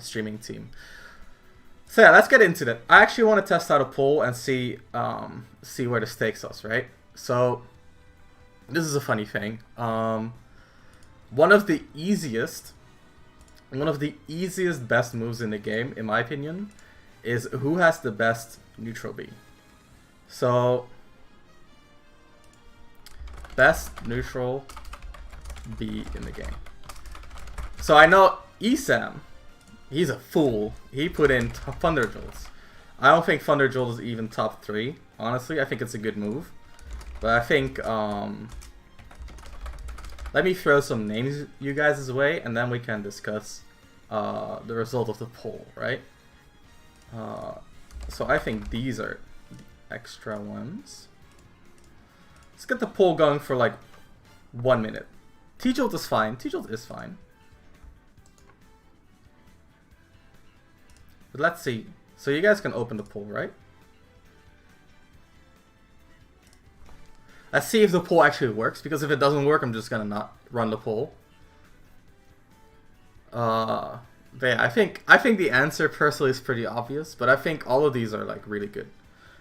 streaming team. So yeah, let's get into it. I actually want to test out a poll and see where this takes us, right? So this is a funny thing. One of the easiest best moves in the game, in my opinion, is who has the best neutral B. So best neutral B in the game. So I know Esam, he's a fool. He put in Thunder Jolts. I don't think Thunder Jolt is even top 3. Honestly, I think it's a good move. But I think, let me throw some names you guys' way, and then we can discuss the result of the poll, right? So I think these are the extra ones. Let's get the poll going for like 1 minute. T-Jolt is fine. T-Jolt is fine. But let's see. So you guys can open the poll, right? Let's see if the poll actually works, because if it doesn't work, I'm just gonna not run the poll. But yeah, I think the answer personally is pretty obvious, but I think all of these are like really good.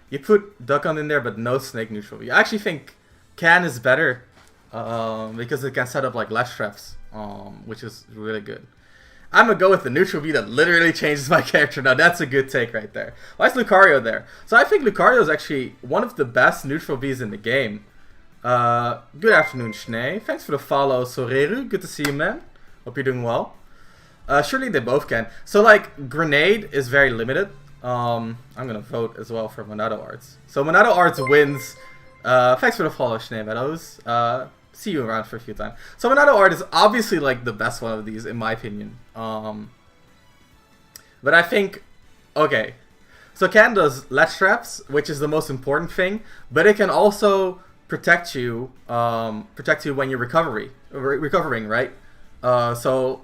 You put Duck Hunt in there, but no Snake neutral. You actually think Can is better because it can set up like less traps, which is really good. I'm gonna go with the neutral B that literally changes my character. Now that's a good take right there. Why is Lucario there? So I think Lucario is actually one of the best neutral Bs in the game. Good afternoon, Schnee. Thanks for the follow, Soreru. Good to see you, man. Hope you're doing well. Surely they both can. So like Grenade is very limited. I'm gonna vote as well for Monado Arts. So Monado Arts wins. Thanks for the follow, Schnee Meadows. See you around for a few times. So Monado Art is obviously like the best one of these in my opinion. But I think, okay, so Can does less traps, which is the most important thing, but it can also protect you when you're recovering, right? So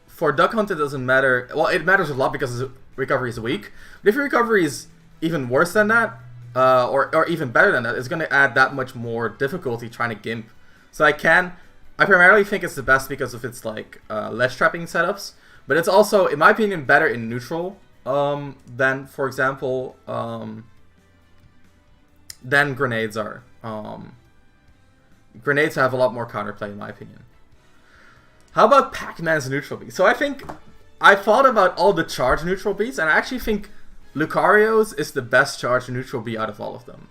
for Duck Hunt it doesn't matter. Well, it matters a lot because recovery is weak. But if your recovery is even worse than that, or even better than that, it's going to add that much more difficulty trying to gimp. So I primarily think it's the best because of its like less trapping setups, but it's also, in my opinion, better in neutral than, for example, than grenades are. Grenades have a lot more counterplay, in my opinion. How about Pac-Man's neutral B? So I think I thought about all the charge neutral Bs, and I actually think Lucario's is the best charge neutral B out of all of them.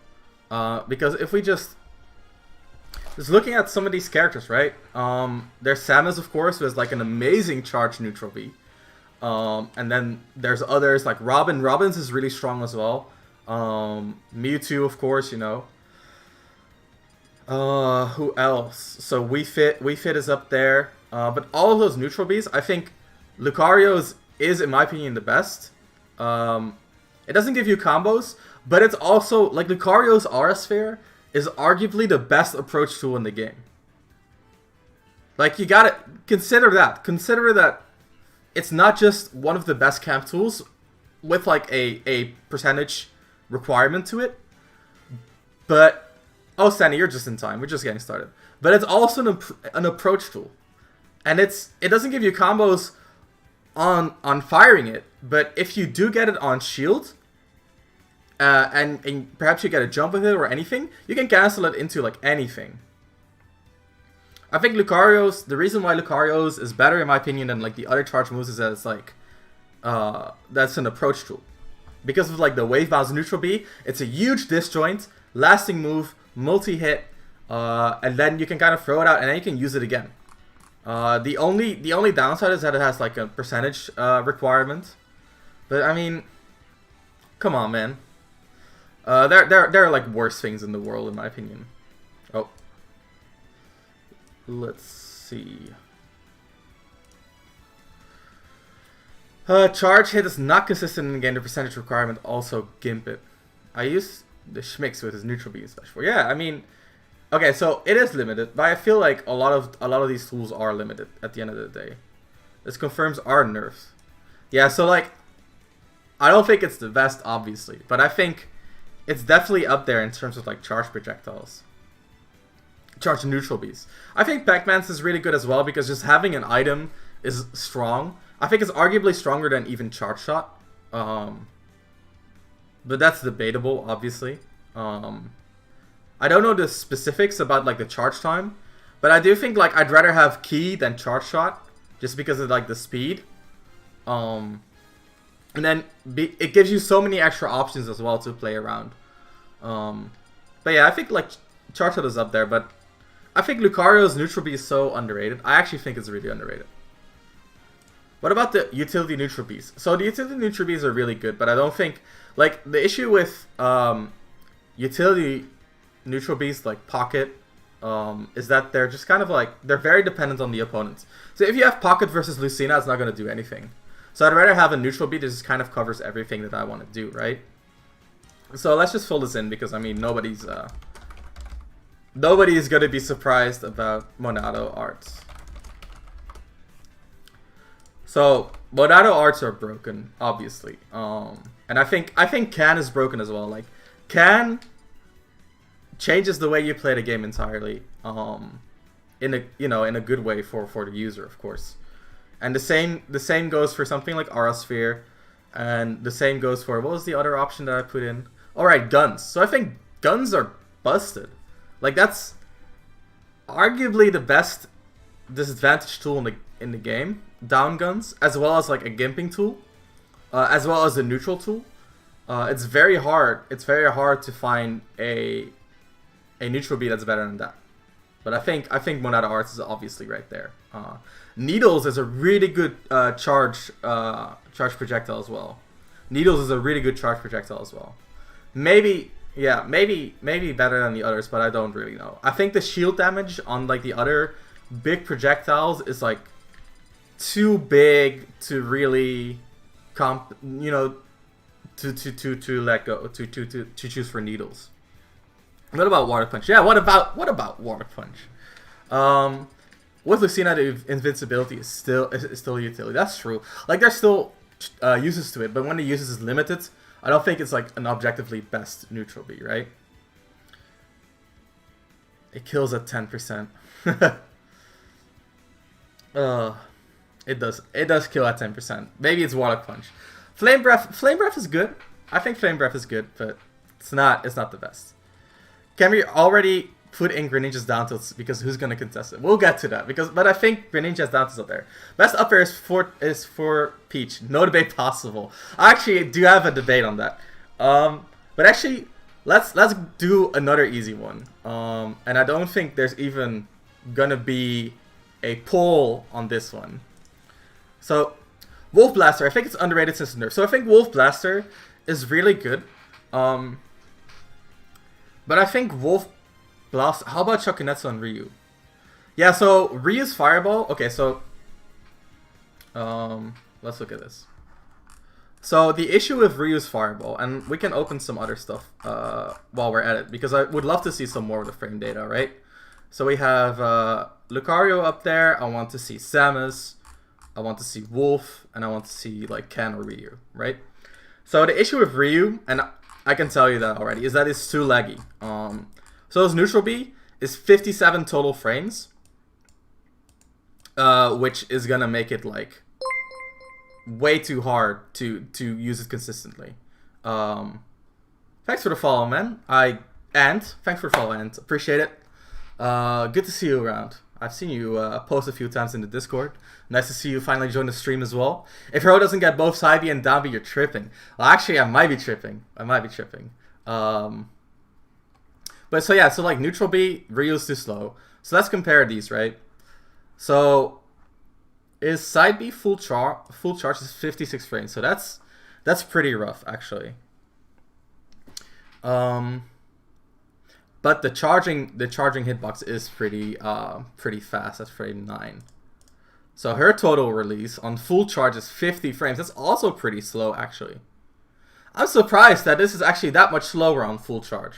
Because if we just looking at some of these characters, right? There's Samus, of course, who has like an amazing charge neutral B. And then there's others like Robin. Robin's is really strong as well. Mewtwo, of course, you know. Who else? So Wii Fit is up there. But all of those neutral Bs, I think Lucario's is, in my opinion, the best. It doesn't give you combos, but it's also, like, Lucario's Aura Sphere is arguably the best approach tool in the game. Like, you gotta consider that. Consider that it's not just one of the best camp tools with, like, a percentage requirement to it, but... Oh, Sandy, you're just in time. We're just getting started. But it's also an approach tool. And it doesn't give you combos on firing it, but if you do get it on shield, and perhaps you get a jump with it or anything, you can cancel it into like anything. I think Lucario's, the reason why Lucario's is better in my opinion than like the other charge moves is that it's like, that's an approach tool. Because of like the wave bounce neutral B, it's a huge disjoint, lasting move, multi-hit, and then you can kind of throw it out and then you can use it again. The only downside is that it has like a percentage requirement. But I mean, come on, man. There are like worse things in the world in my opinion. Oh. Let's see. Charge hit is not consistent in the game. The percentage requirement also gimp it. I use the Schmicks with his neutral B special. Yeah, I mean, okay, so it is limited, but I feel like a lot of these tools are limited at the end of the day. This confirms our nerfs. Yeah, so like, I don't think it's the best, obviously, but I think it's definitely up there in terms of like charge projectiles. Charge neutral Bs. I think Pac-Man's is really good as well because just having an item is strong. I think it's arguably stronger than even Charge Shot. But that's debatable, obviously. I don't know the specifics about like the charge time, but I do think like I'd rather have Key than Charge Shot, just because of like the speed. And then it gives you so many extra options as well to play around. But yeah, I think like Charge Shot is up there, but I think Lucario's Neutral B is so underrated. I actually think it's really underrated. What about the utility neutral Bs? So the utility neutral Bs are really good, but I don't think, like, the issue with utility neutral Bs, like Pocket, is that they're just kind of like, they're very dependent on the opponents. So if you have Pocket versus Lucina, it's not going to do anything. So I'd rather have a neutral B that just kind of covers everything that I want to do, right? So let's just fill this in, because, I mean, nobody's going to be surprised about Monado Arts. So Monado Arts are broken, obviously, and I think Can is broken as well. Like, Can changes the way you play the game entirely, in a good way for the user, of course. And the same goes for something like Aura Sphere, and the same goes for, what was the other option that I put in? All right, guns. So I think guns are busted. Like, that's arguably the best disadvantage tool in the game. Down guns, as well as like a gimping tool, as well as a neutral tool. It's very hard. It's very hard to find a neutral B that's better than that. But I think Monado Arts is obviously right there. Needles is a really good charge projectile as well. Needles is a really good charge projectile as well. Maybe better than the others, but I don't really know. I think the shield damage on like the other big projectiles is like too big to really to let go, to choose for Needles. What about Water Punch? Yeah, what about Water Punch? With Lucina, the invincibility is still a utility. That's true. Like, there's still uses to it, but when the uses is limited, I don't think it's like an objectively best neutral B, right? It kills at 10%. It does kill at 10%. Maybe it's Water Punch. Flame Breath is good. I think Flame Breath is good, but it's not the best. Can we already put in Greninja's down tilts, because who's gonna contest it? We'll get to that, but I think Greninja's down tilts up there. Best up air is for Peach. No debate possible. I actually do have a debate on that. But actually, let's do another easy one. And I don't think there's even gonna be a poll on this one. So, Wolf Blaster, I think it's underrated since nerf. So I think Wolf Blaster is really good. But I think Wolf Blaster, how about Shakunetsu on Ryu? Yeah, so Ryu's Fireball, okay, so let's look at this. So the issue with Ryu's Fireball, and we can open some other stuff while we're at it, because I would love to see some more of the frame data, right? So we have Lucario up there. I want to see Samus. I want to see Wolf, and I want to see like Ken or Ryu, right? So the issue with Ryu, and I can tell you that already, is that it's too laggy. So his neutral B is 57 total frames, which is gonna make it like way too hard to use it consistently. Thanks for the follow, man. Thanks for the follow, Ant. Appreciate it. Good to see you around. I've seen you post a few times in the Discord. Nice to see you finally join the stream as well. If Hero doesn't get both side B and down B, you're tripping. Well, actually, I might be tripping. But so yeah, so like neutral B, Ryu's too slow. So let's compare these, right? So is side B full charge is 56 frames. So that's pretty rough, actually. But the charging hitbox is pretty fast. That's frame 9. So her total release on full charge is 50 frames. That's also pretty slow, actually. I'm surprised that this is actually that much slower on full charge.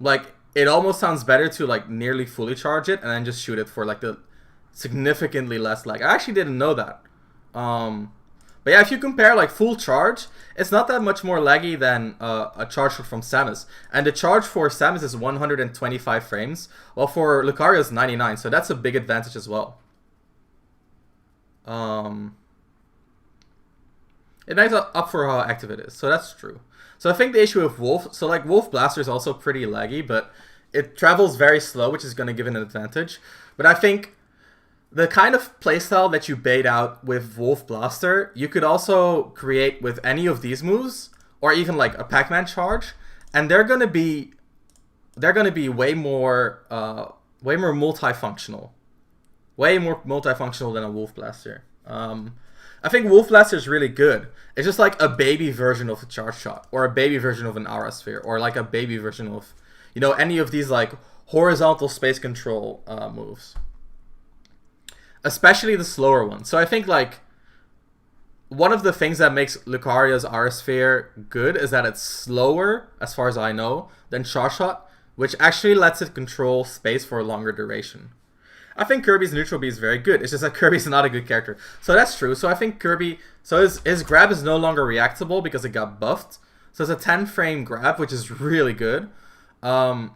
Like, it almost sounds better to like nearly fully charge it and then just shoot it for like the significantly less lag. I actually didn't know that. But yeah, if you compare like full charge, it's not that much more laggy than a charge from Samus. And the charge for Samus is 125 frames, while for Lucario is 99, so that's a big advantage as well. Um, it makes up for how active it is. So that's true. So I think the issue with Wolf, so like Wolf Blaster is also pretty laggy, but it travels very slow, which is going to give it an advantage. But I think the kind of playstyle that you bait out with Wolf Blaster, you could also create with any of these moves, or even like a Pac-Man charge, and they're gonna be way more multifunctional, than a Wolf Blaster. I think Wolf Blaster is really good. It's just like a baby version of a Charge Shot, or a baby version of an Aura Sphere, or like a baby version of, any of these like horizontal space control moves. Especially the slower ones. So I think like one of the things that makes Lucaria's Aura Sphere good is that it's slower, as far as I know, than Charge Shot, which actually lets it control space for a longer duration. I think Kirby's Neutral B is very good. It's just that Kirby's not a good character. So that's true. So I think Kirby... So his grab is no longer reactable because it got buffed. So it's a 10-frame grab, which is really good. The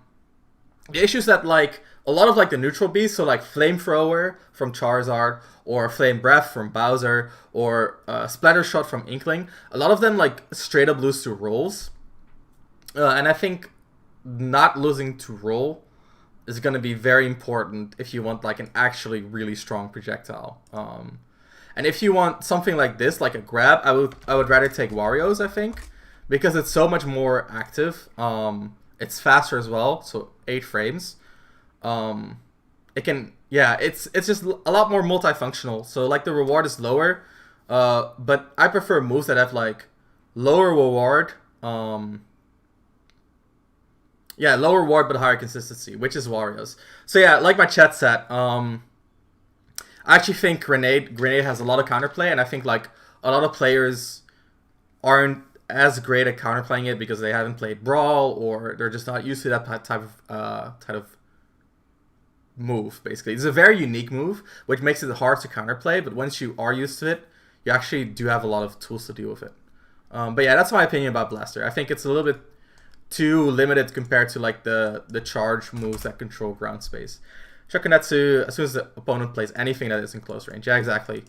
issue is that, like, a lot of, like, the Neutral Bs, so, like, Flamethrower from Charizard, or Flame Breath from Bowser, or Splatter Shot from Inkling, a lot of them, like, straight up lose to rolls. And I think not losing to roll is going to be very important if you want like an actually really strong projectile. And if you want something like this, like a grab, I would rather take Wario's, I think, because it's so much more active. It's faster as well, so 8 frames. It can, yeah, it's just a lot more multifunctional. So like the reward is lower, but I prefer moves that have like lower reward. Yeah, lower reward but higher consistency, which is Wario's. So yeah, like my chat said, I actually think Grenade has a lot of counterplay, and I think like a lot of players aren't as great at counterplaying it because they haven't played Brawl, or they're just not used to that type of move. Basically, it's a very unique move, which makes it hard to counterplay. But once you are used to it, you actually do have a lot of tools to deal with it. But yeah, that's my opinion about Blaster. I think it's a little bit too limited compared to like the charge moves that control ground space. Shakunetsu, as soon as the opponent plays anything that is in close range. Yeah, exactly.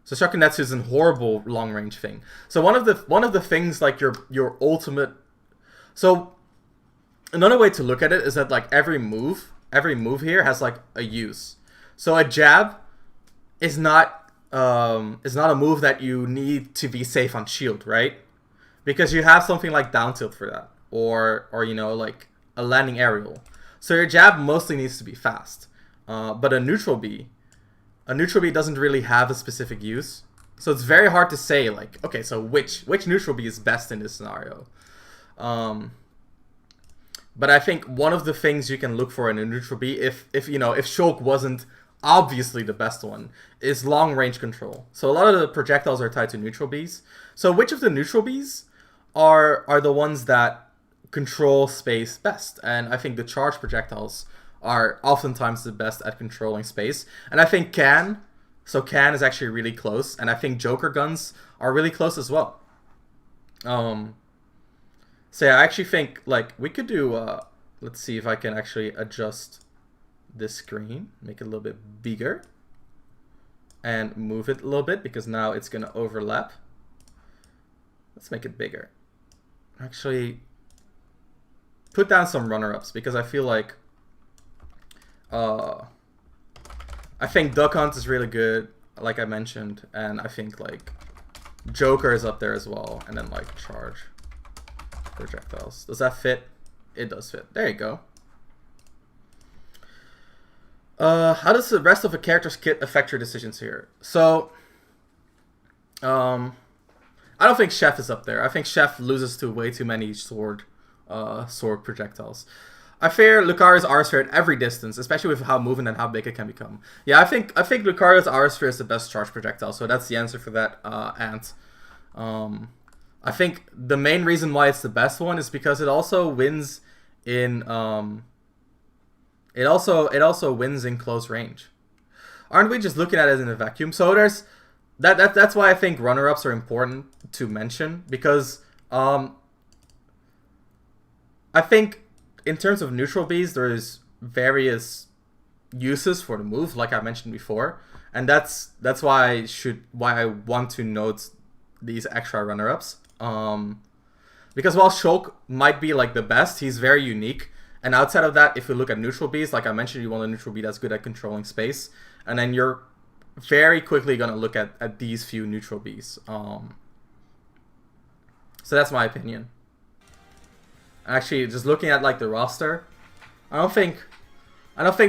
So Shakunetsu is a horrible long range thing. So one of the things like your ultimate. So another way to look at it is that like every move here has like a use. So a jab is not a move that you need to be safe on shield, right? Because you have something like down tilt for that. Or like a landing aerial. So your jab mostly needs to be fast. But a neutral B doesn't really have a specific use. So it's very hard to say like, okay, so which neutral B is best in this scenario. But I think one of the things you can look for in a neutral B, if Shulk wasn't obviously the best one, is long range control. So a lot of the projectiles are tied to neutral Bs. So which of the neutral Bs are the ones that control space best? And I think the charge projectiles are oftentimes the best at controlling space. And I think Can is actually really close, and I think Joker guns are really close as well. So yeah, I actually think like we could do let's see if I can actually adjust this screen, make it a little bit bigger, and move it a little bit because now it's gonna overlap. Let's make it bigger. Actually, put down some runner-ups because I feel like I think Duck Hunt is really good, like I mentioned, and I think like Joker is up there as well, and then like charge projectiles. Does that fit? It does fit. There you go. How does the rest of a character's kit affect your decisions here? So I don't think Chef is up there. I think Chef loses to way too many sword projectiles. I fear Lucario's Aura Sphere at every distance, especially with how moving and how big it can become. Yeah, I think Lucario's Aura Sphere is the best charge projectile, so that's the answer for that, Ant. I think the main reason why it's the best one is because it also wins in it also wins in close range. Aren't we just looking at it in a vacuum? So there's that's why I think runner-ups are important to mention, because I think in terms of neutral Bs, there's various uses for the move, like I mentioned before. and that's why I want to note these extra runner-ups. Because while Shulk might be like the best, he's very unique. And outside of that, if you look at neutral Bs, like I mentioned, you want a neutral B that's good at controlling space, and then you're very quickly gonna look at these few neutral Bs. So that's my opinion. Actually, just looking at like the roster, I don't think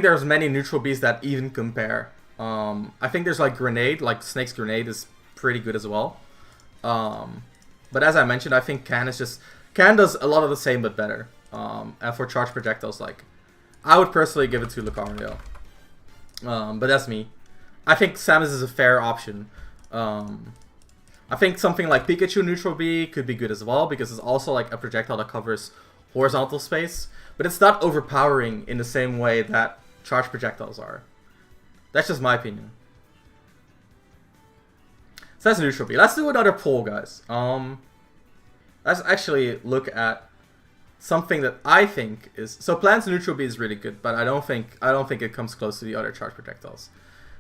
there's many neutral Bs that even compare. I think there's like Grenade, like Snake's Grenade is pretty good as well. But as I mentioned, I think Can does a lot of the same but better. And for charge projectiles, like I would personally give it to Lucario. But that's me. I think Samus is a fair option. I think something like Pikachu neutral B could be good as well, because it's also like a projectile that covers horizontal space, but it's not overpowering in the same way that charge projectiles are. That's just my opinion. So that's neutral B. Let's do another poll, guys. Let's actually look at something that I think is Plant's neutral B is really good, but I don't think it comes close to the other charge projectiles.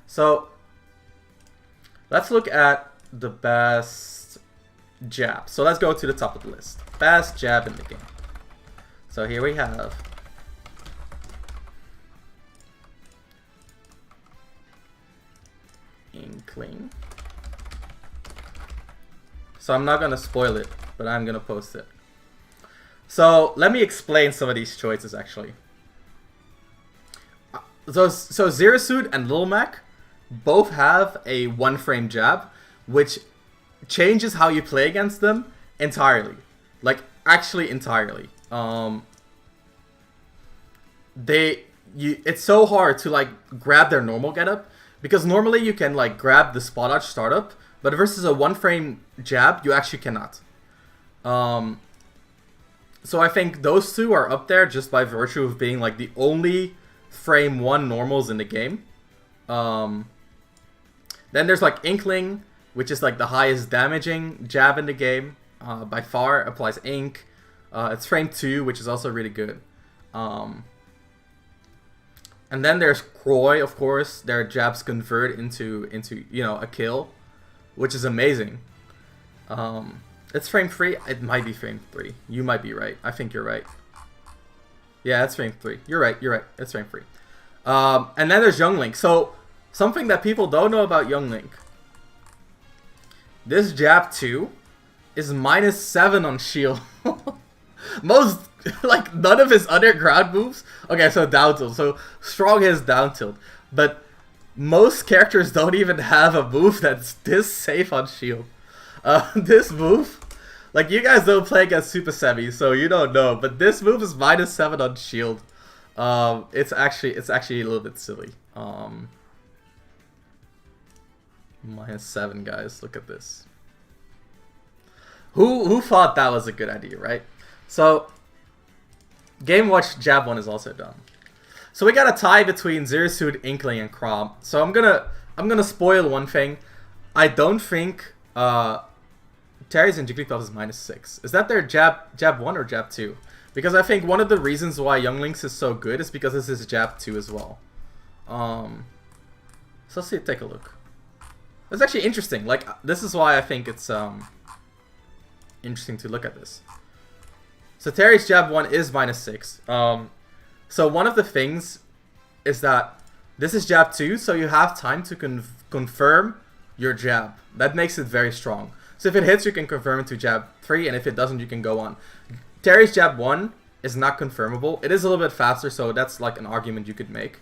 So let's look at the best jab. So let's go to the top of the list. Best jab in the game. So here we have Inkling. So I'm not gonna spoil it, but I'm gonna post it. So let me explain some of these choices actually. So Zerasuit and Lil Mac both have a one frame jab, which changes how you play against them entirely. Like actually entirely. It's so hard to like grab their normal getup, because normally you can like grab the spot dodge startup, but versus a one frame jab you actually cannot. So I think those two are up there just by virtue of being like the only frame 1 normals in the game. Then there's like Inkling, which is like the highest damaging jab in the game. By far, applies ink. It's frame 2, which is also really good. And then there's Croy, of course. Their jabs convert into you know, a kill, which is amazing. It's frame 3. It might be frame 3. You might be right. I think you're right. Yeah, it's frame 3. You're right. You're right. It's frame 3. And then there's Young Link. So something that people don't know about Young Link. This jab 2 is -7 on shield. Most, like, none of his other ground moves. Okay, so down tilt. So Strong has down tilt. But most characters don't even have a move that's this safe on shield. This move, like, you guys don't play against Super Semi, so you don't know. But this move is -7 on shield. It's actually a little bit silly. -7, guys. Look at this. Who thought that was a good idea, right? So, Game Watch Jab 1 is also done. So we got a tie between Zerasuit, Inkling, and Chrom. So I'm gonna spoil one thing. I don't think Terry's and Jigglypuff is -6. Is that their jab 1 or jab 2? Because I think one of the reasons why Young Link's is so good is because this is jab 2 as well. So let's see, take a look. It's actually interesting. Like, this is why I think it's interesting to look at this. So Terry's jab 1 is -6. So one of the things is that this is jab 2, so you have time to confirm your jab. That makes it very strong. So if it hits, you can confirm it to jab 3, and if it doesn't, you can go on. Terry's jab 1 is not confirmable. It is a little bit faster, so that's like an argument you could make.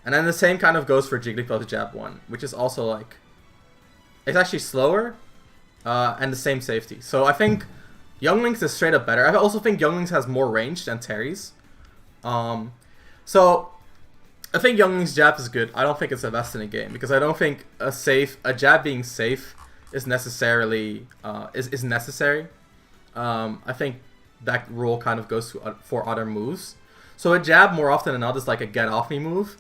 And then the same kind of goes for Jigglypuff's jab 1, which is also like, it's actually slower and the same safety. So I think Young Link's is straight up better. I also think Young Link's has more range than Terry's. So I think Young Link's jab is good. I don't think it's the best in the game, because I don't think a jab being safe is necessarily is necessary. I think that rule kind of goes for other moves. So a jab more often than not is like a get off me move.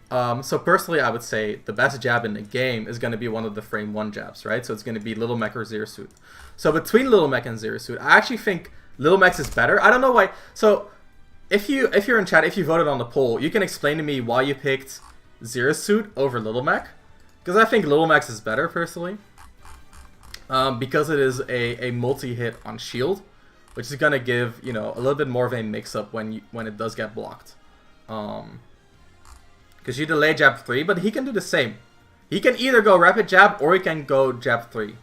So personally, I would say the best jab in the game is going to be one of the frame 1 jabs, right? So it's going to be Little Mech or Zerasuit. So between Little Mech and Zerasuit, I actually think Little Mech's is better. I don't know why. So if you're in chat, if you voted on the poll, you can explain to me why you picked Zerasuit over Little Mech. Because I think Little Max is better, personally. Because it is a multi-hit on shield, which is going to give, you know, a little bit more of a mix-up when it does get blocked. Because you delay jab 3, but he can do the same. He can either go rapid jab or he can go jab 3.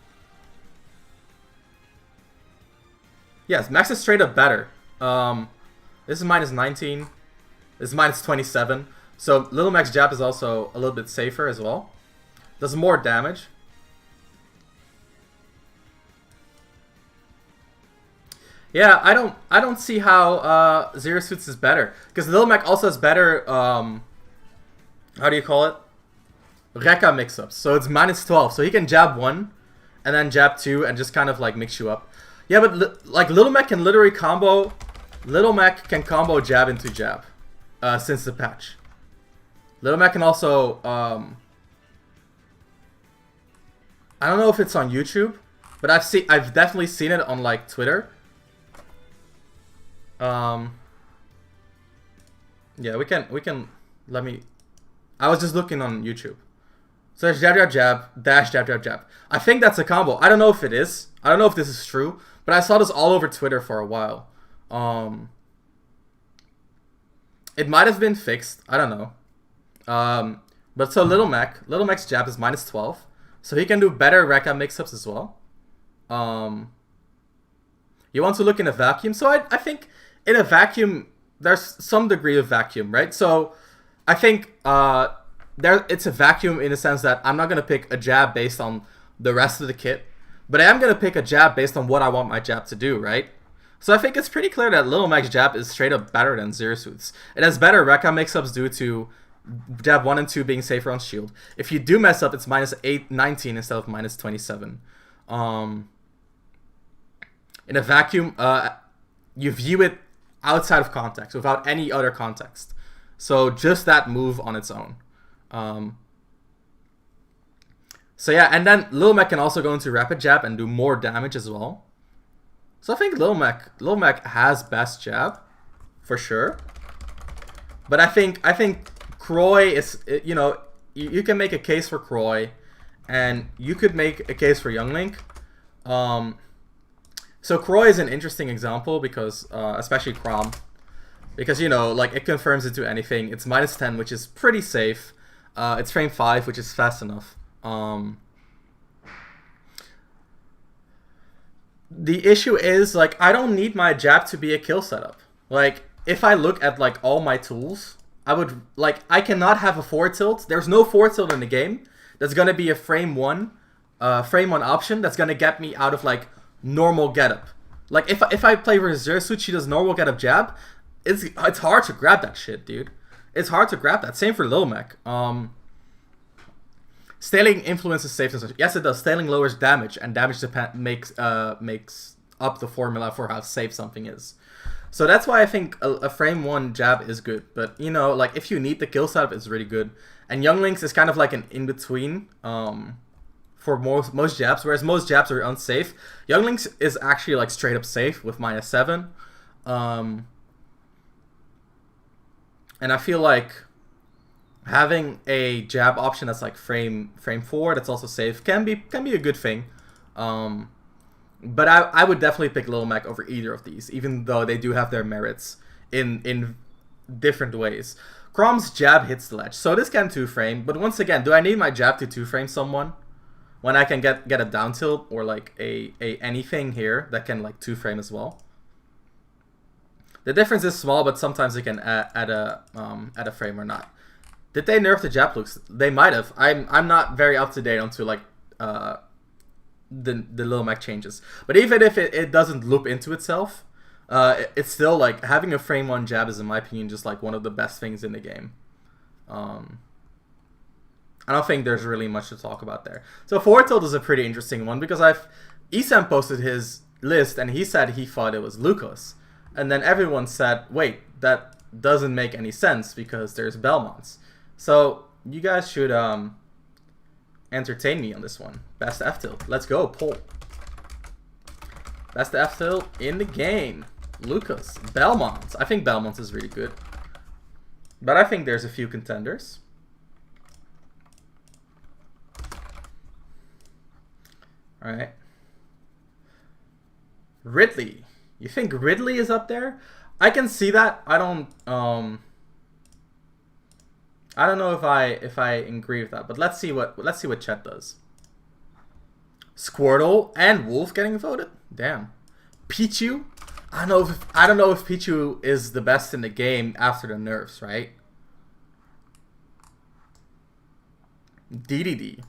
Yes, Max is straight up better. This is minus 19. This is minus 27. So Little Max jab is also a little bit safer as well. Does more damage. Yeah, I don't see how Zero Suits is better, because Little Mac also has better how do you call it? Rekka mix-ups. So it's minus 12. So he can jab 1 and then jab 2 and just kind of like mix you up. Yeah, but like Little Mac can literally combo. Little Mac can combo jab into jab since the patch. Little Mac can also I don't know if it's on YouTube, but I've definitely seen it on like Twitter. Yeah, we can let me. I was just looking on YouTube. So there's jab, jab, jab, dash, jab, jab, jab. I think that's a combo. I don't know if it is. I don't know if this is true, but I saw this all over Twitter for a while. It might have been fixed. I don't know. But so Little Mac's jab is minus 12. So he can do better Rekka mix-ups as well. You want to look in a vacuum? So I think in a vacuum, there's some degree of vacuum, right? So I think it's a vacuum in the sense that I'm not going to pick a jab based on the rest of the kit, but I am going to pick a jab based on what I want my jab to do, right? So I think it's pretty clear that Little Mac's jab is straight up better than Zero Suits. It has better Rekka mix-ups due to jab 1 and 2 being safer on shield. If you do mess up, it's minus 19 instead of minus 27. In a vacuum, you view it outside of context, without any other context. So just that move on its own. So yeah, and then Little Mac can also go into rapid jab and do more damage as well. So I think Little Mac has best jab, for sure. But I think Croy is, you know, you can make a case for Croy, and you could make a case for Young Link. So Croy is an interesting example because, especially Crom, because, you know, like it confirms it to anything. It's minus 10, which is pretty safe. It's frame 5, which is fast enough. The issue is, like, I don't need my jab to be a kill setup. Like, if I look at, like, all my tools, I cannot have a forward tilt. There's no forward tilt in the game. That's going to be a frame 1 option that's going to get me out of, like, normal getup. Like, if I play versus Zero Suit, she does normal getup jab, it's hard to grab that shit, dude. It's hard to grab that. Same for Lil Mac. Staling influences safeness. Yes, it does. Staling lowers damage, and damage makes up the formula for how safe something is. So that's why I think a frame 1 jab is good. But, you know, like, if you need the kill setup, it's really good. And Young Link's is kind of like an in-between for most jabs, whereas most jabs are unsafe. Young Link's is actually, like, straight up safe with minus 7. And I feel like having a jab option that's like frame 4 that's also safe can be a good thing. But I would definitely pick Lil Mac over either of these, even though they do have their merits in different ways. Crom's jab hits the ledge, so this can 2-frame. But once again, do I need my jab to 2-frame someone when I can get a down tilt or like a anything here that can like 2-frame as well? The difference is small, but sometimes they can add a frame or not. Did they nerf the jab looks? They might have. I'm not very up to date onto like the Lil Mac changes. But even if it doesn't loop into itself, it's still like having a frame 1 jab is, in my opinion, just like one of the best things in the game. I don't think there's really much to talk about there. So forward tilt is a pretty interesting one because Esam posted his list and he said he thought it was Lucas. And then everyone said, wait, that doesn't make any sense because there's Belmonts. So you guys should entertain me on this one. Best F tilt. Let's go, poll. Best F tilt in the game. Lucas. Belmonts. I think Belmonts is really good. But I think there's a few contenders. Alright. Ridley. You think Ridley is up there? I can see that. I don't know if I agree with that, but let's see what Chet does. Squirtle and Wolf getting voted? Damn. Pichu? I don't know if Pichu is the best in the game after the nerfs, right? DDD.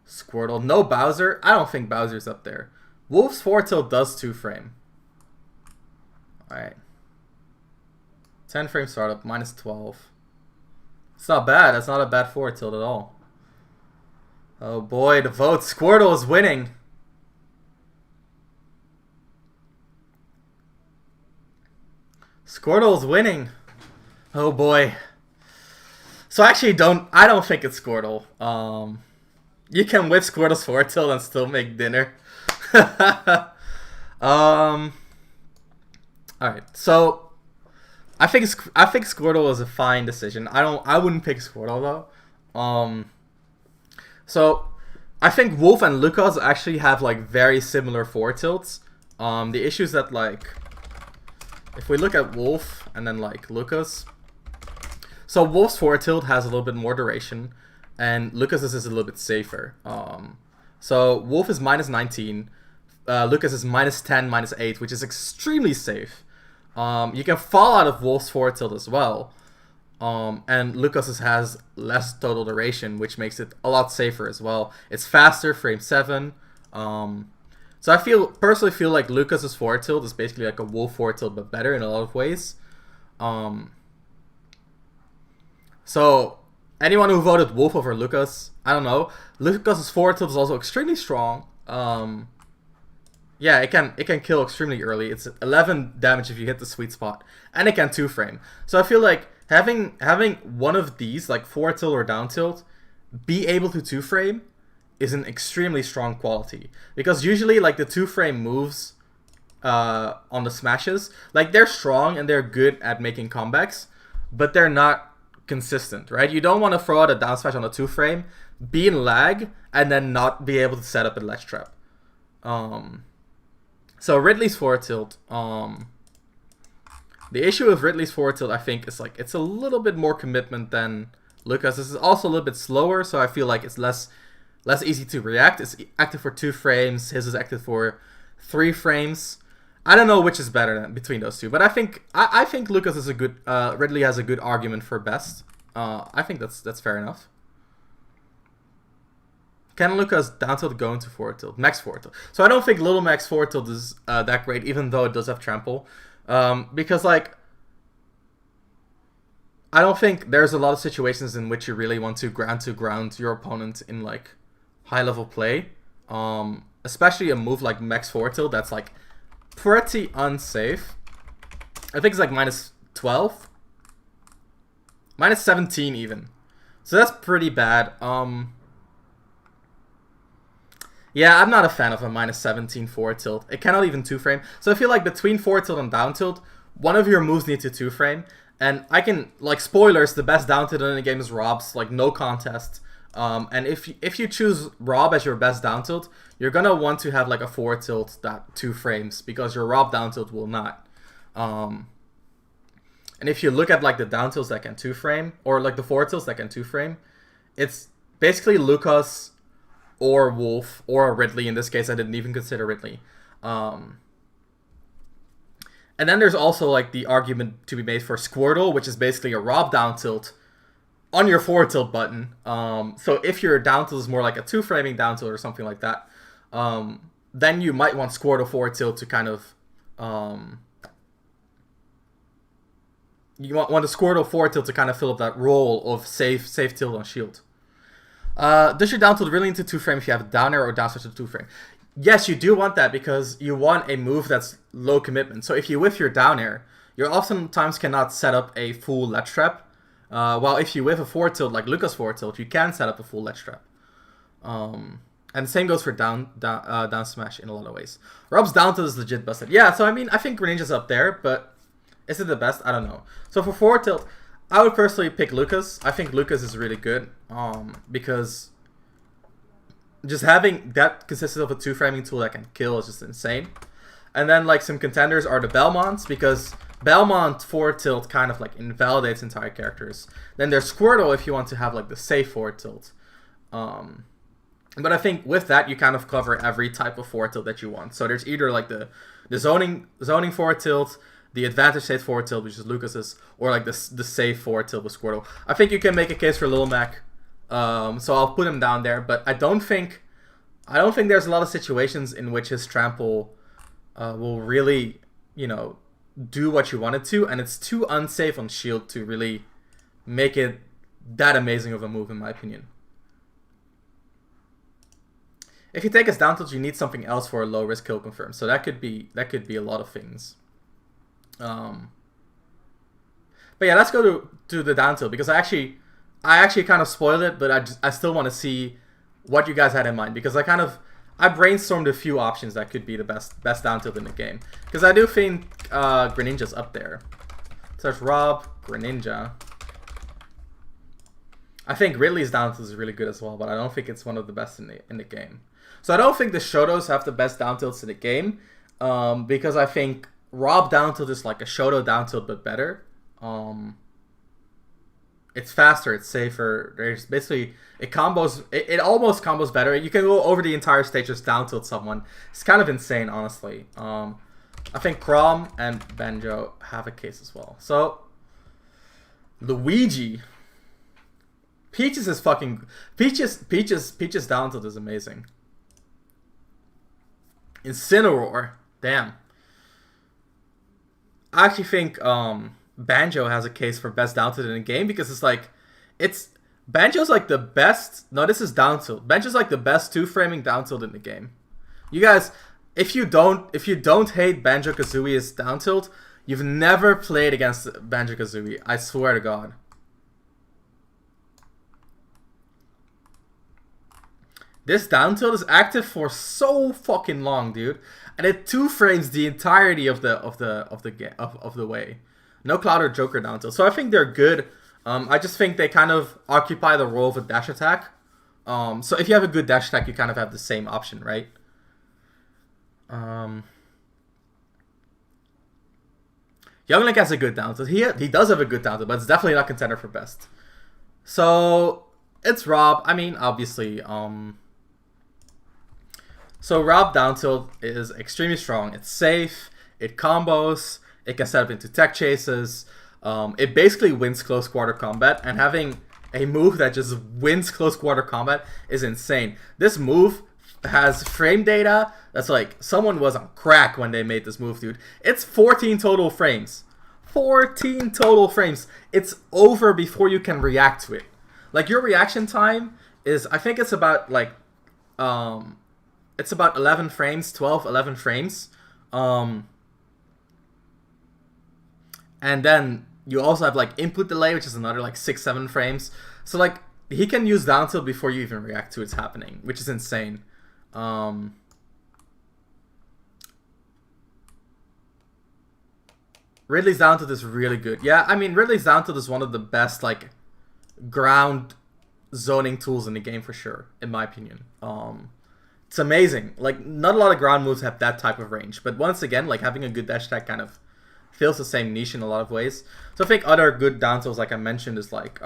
Squirtle. No Bowser. I don't think Bowser's up there. Wolf's 4-tilt does 2-frame. Alright. 10-frame startup, minus 12. It's not bad. That's not a bad 4-tilt at all. Oh boy, the vote. Squirtle is winning. Squirtle is winning. Oh boy. So I actually I don't think it's Squirtle. You can whip Squirtle's 4-tilt and still make dinner. Alright, so I think Squirtle is a fine decision. I wouldn't pick Squirtle though. So I think Wolf and Lucas actually have like very similar 4-tilts. The issue is that like if we look at Wolf and then like Lucas, so Wolf's 4-tilt has a little bit more duration, and Lucas's is a little bit safer. So Wolf is minus 19, Lucas is minus 10, minus 8, which is extremely safe. You can fall out of Wolf's 4-tilt as well, and Lucas's has less total duration, which makes it a lot safer as well. It's faster, frame 7. So I personally feel like Lucas's 4-tilt is basically like a Wolf 4-tilt, but better in a lot of ways. So anyone who voted Wolf over Lucas, I don't know. Lucas's 4-tilt is also extremely strong. Yeah, it can kill extremely early. It's 11 damage if you hit the sweet spot, and it can 2-frame. So I feel like having one of these, like 4-tilt or down tilt, be able to 2-frame is an extremely strong quality, because usually like the 2-frame moves on the smashes, like they're strong and they're good at making comebacks, but they're not consistent, right? You don't want to throw out a down smash on a 2-frame, be in lag, and then not be able to set up a ledge trap. So Ridley's 4-tilt, the issue with Ridley's 4-tilt, I think, is like it's a little bit more commitment than Lucas. This is also a little bit slower, so I feel like it's less easy to react. It's active for 2 frames. His is active for 3 frames. I don't know which is better between those two, but I think Lucas is a good. Ridley has a good argument for best. I think that's fair enough. Can Lucas down tilt go into 4-tilt? Max 4-tilt. So I don't think Little Max 4-tilt is that great, even though it does have trample. Because like I don't think there's a lot of situations in which you really want to ground your opponent in like high level play. Especially a move like Max 4-tilt that's like pretty unsafe. I think it's like minus 12. Minus 17 even. So that's pretty bad. Yeah, I'm not a fan of a minus 17 4-tilt. It cannot even 2-frame. So I feel like between 4-tilt and down tilt, one of your moves needs to 2-frame. And I can, like, spoilers, the best down tilt in the game is Rob's, like, no contest. And if you choose Rob as your best down tilt, you're gonna want to have like a 4-tilt that 2-frames, because your Rob down tilt will not. And if you look at like the down tilts that can 2-frame, or like the 4-tilts that can 2-frame, it's basically Lucas or Wolf or Ridley. In this case, I didn't even consider Ridley. And then there's also like the argument to be made for Squirtle, which is basically a Rob down tilt on your 4-tilt button. So if your down tilt is more like a 2-framing down tilt or something like that, then you might want Squirtle 4-tilt to kind of you want the Squirtle 4-tilt to kind of fill up that role of safe tilt on shield. Does your down tilt really need to 2-frame if you have a down air or down smash to 2-frame? Yes, you do want that, because you want a move that's low commitment. So if you whiff your down air, you oftentimes cannot set up a full ledge trap. While if you whiff a 4-tilt like Lucas 4-tilt, you can set up a full ledge trap. And the same goes for down smash in a lot of ways. Rob's down tilt is legit busted. Yeah, so I mean, I think Greninja's up there, but is it the best? I don't know. So for 4-tilt, I would personally pick Lucas. I think Lucas is really good, because just having that consistent of a 2-framing tool that can kill is just insane. And then like some contenders are the Belmonts, because Belmont forward tilt kind of like invalidates entire characters. Then there's Squirtle if you want to have like the safe forward tilt. But I think with that you kind of cover every type of forward tilt that you want. So there's either like the zoning forward tilt, the advantage state forward tilt, which is Lucas's, or like the safe forward tilt with Squirtle. I think you can make a case for Lil Mac. So I'll put him down there, but I don't think there's a lot of situations in which his trample will really, you know, do what you want it to, and it's too unsafe on shield to really make it that amazing of a move, in my opinion. If you take his down tilt, you need something else for a low risk kill confirm. So that could be a lot of things. But yeah, let's go to the down tilt, because I actually kind of spoiled it, but I still want to see what you guys had in mind, because I brainstormed a few options that could be the best down tilt in the game, because I do think Greninja's up there. So there's Rob, Greninja. I think Ridley's down tilt is really good as well, but I don't think it's one of the best in the game. So I don't think the Shotos have the best down tilts in the game, because I think Rob down tilt is like a Shoto down tilt but better. It's faster, it's safer. There's basically it almost combos better. You can go over the entire stage just down tilt someone. It's kind of insane, honestly. I think Chrom and Banjo have a case as well. So Luigi, Peaches is fucking Peaches down tilt is amazing. Incineroar, damn. I actually think Banjo has a case for best down tilt in the game, because Banjo's like the best. No, this is down tilt. Banjo's like the best 2-framing down tilt in the game. You guys, if you don't hate Banjo-Kazooie's down tilt, you've never played against Banjo-Kazooie. I swear to God. This down tilt is active for so fucking long, dude, and it 2-frames the entirety of the way. No Cloud or Joker down tilt, so I think they're good. I just think they kind of occupy the role of a dash attack. So if you have a good dash attack, you kind of have the same option, right? Young Link has a good down tilt. He does have a good down tilt, but it's definitely not contender for best. So it's Rob. I mean, obviously. So Rob down tilt is extremely strong. It's safe. It combos. It can set up into tech chases. It basically wins close quarter combat, and having a move that just wins close quarter combat is insane. This move has frame data that's like someone was on crack when they made this move, dude. It's 14 total frames. 14 total frames. It's over before you can react to it. Like, your reaction time is, I think it's about like it's about 11 frames, 11 frames. And then you also have like input delay, which is another like 6-7 frames. So like he can use down tilt before you even react to what's happening, which is insane. Ridley's down tilt is really good. Yeah, I mean, Ridley's down tilt is one of the best like ground zoning tools in the game for sure, in my opinion. It's amazing. Like, not a lot of ground moves have that type of range, but once again, like, having a good dash attack kind of fills the same niche in a lot of ways. So I think other good down tilts, like I mentioned, is like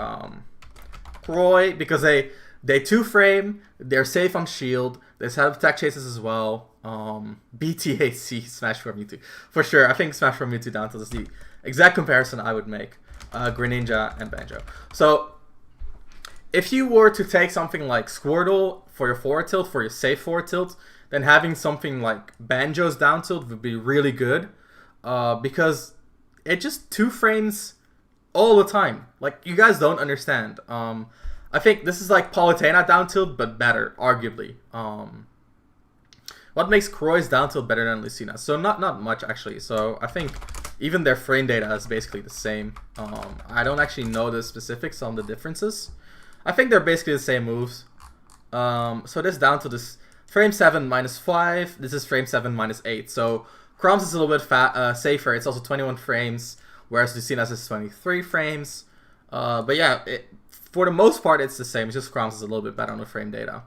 Croy, because they 2-frame, they're safe on shield, they set up tech chases as well. BTAC, Smash for Mewtwo, for sure. I think Smash for Mewtwo down tilt is the exact comparison I would make. Greninja and Banjo. So if you were to take something like Squirtle for your forward tilt, for your safe forward tilt, then having something like Banjo's down tilt would be really good, because it just 2-frames all the time. Like, you guys don't understand. I think this is like Palutena down tilt, but better, arguably. What makes Croy's down tilt better than Lucina? So not much, actually. So I think even their frame data is basically the same. I don't actually know the specifics on the differences. I think they're basically the same moves. So this down to this frame 7 -5. This is frame 7 -8. So Chrome's is a little bit safer. It's also 21 frames, whereas Lucina's is 23 frames. But yeah, for the most part, it's the same. It's just Chrome's is a little bit better on the frame data.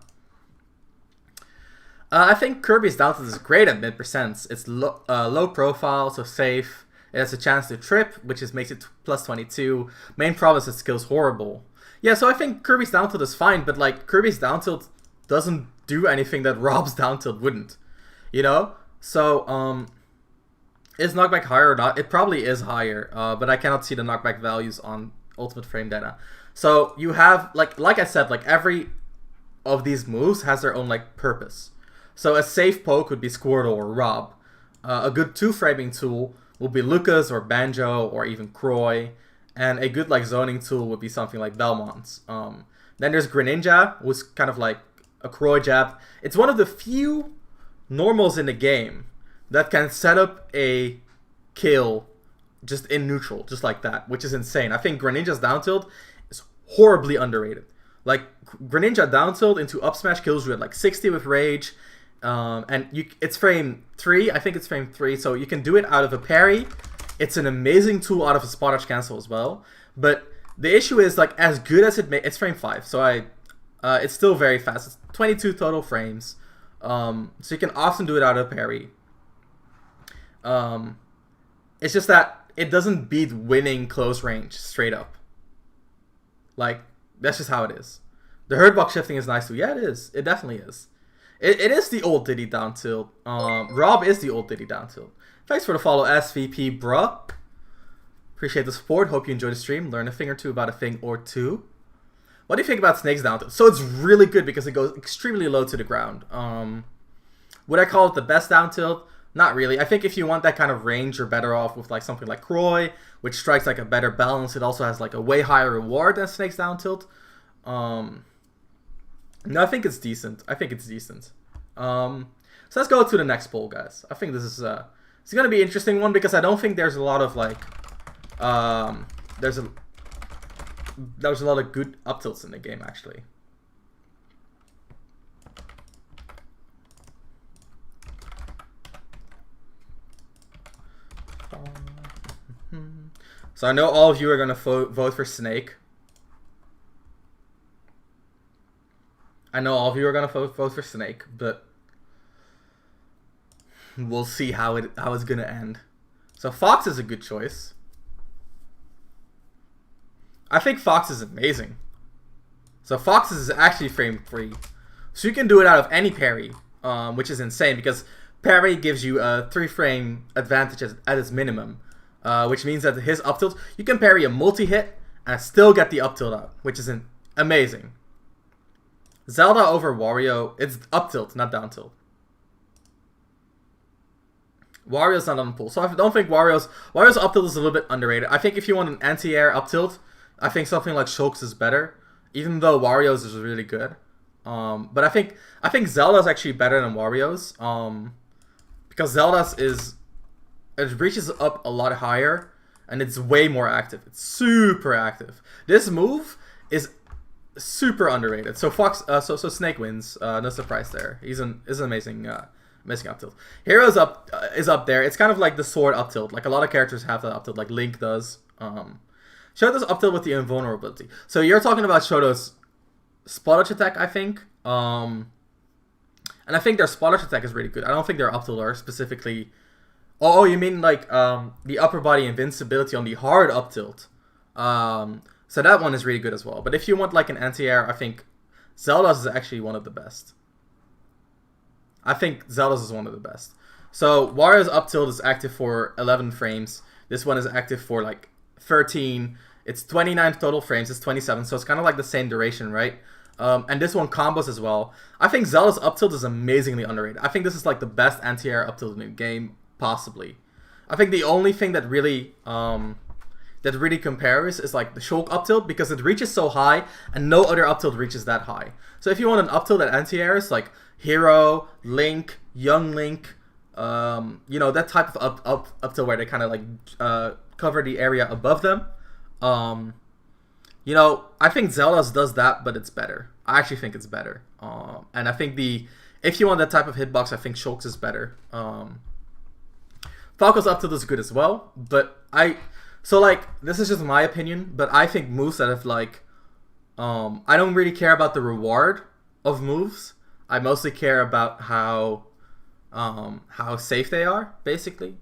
I think Kirby's down tilt is great at mid percents. It's low profile, so safe. It has a chance to trip, which makes it plus 22. Main problem is its skill's horrible. Yeah, so I think Kirby's down tilt is fine, but like Kirby's down tilt doesn't do anything that Rob's down tilt wouldn't. You know? So, is knockback higher or not? It probably is higher, but I cannot see the knockback values on Ultimate Frame data. So you have, like I said, like every of these moves has their own like purpose. So a safe poke would be Squirtle or Rob. A good 2-framing tool will be Lucas or Banjo or even Croy. And a good like zoning tool would be something like Belmont's. Then there's Greninja, who's kind of like a Croy jab. It's one of the few normals in the game that can set up a kill just in neutral, just like that, which is insane. I think Greninja's down tilt is horribly underrated. Like, Greninja down tilt into up smash kills you at like 60 with Rage, and it's frame 3, I think it's frame 3, so you can do it out of a parry. It's an amazing tool out of a spot edge cancel as well, but the issue is, like, as good as it's frame 5, so it's still very fast. It's 22 total frames, so you can often do it out of a parry. It's just that it doesn't beat winning close range straight up. Like, that's just how it is. The hurt box shifting is nice too. Yeah, it is. It definitely is. It is the old Diddy down tilt. Rob is the old Diddy down tilt. Thanks for the follow, SVP, bruh. Appreciate the support. Hope you enjoyed the stream. Learn a thing or two about a thing or two. What do you think about Snake's down tilt? So it's really good because it goes extremely low to the ground. Would I call it the best down tilt? Not really. I think if you want that kind of range, you're better off with like something like Croy, which strikes like a better balance. It also has like a way higher reward than Snake's down tilt. No, I think it's decent. I think it's decent. So let's go to the next poll, guys. I think this is it's gonna be an interesting one because I don't think there's a lot of like there's a lot of good up tilts in the game actually. So I know all of you are gonna vote for Snake. I know all of you are gonna vote for Snake, but we'll see how it's gonna end. So Fox is a good choice. I think Fox is amazing. So Fox is actually frame 3, so you can do it out of any parry, which is insane because parry gives you a 3-frame advantage at its minimum, which means that his up tilt, you can parry a multi-hit and still get the up tilt out, which is amazing. Zelda over Wario, it's up tilt, not down tilt. Wario's not on the pool, so I don't think Wario's up tilt is a little bit underrated. I think if you want an anti-air up tilt, I think something like Shulk's is better, even though Wario's is really good. But I think Zelda's actually better than Wario's, because Zelda's it reaches up a lot higher and it's way more active. It's super active. This move is super underrated. So Fox, so Snake wins. No surprise there. He's an amazing up tilt. Heroes is up there. It's kind of like the sword up tilt. Like a lot of characters have that up tilt, like Link does. Shoto's up tilt with the invulnerability. So you're talking about Shoto's spot edge attack, I think. And I think their spot edge attack is really good. I don't think their up tilt are specifically. Oh, you mean like the upper body invincibility on the hard up tilt. So that one is really good as well. But if you want like an anti-air, I think Zelda's is actually one of the best. I think Zelda's is one of the best. So Wario's up tilt is active for 11 frames. This one is active for like 13. It's 29 total frames. It's 27. So it's kind of like the same duration, right? And this one combos as well. I think Zelda's up tilt is amazingly underrated. I think this is like the best anti-air up tilt in the game, possibly. I think the only thing that really compares is like the Shulk up tilt because it reaches so high and no other up tilt reaches that high. So if you want an up tilt that anti-airs like Hero, Link, Young Link, you know, that type of up tilt where they kind of like cover the area above them. You know, I think Zelda's does that, but it's better. I actually think it's better. And I think if you want that type of hitbox, I think Shulk's is better. Falco's up tilt is good as well, but so like this is just my opinion, but I think moves that have like I don't really care about the reward of moves. I mostly care about how safe they are, basically.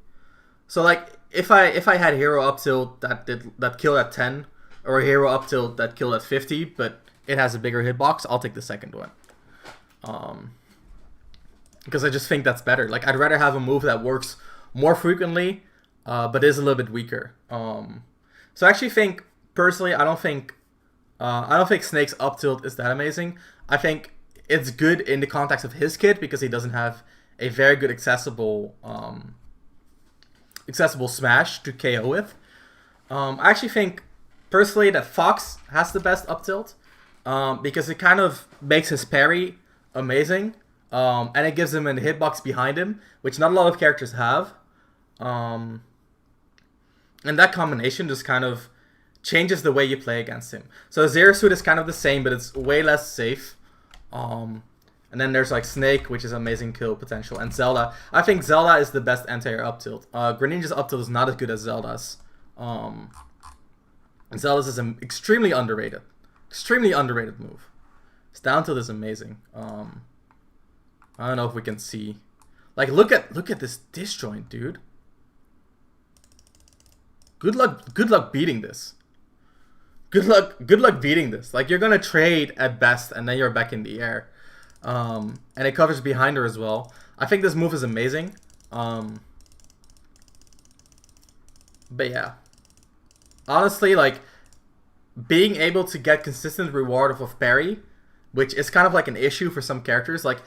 So like if I had hero up tilt that killed at 10, or a hero up tilt that killed at 50, but it has a bigger hitbox, I'll take the second one. Because I just think that's better. Like I'd rather have a move that works more frequently, but is a little bit weaker. So I actually think personally, I don't think Snake's up tilt is that amazing. I think it's good in the context of his kit because he doesn't have a very good accessible smash to KO with. I actually think personally that Fox has the best up tilt because it kind of makes his parry amazing, and it gives him a hitbox behind him, which not a lot of characters have. And that combination just kind of changes the way you play against him. So Zair suit is kind of the same, but it's way less safe. And then there's like Snake, which is amazing kill potential, and Zelda. I think Zelda is the best anti-air up tilt. Greninja's up tilt is not as good as Zelda's. And Zelda's is an extremely underrated move. His down tilt is amazing. I don't know if we can see. Like look at this disjoint, dude. Good luck beating this. Good luck beating this. Like you're gonna trade at best, and then you're back in the air. And it covers behind her as well. I think this move is amazing. But yeah, honestly, like being able to get consistent reward off of parry, which is kind of like an issue for some characters. Like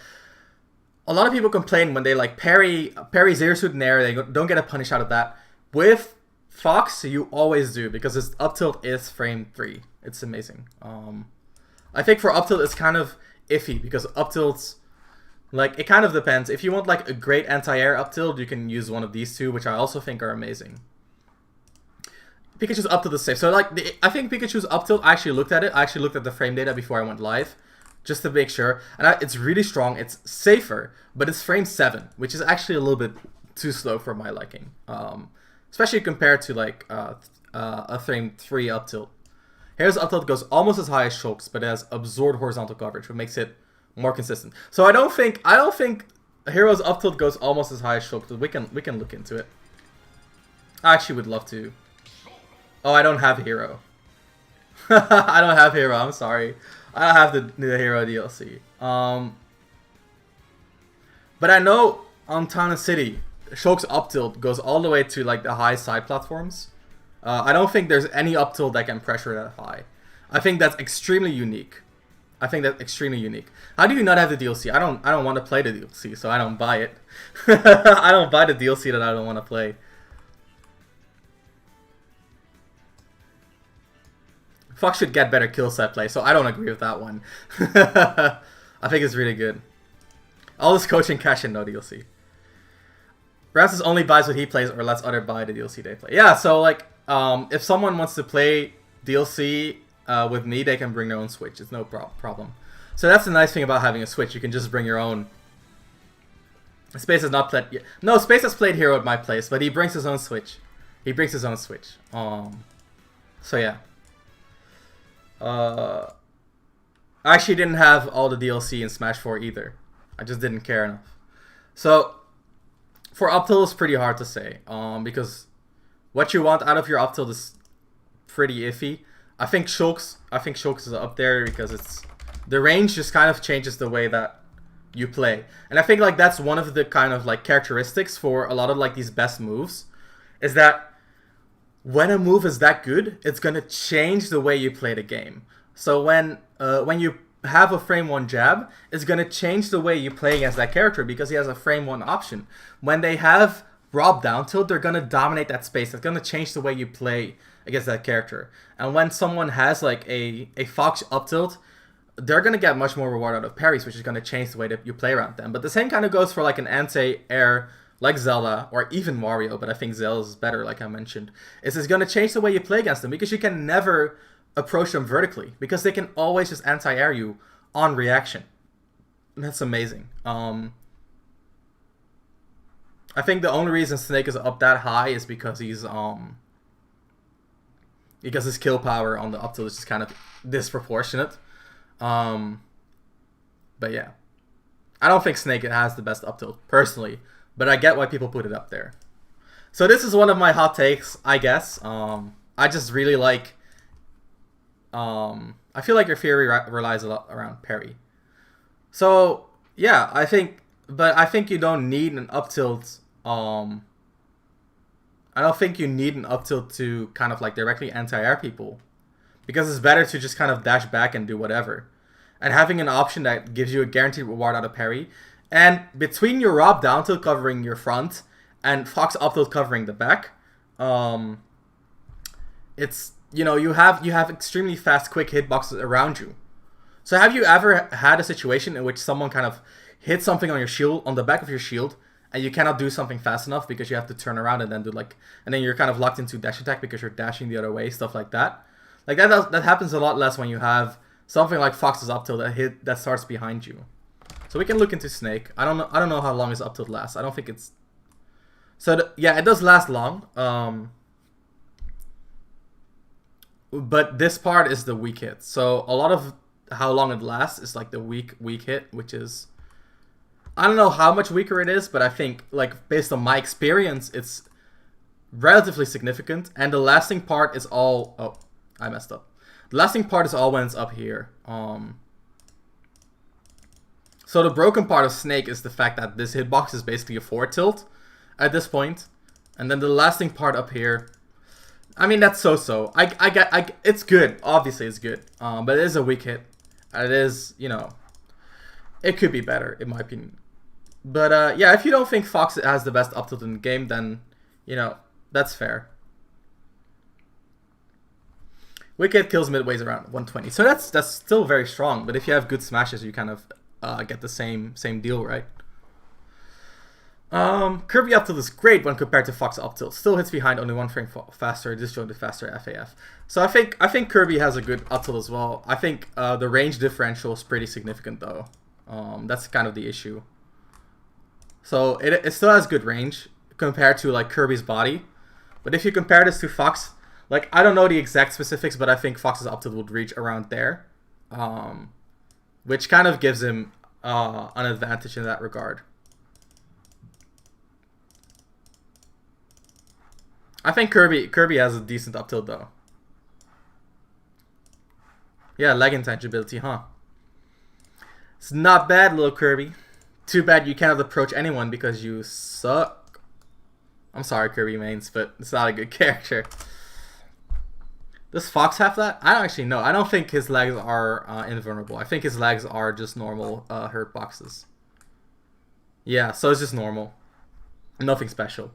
a lot of people complain when they like parry Zair suit in air, they don't get a punish out of that. With Fox, you always do because his up tilt is frame 3. It's amazing. I think for up tilt it's kind of iffy because up tilts, like it kind of depends. If you want like a great anti-air up tilt, you can use one of these two, which I also think are amazing. Pikachu's up tilt is safe. So like I think Pikachu's up tilt, I actually looked at it. I actually looked at the frame data before I went live, just to make sure. And it's really strong. It's safer, but it's frame 7, which is actually a little bit too slow for my liking. Especially compared to like a frame 3 up tilt. Hero's up tilt goes almost as high as Shulk's, but it has absorbed horizontal coverage, which makes it more consistent. So I don't think Hero's up tilt goes almost as high as Shulk's. We can look into it. I actually would love to. Oh, I don't have Hero. I don't have Hero. I'm sorry. I don't have the Hero DLC. But I know on Town and City, Shulk's up tilt goes all the way to like the high side platforms. I don't think there's any up tilt that can pressure that high. I think that's extremely unique. How do you not have the DLC? I don't want to play the DLC, so I don't buy it. I don't buy the DLC that I don't want to play. Fox should get better kill set play, so I don't agree with that one. I think it's really good. All this coaching cash and no DLC. Ramses only buys what he plays or lets other buy the DLC they play. Yeah, so like, if someone wants to play DLC with me, they can bring their own Switch. It's no problem. So that's the nice thing about having a Switch. You can just bring your own. Space has not played. No, Space has played Hero at my place, but he brings his own Switch. So yeah. I actually didn't have all the DLC in Smash 4 either. I just didn't care enough. So for up tilt it's pretty hard to say, because what you want out of your up tilt is pretty iffy. I think Shulk's is up there because it's the range just kind of changes the way that you play, and I think like that's one of the kind of like characteristics for a lot of like these best moves, is that when a move is that good, it's gonna change the way you play the game. So when you have a frame 1 jab, it's gonna change the way you play against that character because he has a frame 1 option. When they have Rob down tilt, they're gonna dominate that space. It's gonna change the way you play against that character. And when someone has like a Fox up tilt, they're gonna get much more reward out of parries, which is gonna change the way that you play around them. But the same kind of goes for like an anti-air like Zelda or even Wario, but I think Zelda is better, like I mentioned. It's gonna change the way you play against them because you can never approach them vertically because they can always just anti-air you on reaction. And that's amazing. I think the only reason Snake is up that high is because he's because his kill power on the up tilt is just kind of disproportionate. But yeah. I don't think Snake has the best up tilt, personally. But I get why people put it up there. So this is one of my hot takes, I guess. I just really like... I feel like your theory relies a lot around parry. So, yeah, I think... But I think you don't need an up tilt... I don't think you need an up tilt to kind of like directly anti-air people. Because it's better to just kind of dash back and do whatever. And having an option that gives you a guaranteed reward out of parry. And between your Rob down tilt covering your front and Fox up tilt covering the back, it's, you know, you have extremely fast, quick hitboxes around you. So have you ever had a situation in which someone kind of hits something on your shield, on the back of your shield, and you cannot do something fast enough because you have to turn around and then do like, and then you're kind of locked into dash attack because you're dashing the other way, stuff like that. Like that happens a lot less when you have something like Fox's up tilt that starts behind you. So we can look into Snake. I don't know how long his up tilt lasts. I don't think it's... So yeah, it does last long. But this part is the weak hit. So a lot of how long it lasts is like the weak hit, which is... I don't know how much weaker it is, but I think, like, based on my experience, it's relatively significant. And the lasting part is all... Oh, I messed up. The lasting part is all when it's up here. So the broken part of Snake is the fact that this hitbox is basically a forward tilt at this point. And then the lasting part up here... I mean, that's so-so. It's good. Obviously, it's good. But it is a weak hit. And it is, you know... It could be better, in my opinion. But, yeah, if you don't think Fox has the best up tilt in the game, then, you know, that's fair. Wicked kills midways around 120. So that's still very strong. But if you have good smashes, you kind of get the same deal, right? Kirby up tilt is great when compared to Fox up tilt. Still hits behind, only 1 frame faster, disjointed faster, FAF. So I think Kirby has a good up tilt as well. I think the range differential is pretty significant though. That's kind of the issue. So it still has good range compared to like Kirby's body. But if you compare this to Fox, like I don't know the exact specifics, but I think Fox's up tilt would reach around there. Which kind of gives him an advantage in that regard. I think Kirby has a decent up tilt though. Yeah, leg intangibility, huh? It's not bad, little Kirby. Too bad you cannot approach anyone because you suck. I'm sorry, Kirby mains, but it's not a good character. Does Fox have that? I don't actually know. I don't think his legs are invulnerable. I think his legs are just normal hurt boxes. Yeah, so it's just normal. Nothing special.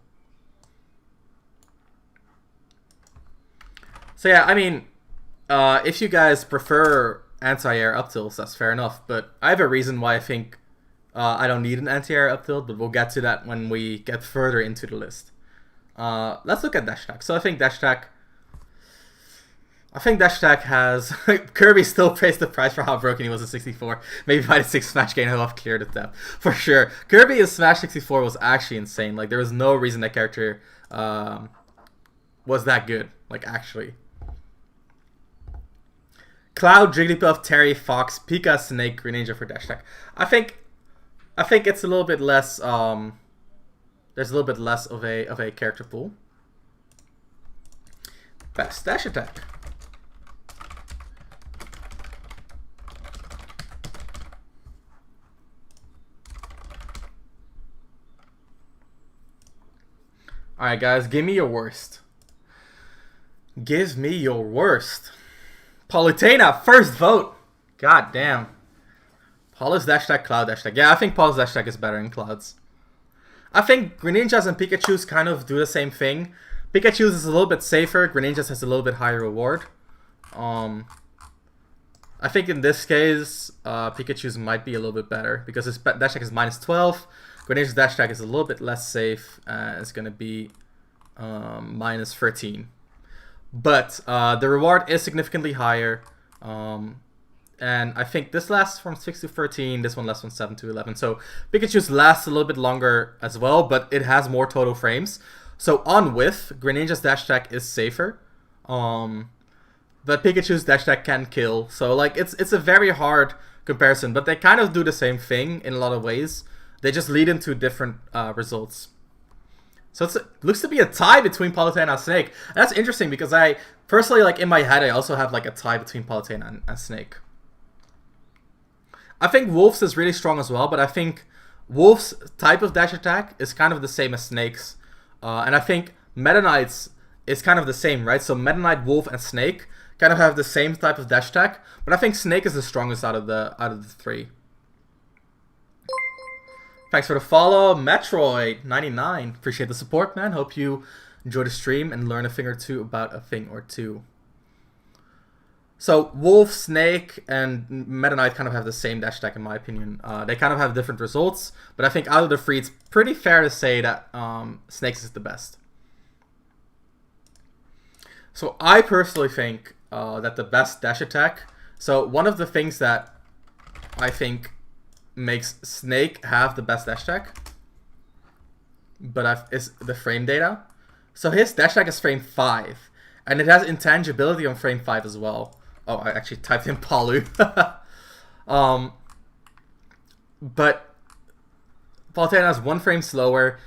So yeah, I mean, if you guys prefer anti-air up tilts, that's fair enough. But I have a reason why I think I don't need an anti-air up tilt, but we'll get to that when we get further into the list. Let's look at dash attack. So I think dash attack has... Kirby still pays the price for how broken he was in 64. Maybe by the 6th Smash game he'll have cleared it up. For sure. Kirby in Smash 64 was actually insane. Like, there was no reason that character was that good. Like, actually. Cloud, Jigglypuff, Terry, Fox, Pika, Snake, Greninja for dash attack. I think it's a little bit less. There's a little bit less of a character pool. Best dash attack. All right, guys, give me your worst. Give me your worst. Palutena, first vote. God damn. Paula's dash attack, Cloud dash attack. Yeah, I think Paula's dash attack is better in Cloud's. I think Greninja's and Pikachu's kind of do the same thing. Pikachu's is a little bit safer. Greninja's has a little bit higher reward. I think in this case, Pikachu's might be a little bit better because his dash attack is -12. Greninja's dash attack is a little bit less safe. It's going to be -13. But the reward is significantly higher. And I think this lasts from 6 to 13. This one lasts from 7 to 11. So Pikachu's lasts a little bit longer as well, but it has more total frames. So on width, Greninja's dash attack is safer. but Pikachu's dash attack can kill. So like it's a very hard comparison, but they kind of do the same thing in a lot of ways. They just lead into different results. So it looks to be a tie between Palutena and Snake. And that's interesting because I personally, like in my head, I also have like a tie between Palutena and Snake. I think Wolf's is really strong as well, but I think Wolf's type of dash attack is kind of the same as Snake's. And I think Meta Knight's is kind of the same, right? So Meta Knight, Wolf, and Snake kind of have the same type of dash attack, but I think Snake is the strongest out of the three. Thanks for the follow, Metroid99. Appreciate the support, man. Hope you enjoy the stream and learn a thing or two about a thing or two. So Wolf, Snake, and Meta Knight kind of have the same dash attack in my opinion. They kind of have different results, but I think out of the three, it's pretty fair to say that Snake's is the best. So I personally think that the best dash attack. So one of the things that I think makes Snake have the best dash attack, but is the frame data. So his dash attack is frame 5, and it has intangibility on frame 5 as well. Oh, I actually typed in Palu. But Palutena has 1 frame slower,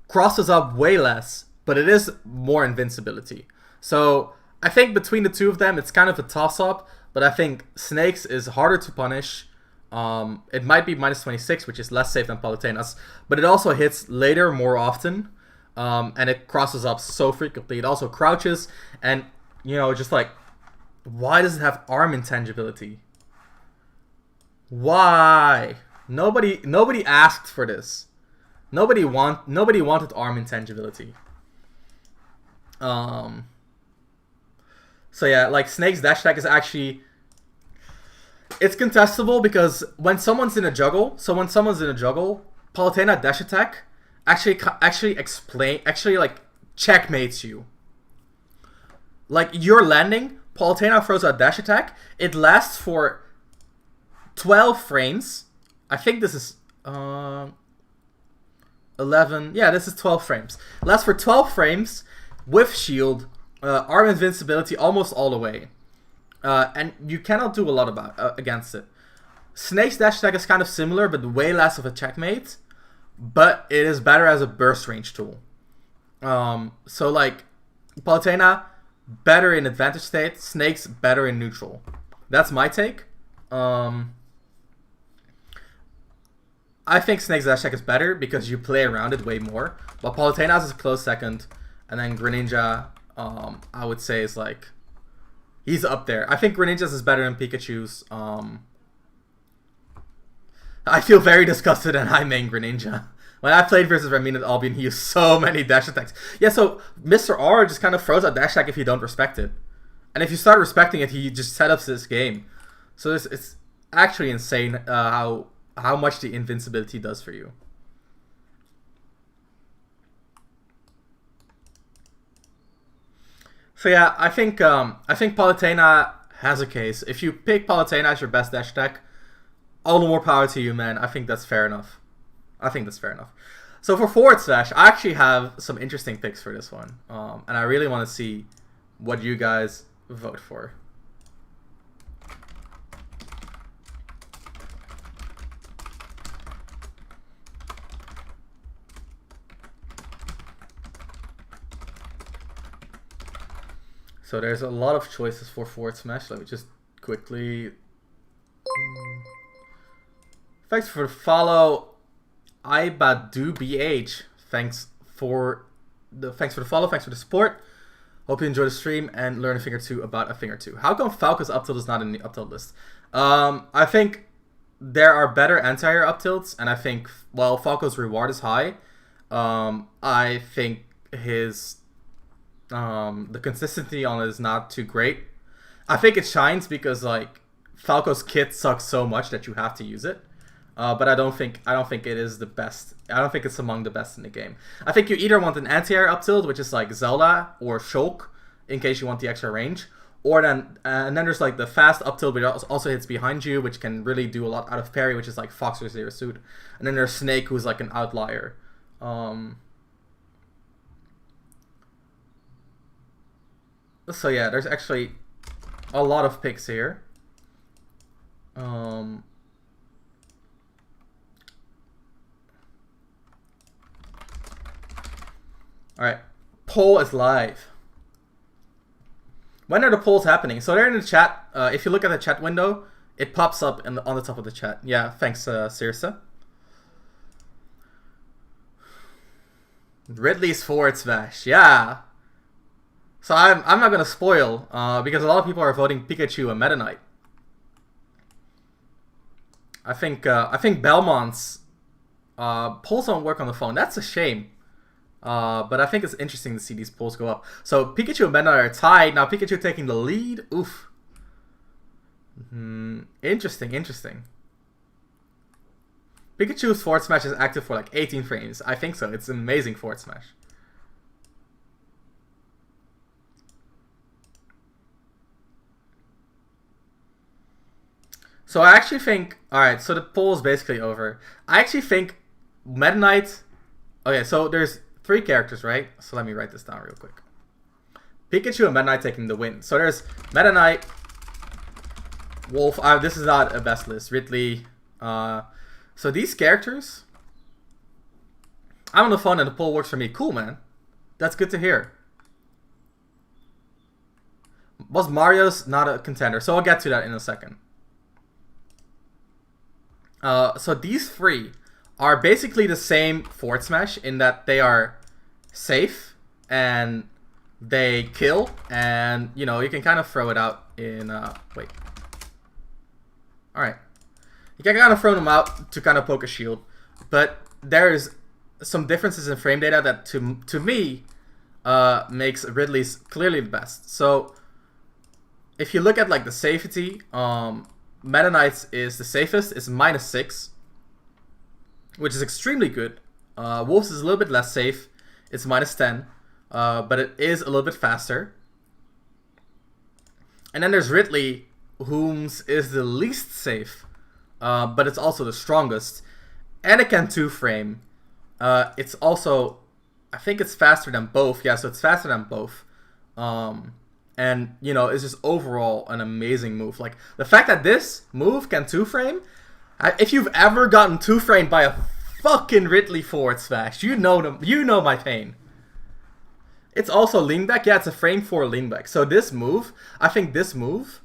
crosses up way less, but it is more invincibility. So I think between the two of them, it's kind of a toss-up, but I think Snake's is harder to punish. It might be minus 26, which is less safe than Palutena's, but it also hits later more often, and it crosses up so frequently. It also crouches, and, you know, just like, why does it have arm intangibility? Why? Nobody asked for this. Nobody wanted arm intangibility. So yeah, like Snake's dash attack is actually, it's contestable because when someone's in a juggle, Palutena dash attack actually like checkmates you. Like you're landing, Palutena throws a dash attack. It lasts for 12 frames. I think this is 11. Yeah, this is 12 frames. It lasts for 12 frames with shield, arm invincibility almost all the way. And you cannot do a lot against it. Snake's dash attack is kind of similar, but way less of a checkmate. But it is better as a burst range tool. So like, Palutena, better in advantage state. Snake's better in neutral. That's my take. I think Snake's dash attack is better because you play around it way more. But Palutena's is a close second. And then Greninja, I would say is like, he's up there. I think Greninja's is better than Pikachu's. I feel very disgusted and I main Greninja. When I played versus Ramin at Albion, he used so many dash attacks. Yeah, so Mr. R just kind of throws out dash attack if you don't respect it. And if you start respecting it, he just set up this game. So it's actually insane how much the invincibility does for you. So yeah, I think Palutena has a case. If you pick Palutena as your best dash attack, all the more power to you, man. I think that's fair enough. So for forward slash, I actually have some interesting picks for this one, and I really want to see what you guys vote for. So there's a lot of choices for forward smash. Let me just quickly. Thanks for the follow, IBaduBH. Thanks for the follow. Thanks for the support. Hope you enjoy the stream and learn a thing or two about a thing or two. How come Falco's up tilt is not in the up tilt list? I think there are better anti-air up tilts, and I think while Falco's reward is high, I think his the consistency on it is not too great. I think it shines because like Falco's kit sucks so much that you have to use it. But I don't think it is the best. I don't think it's among the best in the game. I think you either want an anti-air up tilt, which is like Zelda or Shulk, in case you want the extra range, or then and then there's like the fast up tilt, but it also hits behind you, which can really do a lot out of parry, which is like Fox or Zero Suit. And then there's Snake, who's like an outlier. So yeah, there's actually a lot of picks here. All right, poll is live. When are the polls happening? So they're in the chat. If you look at the chat window, it pops up on the top of the chat. Yeah, thanks, Circe. Ridley's forward smash. Yeah. So I'm not gonna spoil because a lot of people are voting Pikachu and Meta Knight. I think Belmont's polls don't work on the phone. That's a shame. But I think it's interesting to see these polls go up. So Pikachu and Meta Knight are tied. Now Pikachu taking the lead. Oof. Interesting. Pikachu's forward smash is active for like 18 frames. I think so. It's an amazing forward smash. So I actually think... Alright, so the poll is basically over. I actually think Meta Knight... Okay, so there's 3 characters, right? So let me write this down real quick. Pikachu and Meta Knight taking the win. So there's Meta Knight, Wolf... this is not a best list. Ridley... So these characters... I'm on the phone and the poll works for me. Cool, man. That's good to hear. Was Mario's not a contender? So I'll get to that in a second. So these 3 are basically the same forward smash in that they are safe and they kill, and you know you can kind of throw it out in wait. All right, you can kind of throw them out to kind of poke a shield, but there's some differences in frame data that to me makes Ridley's clearly the best. So if you look at like the safety, Meta Knight's is the safest. It's -6, which is extremely good. Wolf's is a little bit less safe. It's -10, but it is a little bit faster. And then there's Ridley, whom's is the least safe, but it's also the strongest. And it can 2-frame. It's also, I think it's faster than both. Yeah, so it's faster than both. And, you know, it's just overall an amazing move. Like, the fact that this move can 2-frame, if you've ever gotten 2-framed by a fucking Ridley forward smash, you know my pain. It's also lean back. Yeah, it's a frame 4 lean back. So this move, I think this move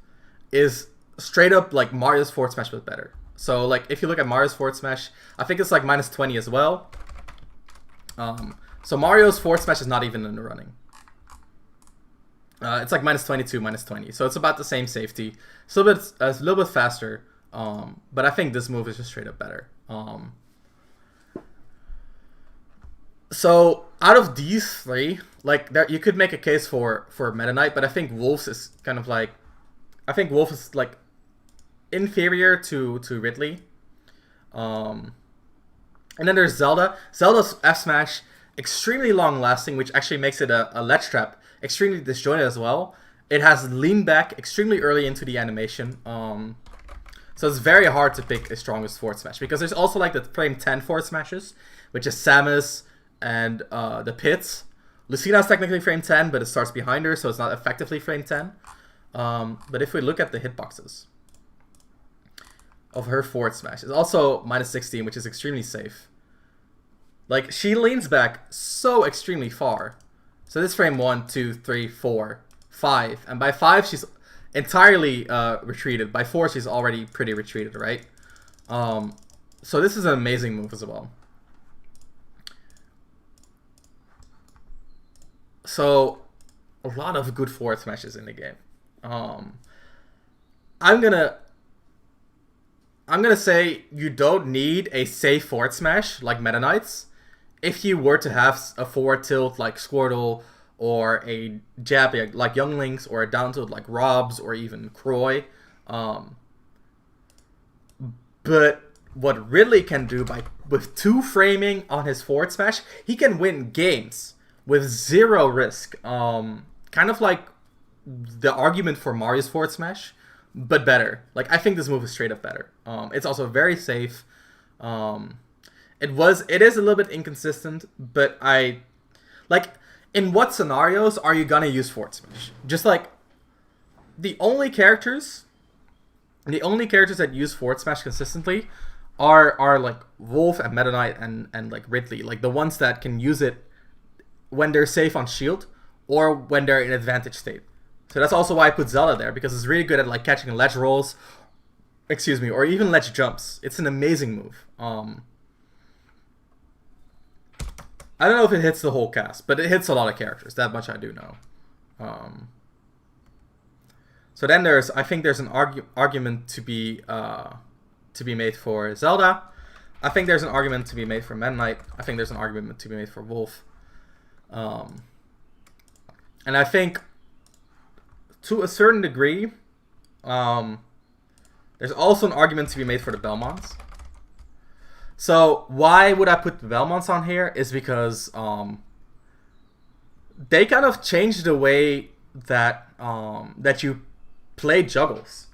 is straight up like Mario's forward smash but better. So, like, if you look at Mario's forward smash, I think it's like -20 as well. So Mario's forward smash is not even in the running. It's like -22, -20. So it's about the same safety. It's a little bit faster. But I think this move is just straight up better. So out of these 3, like you could make a case for Meta Knight, but I think Wolf's is kind of like, I think Wolf is like inferior to Ridley. And then there's Zelda. Zelda's F smash, extremely long lasting, which actually makes it a ledge trap. Extremely disjointed as well. It has lean back extremely early into the animation. So it's very hard to pick a strongest forward smash because there's also like the frame 10 forward smashes, which is Samus and the Pits. Lucina's technically frame 10, but it starts behind her, so it's not effectively frame 10. But if we look at the hitboxes of her forward smash, it's also -16, which is extremely safe. Like, she leans back so extremely far. So this frame 1, 2, 3, 4, 5. And by 5, she's entirely retreated. By 4, she's already pretty retreated, right? So this is an amazing move as well. So, a lot of good forward smashes in the game. I'm gonna say you don't need a safe forward smash like Meta Knight's. If you were to have a forward tilt like Squirtle, or a jab like Younglings, or a down tilt like Robs, or even Croy. But what Ridley can do with 2-framing on his forward smash, he can win games with 0 risk. Kind of like the argument for Mario's forward smash, but better. Like, I think this move is straight up better. It's also very safe. It is a little bit inconsistent, but in what scenarios are you gonna use forward smash? Just like, the only characters that use forward smash consistently are like Wolf and Meta Knight and like Ridley, like the ones that can use it when they're safe on shield or when they're in advantage state. So that's also why I put Zelda there, because it's really good at like catching ledge rolls, excuse me, or even ledge jumps. It's an amazing move. I don't know if it hits the whole cast, but it hits a lot of characters. That much I do know. So then I think there's an argument to be made for Zelda. I think there's an argument to be made for Meta Knight. I think there's an argument to be made for Wolf. And I think to a certain degree, there's also an argument to be made for the Belmonts. So why would I put the Belmonts on here is because they kind of changed the way that that you play juggles.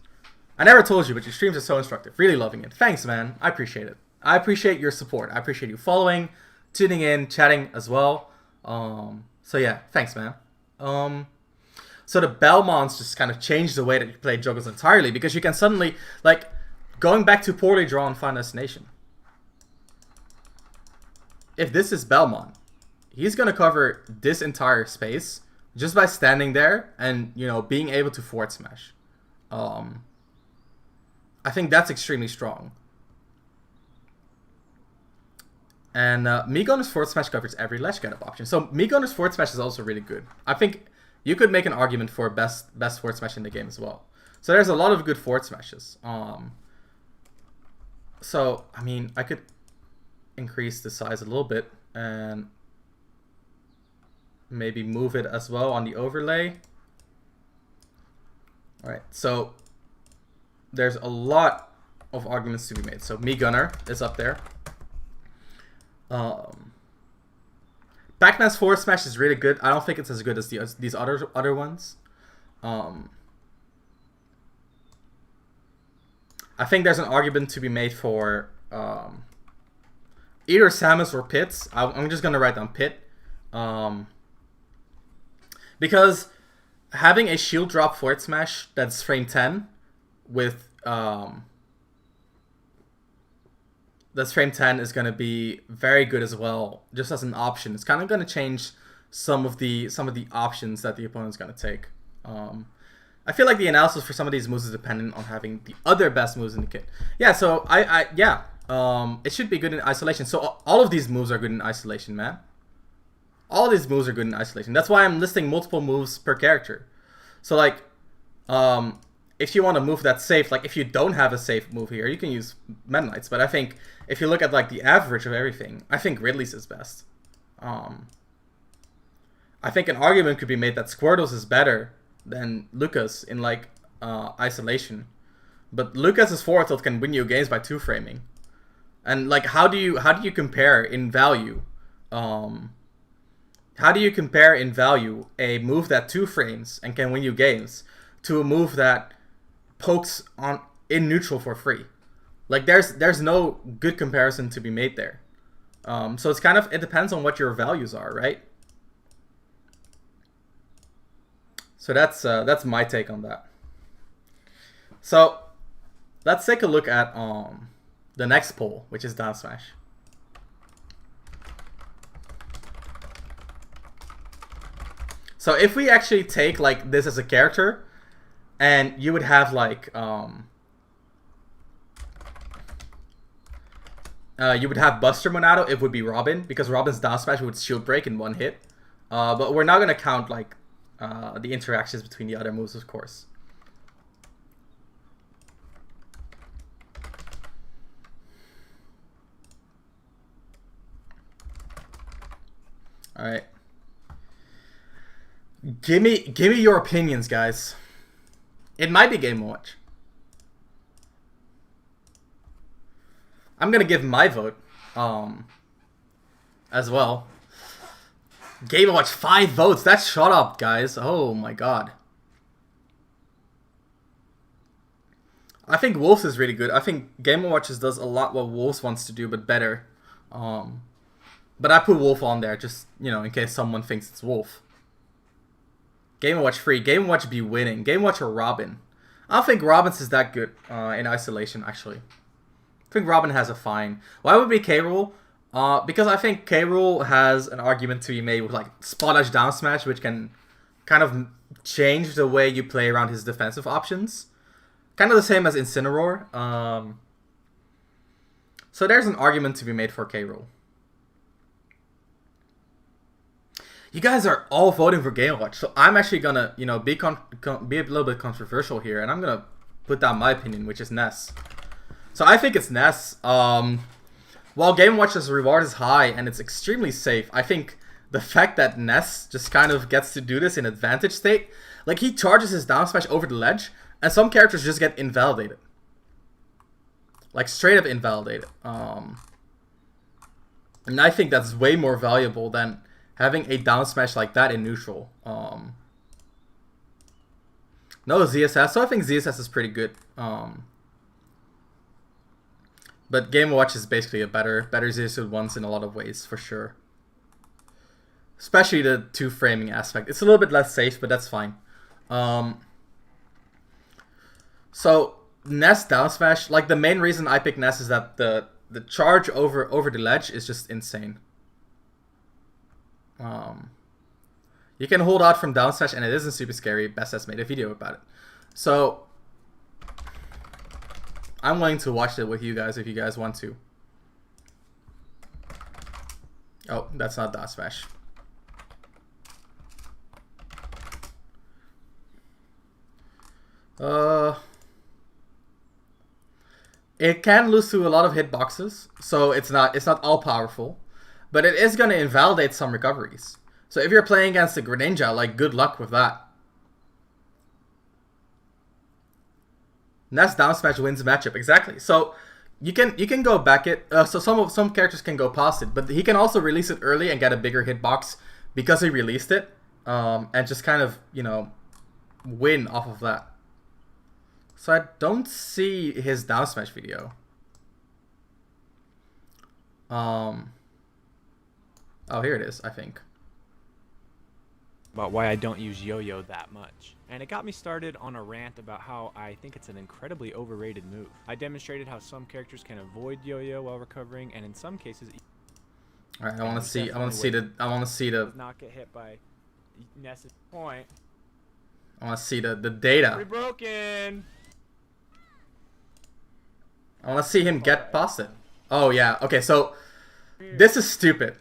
I never told you, but your streams are so instructive. Really loving it. Thanks, man. I appreciate it. I appreciate your support. I appreciate you following, tuning in, chatting as well. So yeah, thanks, man. So the Belmonts just kind of changed the way that you play juggles entirely, because you can suddenly, like, going back to poorly drawn Final Destination. If this is Belmont, he's going to cover this entire space just by standing there and, you know, being able to forward smash. I think that's extremely strong. And Mii Gunner's forward smash covers every ledge get up option. So Mii Gunner's forward smash is also really good. I think you could make an argument for best forward smash in the game as well. So there's a lot of good forward smashes. So, I mean, I could increase the size a little bit and maybe move it as well on the overlay. Alright, so there's a lot of arguments to be made. So Mii Gunner is up there. Pac-Man's forward smash is really good. I don't think it's as good as these other ones. I think there's an argument to be made for either Samus or Pitts. I'm just gonna write down Pit, because having a shield drop forward smash that's frame 10 with that's frame 10 is going to be very good as well, just as an option. It's kind of going to change some of the options that the opponent's going to take. I feel like the analysis for some of these moves is dependent on having the other best moves in the kit. Yeah, so it should be good in isolation. So all of these moves are good in isolation, man. All of these moves are good in isolation. That's why I'm listing multiple moves per character. So like, if you want a move that's safe, like if you don't have a safe move here, you can use Meta Knights. But I think if you look at like the average of everything, I think Ridley's is best. I think an argument could be made that Squirtle's is better than Lucas in like isolation. But Lucas's forward tilt can win you games by 2-framing. And like, how do you compare in value? How do you compare in value a move that 2-frames and can win you games to a move that pokes on in neutral for free? Like, there's no good comparison to be made there. So it's kind of, it depends on what your values are, right? So that's my take on that. So let's take a look at the next poll, which is down smash. So if we actually take like this as a character, and you would have like you would have Buster Monado, it would be Robin, because Robin's down smash would shield break in one hit. But we're not gonna count like the interactions between the other moves, of course. All right. Give me your opinions, guys. It might be Game & Watch. I'm gonna give my vote as well. Game & Watch 5 votes. That's shut up, guys. Oh my god. I think Wolves is really good. I think Game & Watches does a lot what Wolves wants to do, but better. But I put Wolf on there just, you know, in case someone thinks it's Wolf. Game & Watch free. Game & Watch be winning. Game & Watch or Robin. I don't think Robin's is that good in isolation, actually. I think Robin has a fine. Why would it be K-Rool? Because I think K-Rool has an argument to be made with like spot edge down smash, which can kind of change the way you play around his defensive options. Kind of the same as Incineroar. So there's an argument to be made for K-Rool. You guys are all voting for Game & Watch, so I'm actually gonna, be a little bit controversial here, and I'm gonna put down my opinion, which is Ness. So I think it's Ness. While Game & Watch's reward is high and it's extremely safe, I think the fact that Ness just kind of gets to do this in advantage state, like he charges his down smash over the ledge, and some characters just get invalidated. Like straight up invalidated. And I think that's way more valuable than having a down smash like that in neutral. No ZSS, so I think ZSS is pretty good. But Game & Watch is basically a better ZSS once in a lot of ways, for sure. Especially the two framing aspect. It's a little bit less safe, but that's fine. So Ness down smash, like the main reason I pick Ness is that the charge over the ledge is just insane. You can hold out from down smash and it isn't super scary. Best has made a video about it. So I'm willing to watch it with you guys if you guys want to. Oh, that's not down smash. It can lose to a lot of hitboxes, so it's not all powerful, but it is gonna invalidate some recoveries. So if you're playing against a Greninja, like good luck with that. Ness down smash wins the matchup, exactly. So you can go back it. So some characters can go past it, but he can also release it early and get a bigger hitbox because he released it, and just kind of win off of that. So I don't see his down smash video. Oh, here it is, I think. About why I don't use yo-yo that much. And it got me started on a rant about how I think it's an incredibly overrated move. I demonstrated how some characters can avoid yo-yo while recovering, and in some cases. All right, I want to see the. Not get hit by Ness's point. I want to see the data. We're broken. I want to see him get past it. Oh yeah. Okay, so this is stupid.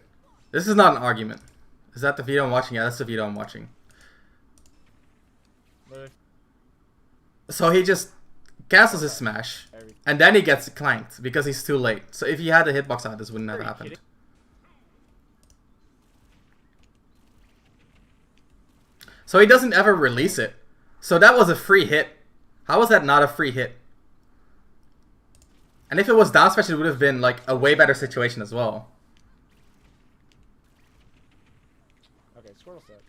This is not an argument. Is that the video I'm watching? Yeah, that's the video I'm watching. So he just cancels his smash, and then he gets clanked because he's too late. So if he had the hitbox out, this wouldn't have happened. So he doesn't ever release it. So that was a free hit. How was that not a free hit? And if it was down smash, it would have been like a way better situation as well. Okay, Squirtle sucks.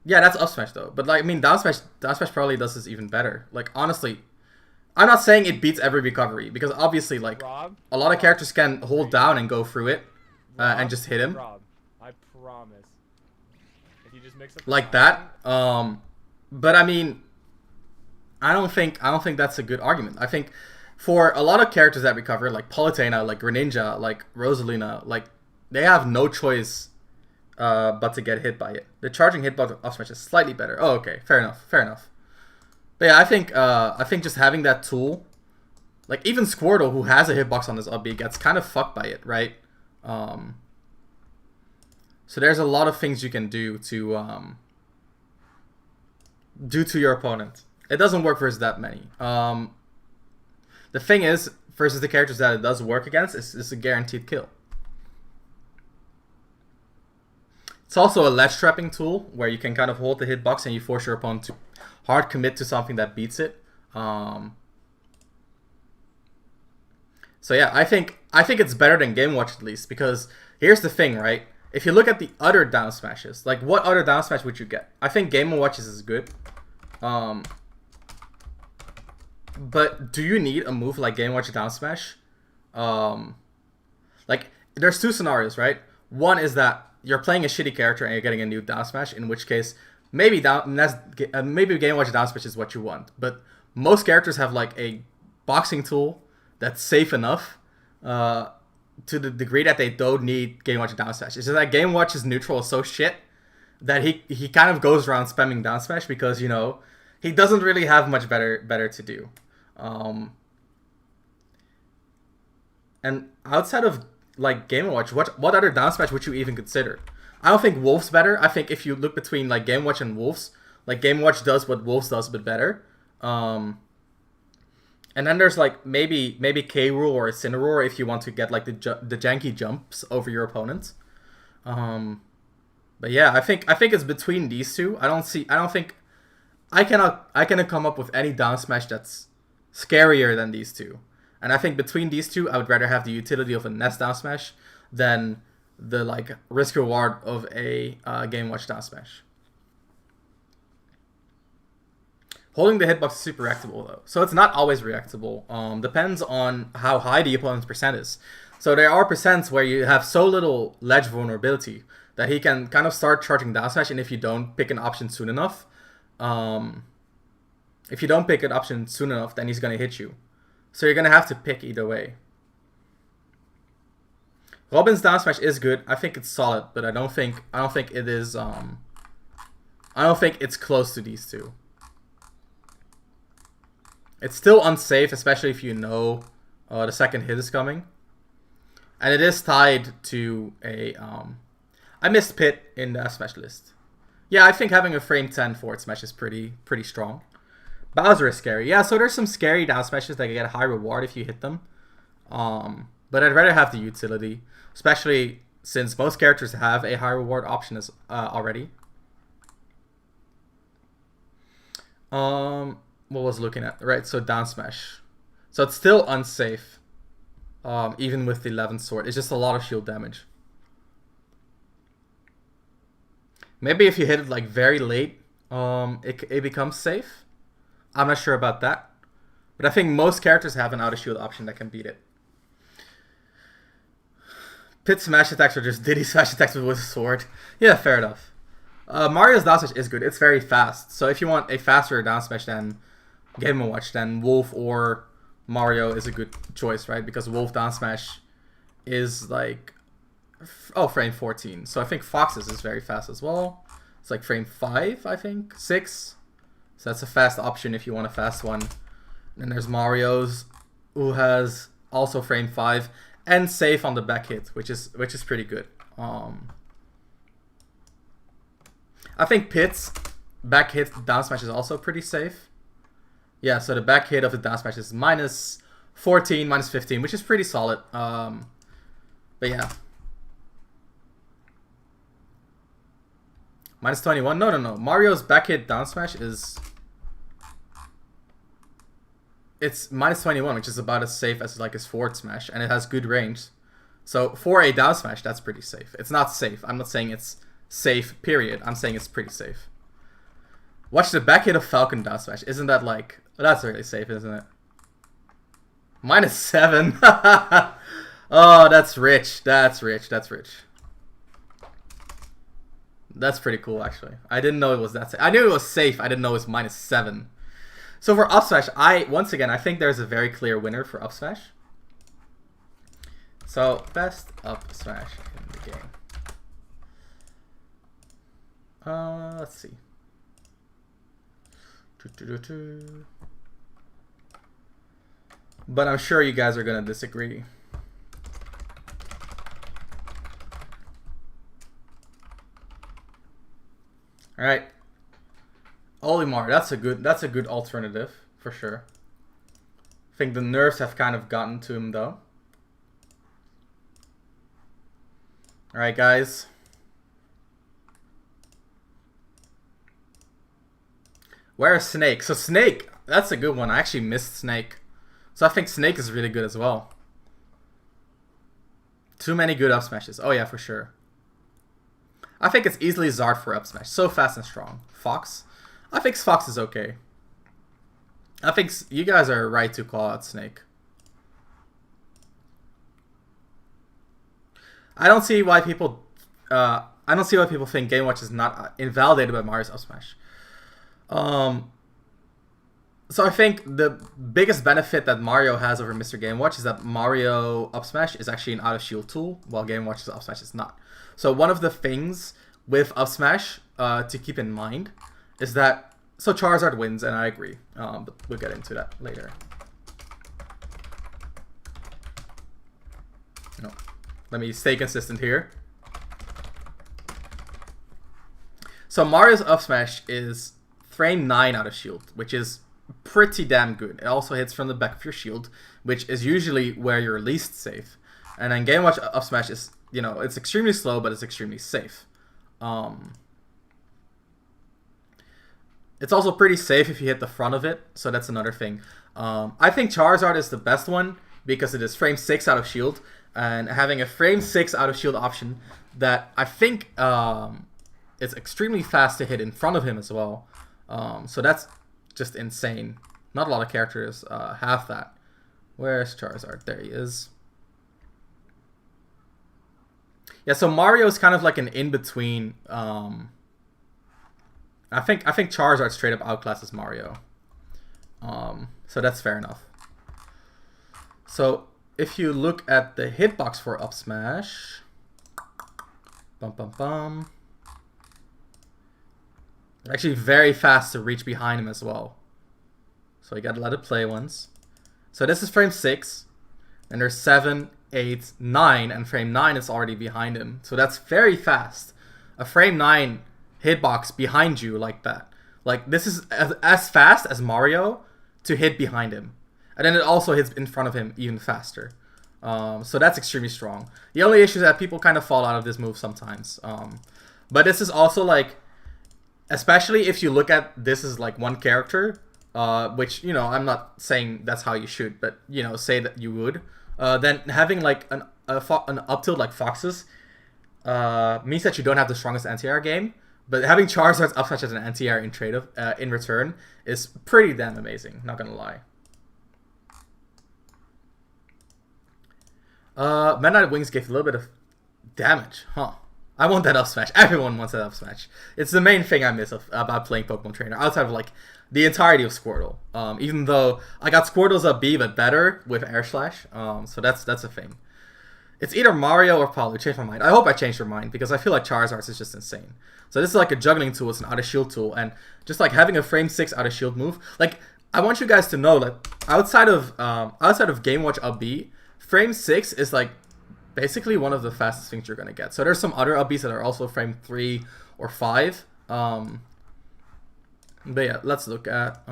Yeah, that's up smash though. But like, I mean, down smash probably does this even better. Like, honestly, I'm not saying it beats every recovery because obviously, like, a lot of characters can hold down and go through it and just hit him. Rob, I promise. If you just mix up like that. But I mean, I don't think that's a good argument. I think for a lot of characters that recover, like Palutena, like Greninja, like Rosalina, like they have no choice but to get hit by it. The charging hitbox up smash is slightly better. Oh, okay, fair enough. But yeah, I think just having that tool, like even Squirtle, who has a hitbox on his up B, gets kind of fucked by it, right? So there's a lot of things you can do to your opponent. It doesn't work versus that many. The thing is, versus the characters that it does work against, it's a guaranteed kill. It's also a ledge trapping tool where you can kind of hold the hitbox and you force your opponent to hard commit to something that beats it. So yeah, I think it's better than Game Watch at least, because here's the thing, right? If you look at the other down smashes, like what other down smash would you get? I think Game & Watch is good. But do you need a move like Game & Watch down smash? Like there's two scenarios, right? One is that you're playing a shitty character and you're getting a new down smash, in which case maybe maybe Game Watch down smash is what you want. But most characters have like a boxing tool that's safe enough to the degree that they don't need Game Watch down smash. It's just that Game Watch's neutral is so shit that he kind of goes around spamming down smash because, you know, he doesn't really have much better to do. And outside of like Game Watch, what other down smash would you even consider? I don't think Wolf's better. I think if you look between like Game Watch and Wolf's, like Game Watch does what Wolf's does, but better. And then there's like maybe K Rool or Incineroar if you want to get like the janky jumps over your opponent. But yeah, I think it's between these two. I don't think I cannot come up with any down smash that's scarier than these two. And I think between these two, I would rather have the utility of a Nest down smash than the like risk reward of a Game Watch down smash. Holding the hitbox is super reactable though, so it's not always reactable. Depends on how high the opponent's percent is. So there are percents where you have so little ledge vulnerability that he can kind of start charging down smash, and if you don't pick an option soon enough, then he's gonna hit you. So you're gonna have to pick either way. Robin's down smash is good. I think it's solid, but I don't think it is. I don't think it's close to these two. It's still unsafe, especially if you know the second hit is coming. And it is tied to a... I missed Pit in the F smash list. Yeah, I think having a frame 10 forward smash is pretty strong. Bowser is scary. Yeah, so there's some scary down smashes that get a high reward if you hit them. But I'd rather have the utility, especially since most characters have a high reward option already. What was looking at? Right, so down smash. So it's still unsafe, even with the 11th sword. It's just a lot of shield damage. Maybe if you hit it like very late, it becomes safe. I'm not sure about that. But I think most characters have an out of shield option that can beat it. Pit smash attacks are just Diddy smash attacks with a sword. Yeah, fair enough. Mario's down smash is good. It's very fast. So if you want a faster down smash than Game & Watch, then Wolf or Mario is a good choice, right? Because Wolf down smash is like... Oh, frame 14. So I think Fox's is very fast as well. It's like frame 5, I think. 6. So that's a fast option if you want a fast one. And then there's Mario's, who has also frame 5 and safe on the back hit, which is pretty good. I think Pit's back hit down smash is also pretty safe. Yeah, so the back hit of the down smash is minus 14, minus 15, which is pretty solid. But yeah. Minus 21? No. Mario's back hit down smash is... It's minus 21, which is about as safe as like his forward smash, and it has good range. So for a down smash, that's pretty safe. It's not safe. I'm not saying it's safe, period. I'm saying it's pretty safe. Watch the back hit of Falcon down smash. Isn't that like... That's really safe, isn't it? Minus 7. Oh, that's rich. That's rich. That's pretty cool, actually. I didn't know it was that safe. I knew it was safe. I didn't know it was minus 7. So for up smash, once again, I think there's a very clear winner for up smash. So, best up smash in the game. Let's see. But I'm sure you guys are going to disagree. All right. Olimar, that's a good alternative for sure. I think the nerfs have kind of gotten to him though. All right, guys. Where's Snake? So Snake, that's a good one. I actually missed Snake. So I think Snake is really good as well. Too many good up smashes. Oh yeah, for sure. I think it's easily Zard for up smash. So fast and strong. Fox? I think Fox is okay. I think you guys are right to call out Snake. I don't see why people I don't see why people think Game Watch is not invalidated by Mario's up smash. So I think the biggest benefit that Mario has over Mr. Game Watch is that Mario up smash is actually an out of shield tool, while Game Watch's up smash is not. So one of the things with up smash to keep in mind is that Charizard wins, and I agree, but we'll get into that later. No, let me stay consistent here. So Mario's up smash is frame 9 out of shield, which is pretty damn good. It also hits from the back of your shield, which is usually where you're least safe. And then Game Watch up smash is, it's extremely slow, but it's extremely safe. It's also pretty safe if you hit the front of it, so that's another thing. I think Charizard is the best one because it is frame 6 out of shield, and having a frame 6 out of shield option that I think it's extremely fast to hit in front of him as well. So that's just insane. Not a lot of characters have that. Where's Charizard? There he is. Yeah, so Mario is kind of like an in-between. I think Charizard straight up outclasses Mario. So that's fair enough. So if you look at the hitbox for up smash, actually very fast to reach behind him as well. So you gotta let it play once. So this is frame 6, and there's 7, 8, 9, and frame 9 is already behind him. So that's very fast. A frame 9 hitbox behind you like that. Like, this is as fast as Mario to hit behind him. And then it also hits in front of him even faster. So that's extremely strong. The only issue is that people kind of fall out of this move sometimes. But this is also like, especially if you look at this as like one character, which, I'm not saying that's how you should, but, say that you would, then having like an up tilt like Fox's means that you don't have the strongest anti-air game. But having Charizard's up smash as an anti-air in return is pretty damn amazing, not gonna lie. Meta Knight Wings gave a little bit of damage, huh? I want that up smash. Everyone wants that up smash. It's the main thing I miss about playing Pokemon Trainer, outside of like the entirety of Squirtle. Even though I got Squirtle's up B, but better with Air Slash. So that's a thing. It's either Mario or Palu. Change my mind. I hope I changed your mind because I feel like Charizard's is just insane. So this is like a juggling tool. It's an out of shield tool, and just like having a frame 6 out of shield move. Like, I want you guys to know that outside of Game Watch up B, frame 6 is like basically one of the fastest things you're gonna get. So there's some other up Bs that are also frame 3 or 5. But yeah, let's look at.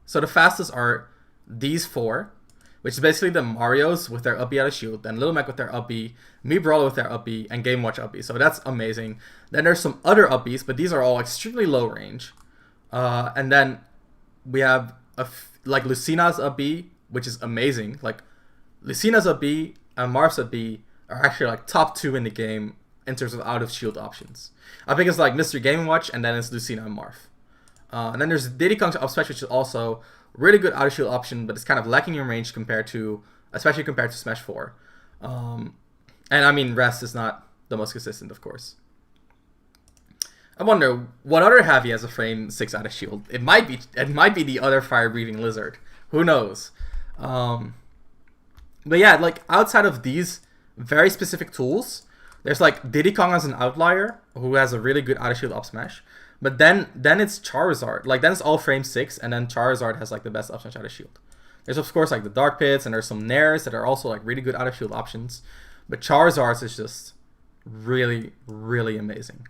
So the fastest are these 4. Which is basically the Marios with their up B out of shield, then Little Mac with their up B, Me Brawler with their up B, and Game Watch up B. So that's amazing. Then there's some other up Bs, but these are all extremely low range. And then we have like Lucina's up B, which is amazing. Like Lucina's up B and Marth's up B are actually like top 2 in the game in terms of out of shield options. I think it's like Mr. Game Watch, and then it's Lucina and Marth. And then there's Diddy Kong's up smash, which is also really good out of shield option, but it's kind of lacking in range especially compared to Smash 4. And I mean, Rest is not the most consistent, of course. I wonder what other heavy has a frame 6 out of shield. It might be the other fire breathing lizard. Who knows? But yeah, like outside of these very specific tools, there's like Diddy Kong as an outlier who has a really good out of shield up smash. But then it's Charizard. Like, then it's all frame 6, and then Charizard has like the best up smash out of shield. There's of course like the Dark Pits, and there's some Nairs that are also like really good out of shield options. But Charizard's is just really, really amazing.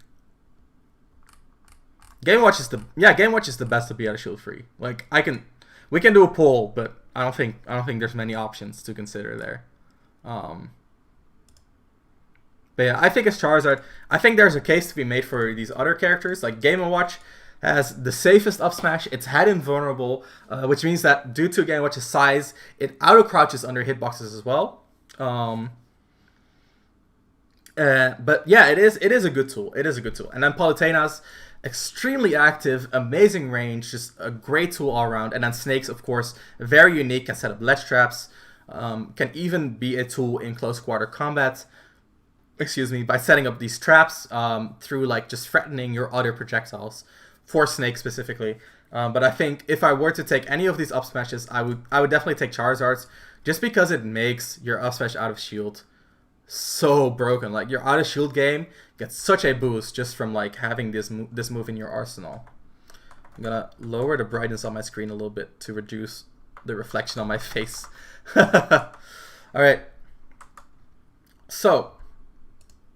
Game Watch is the best to be out of shield free. Like, we can do a poll, but I don't think there's many options to consider there. But yeah, I think it's Charizard. I think there's a case to be made for these other characters. Like, Game & Watch has the safest up smash. It's head invulnerable, which means that due to Game & Watch's size, it auto-crouches under hitboxes as well. But yeah, it is a good tool. It is a good tool. And then Palutena's extremely active, amazing range, just a great tool all around. And then Snakes, of course, very unique, can set up ledge traps, can even be a tool in close quarter combat. excuse me, by setting up these traps through like just threatening your other projectiles for Snake specifically. But I think if I were to take any of these up smashes, I would definitely take Charizard's, just because it makes your up smash out of shield so broken. Like your out of shield game gets such a boost just from like having this move in your arsenal. I'm gonna lower the brightness on my screen a little bit to reduce the reflection on my face. All right. So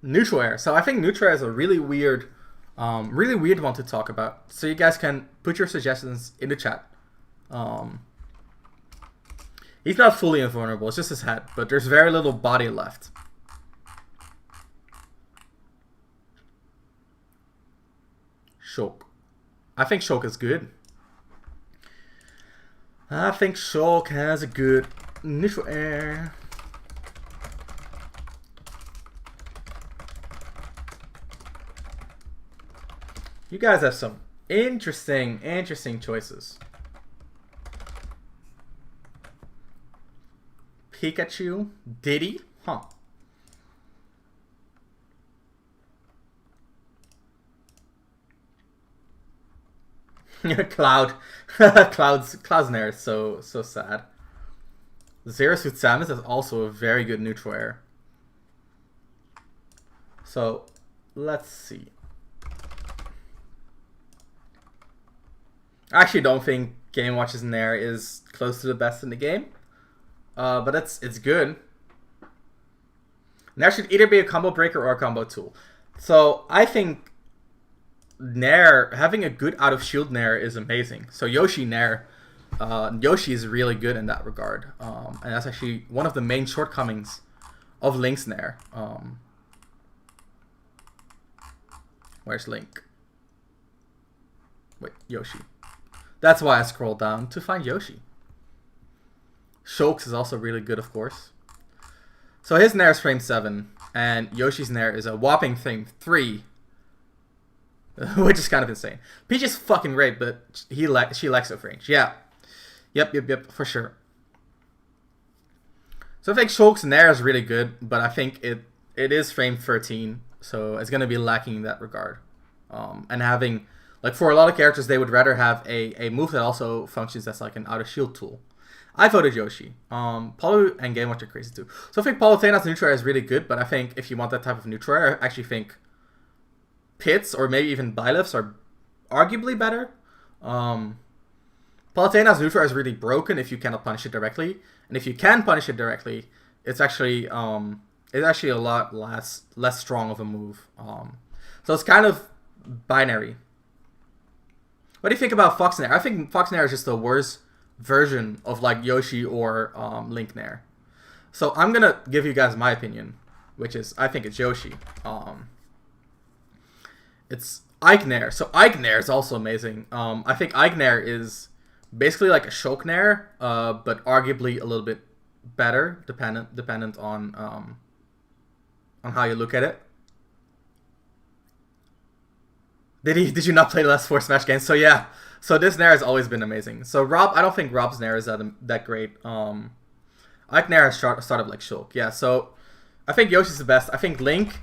neutral air. So I think neutral air is a really weird one to talk about. So you guys can put your suggestions in the chat. He's not fully invulnerable. It's just his head, but there's very little body left. Shulk. I think Shulk is good. I think Shulk has a good neutral air. You guys have some interesting choices. Pikachu, Diddy, huh? Cloud, Cloud's Nair is so sad. Xerasuit Samus is also a very good neutral air. So let's see. I actually don't think Game Watch's Nair is close to the best in the game, but it's good. Nair should either be a combo breaker or a combo tool. So I think Nair, having a good out of shield Nair is amazing. So Yoshi Nair, Yoshi is really good in that regard, and that's actually one of the main shortcomings of Link's Nair. Where's Link? Wait, Yoshi. That's why I scrolled down to find Yoshi. Shulk's is also really good, of course. So his Nair is frame 7, and Yoshi's Nair is a whopping frame 3. Which is kind of insane. Peach is fucking great, but she lacks of range. Yeah. Yep, for sure. So I think Shulk's Nair is really good, but I think it is frame 13, so it's going to be lacking in that regard. And having, like, for a lot of characters, they would rather have a move that also functions as like an out of shield tool. I voted Yoshi. Palu and Game Watch are crazy too. So I think Palutena's neutral air is really good, but I think if you want that type of neutral air, I actually think Pits or maybe even Byleths are arguably better. Palutena's neutral is really broken if you cannot punish it directly, and if you can punish it directly, it's actually a lot less strong of a move. So it's kind of binary. What do you think about Fox Nair? I think Fox Nair is just the worst version of like Yoshi or Link Nair. So I'm gonna give you guys my opinion, which is I think it's Yoshi. It's Ike Nair. So Ike Nair is also amazing. I think Ike Nair is basically like a Shulk Nair, but arguably a little bit better, dependent on how you look at it. Did you not play the last 4 Smash games? So yeah. So this Nair has always been amazing. So Rob, I don't think Rob's Nair is that great. Ike Nair has started like Shulk. Yeah. So I think Yoshi's the best. I think Link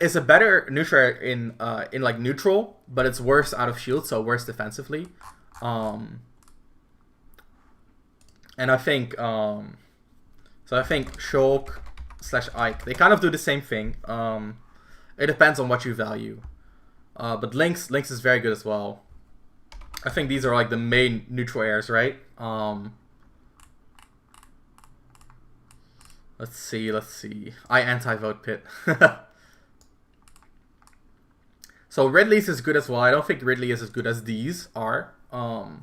is a better neutral in like neutral, but it's worse out of shield, so worse defensively. And I think Shulk / Ike, they kind of do the same thing. It depends on what you value. But Link's is very good as well. I think these are like the main neutral airs, right? Let's see. I anti-vote Pit. So Ridley's is good as well. I don't think Ridley is as good as these are. I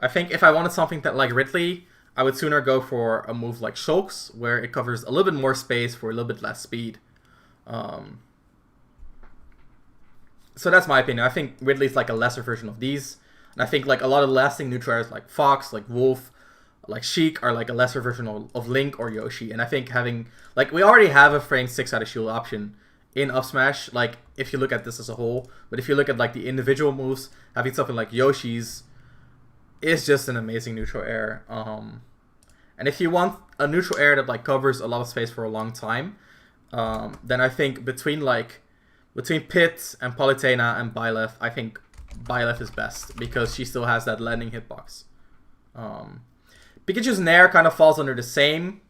think if I wanted something that like Ridley, I would sooner go for a move like Shulk's, where it covers a little bit more space for a little bit less speed. So that's my opinion. I think Ridley's like a lesser version of these. And I think like a lot of lasting neutral airs like Fox, like Wolf, like Sheik are like a lesser version of Link or Yoshi. And I think having, like, we already have a frame 6 out of shield option in up smash, like if you look at this as a whole. But if you look at like the individual moves, having something like Yoshi's is just an amazing neutral air. And if you want a neutral air that like covers a lot of space for a long time, then I think between Pit and Palutena and Byleth, I think Byleth is best because she still has that landing hitbox. Pikachu's Nair kind of falls under the same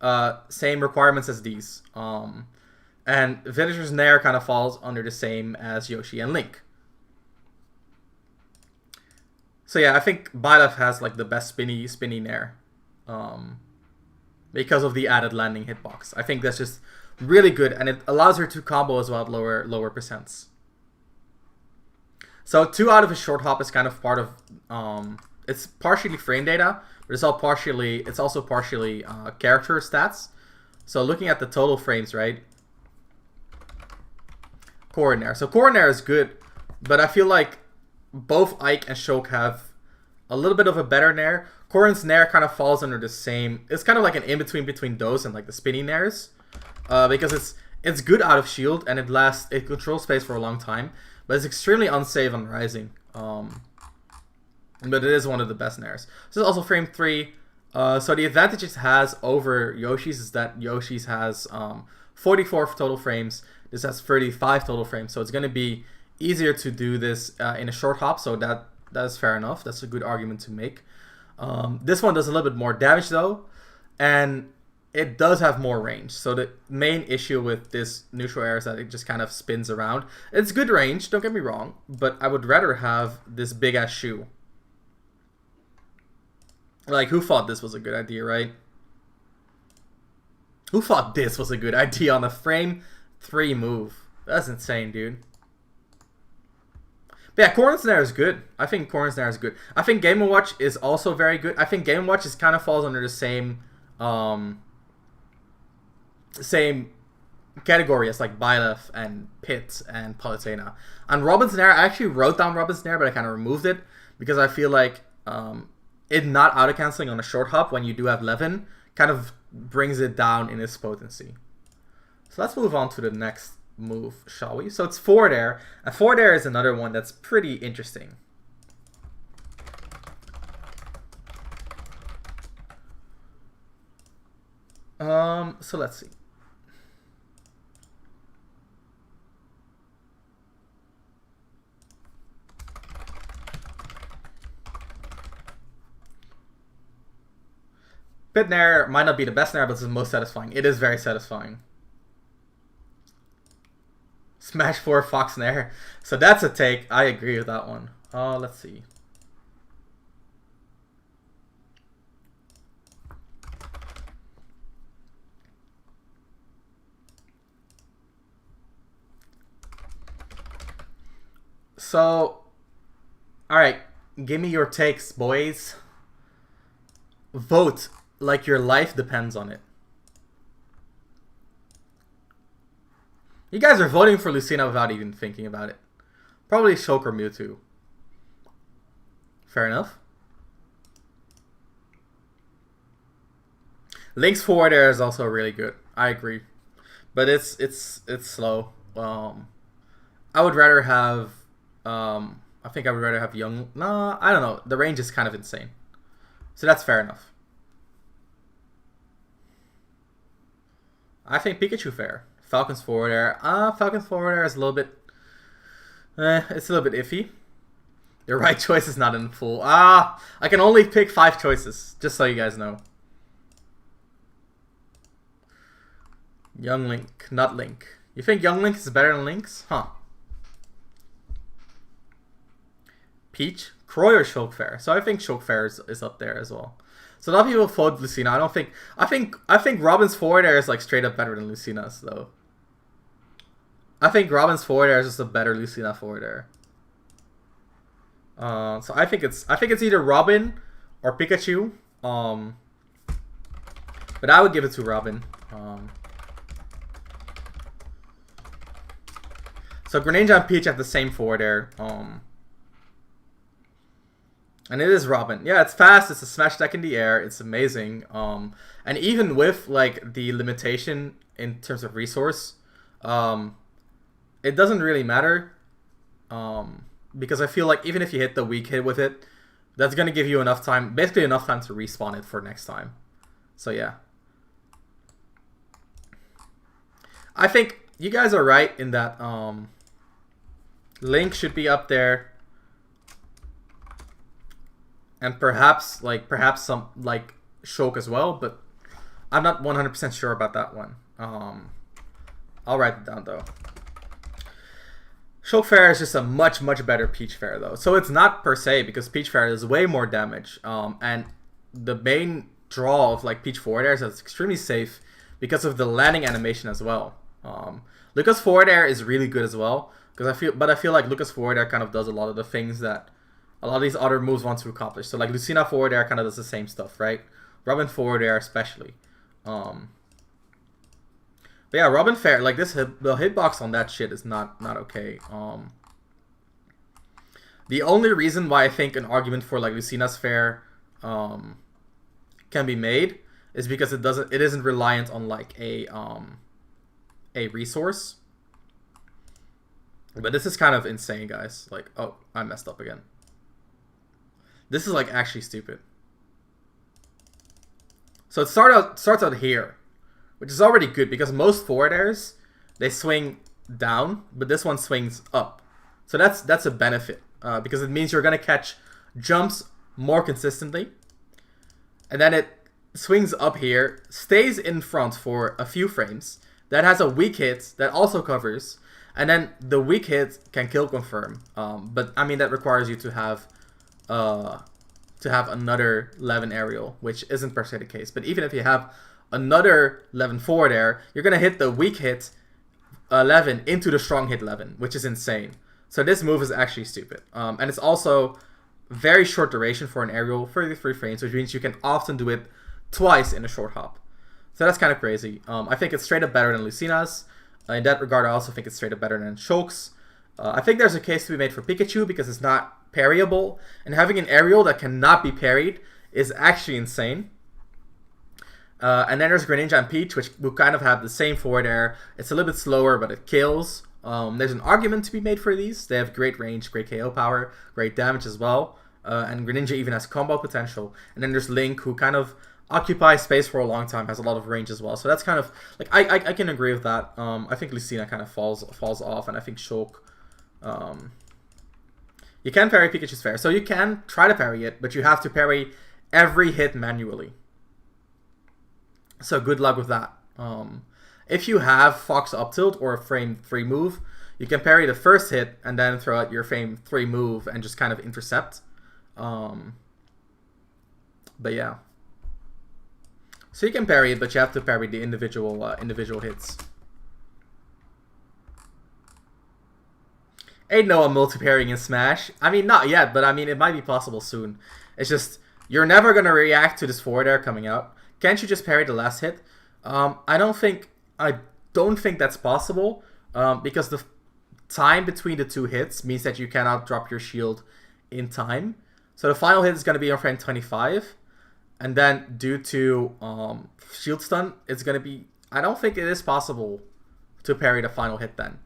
requirements as these. And Villager's Nair kind of falls under the same as Yoshi and Link. So yeah, I think Byleth has like the best spinny Nair. Because of the added landing hitbox. I think that's just really good, and it allows her to combo as well at lower percents. So 2 out of a short hop is kind of part of it's partially frame data, but it's also partially character stats. So looking at the total frames, right? Core Nair. So Core Nair is good, but I feel like both Ike and Shulk have a little bit of a better Nair. Corrin's Nair kind of falls under the same. It's kind of like an in-between between those and like the spinny Nairs. Because it's good out of shield and it controls space for a long time, but it's extremely unsafe on Rising. But it is one of the best Nairs. This is also frame 3. So the advantage it has over Yoshi's is that Yoshi's has 44 total frames. This has 35 total frames, so it's going to be easier to do this in a short hop, so that is fair enough. That's a good argument to make. This one does a little bit more damage though, and it does have more range. So the main issue with this neutral air is that it just kind of spins around. It's good range, don't get me wrong, but I would rather have this big ass shoe. Like, who thought this was a good idea, right? Who thought this was a good idea on a frame 3 move? That's insane, dude. But yeah, Corrin's Nair is good. I think Corrin's Nair is good. I think Game & Watch is also very good. I think Game & Watch kind of falls under the same category as like Byleth and Pit and Palutena. On Robin's Nair, I actually wrote down Robin's Nair, but I kind of removed it because I feel like it not auto-canceling on a short hop when you do have Levin kind of brings it down in its potency. So let's move on to the next move, shall we? So it's forward air, and forward air is another one that's pretty interesting. So let's see. Pit Nair might not be the best Nair, but it's the most satisfying. It is very satisfying. Smash 4 Fox Nair. So that's a take. I agree with that one. Let's see. So, alright. Give me your takes, boys. Vote like your life depends on it. You guys are voting for Lucina without even thinking about it. Probably Shulk or Mewtwo. Fair enough. Link's forward air is also really good. I agree, but it's slow. I would rather have. I think I would rather have Young. No, I don't know. The range is kind of insane, so that's fair enough. I think Pikachu fair. Falcon's forward air. Falcon's forward air is a little bit. It's a little bit iffy. The right choice is not in full. I can only pick 5 choices, just so you guys know. Young Link, not Link. You think Young Link is better than Link's? Huh. Peach, Croy or Shulk fair? So I think Shulk fair is up there as well. So a lot of people vote Lucina. I think Robin's forward air is like straight up better than Lucina's though. I think Robin's forward air is just a better Lucina forward air. So I think it's either Robin or Pikachu. But I would give it to Robin. So Greninja and Peach have the same forward air. And it is Robin. Yeah, it's fast. It's a smash deck in the air. It's amazing. And even with like the limitation in terms of resource, it doesn't really matter. Because I feel like even if you hit the weak hit with it, that's gonna give you enough time, basically enough time to respawn it for next time. So yeah. I think you guys are right in that Link should be up there, and perhaps some like Shulk as well, but I'm not 100% sure about that one. I'll write it down though. Shulk Fair is just a much better Peach Fair though, so it's not per se, because Peach Fair is way more damage, and the main draw of like Peach forward air is that it's extremely safe because of the landing animation as well. Lucas forward air is really good as well, because I feel like Lucas forward air kind of does a lot of the things that a lot of these other moves want to accomplish. So like Lucina forward air kind of does the same stuff, right? Robin forward air especially. But yeah, Robin Fair, like the hitbox on that shit is not okay. The only reason why I think an argument for like Lucina's Fair can be made is because it isn't reliant on like a resource. But this is kind of insane, guys. Like, oh, I messed up again. This is like actually stupid. So it starts out here, which is already good because most forward airs, they swing down, but this one swings up. So that's a benefit because it means you're gonna catch jumps more consistently. And then it swings up here, stays in front for a few frames. That has a weak hit that also covers, and then the weak hit can kill confirm. But I mean that requires you to have another 11 aerial, which isn't per se the case. But even if you have another 11 forward air, you're gonna hit the weak hit 11 into the strong hit 11, which is insane. So this move is actually stupid, and it's also very short duration for an aerial, 33 frames, which means you can often do it twice in a short hop. So that's kind of crazy. I think it's straight up better than Lucina's. In that regard, I also think it's straight up better than Shulk's. I think there's a case to be made for Pikachu because it's not parryable, and having an aerial that cannot be parried is actually insane. And then there's Greninja and Peach, which will kind of have the same forward air. It's a little bit slower, but it kills. There's an argument to be made for these. They have great range, great KO power, great damage as well. And Greninja even has combo potential. And then there's Link, who kind of occupies space for a long time, has a lot of range as well. So that's kind of like I can agree with that. I think Lucina kind of falls off, and I think Shulk. You can parry Pikachu's Fair, so you can try to parry it, but you have to parry every hit manually. So good luck with that. If you have Fox up tilt or a frame 3 move, you can parry the first hit and then throw out your frame 3 move and just kind of intercept. But yeah. So you can parry it, but you have to parry the individual hits. Ain't no multi-parrying in Smash. I mean, not yet, but I mean, it might be possible soon. It's just, you're never going to react to this forward air coming out. Can't you just parry the last hit? I don't think that's possible, because the time between the 2 hits means that you cannot drop your shield in time. So the final hit is going to be on frame 25, and then due to shield stun, it's going to be... I don't think it is possible to parry the final hit then.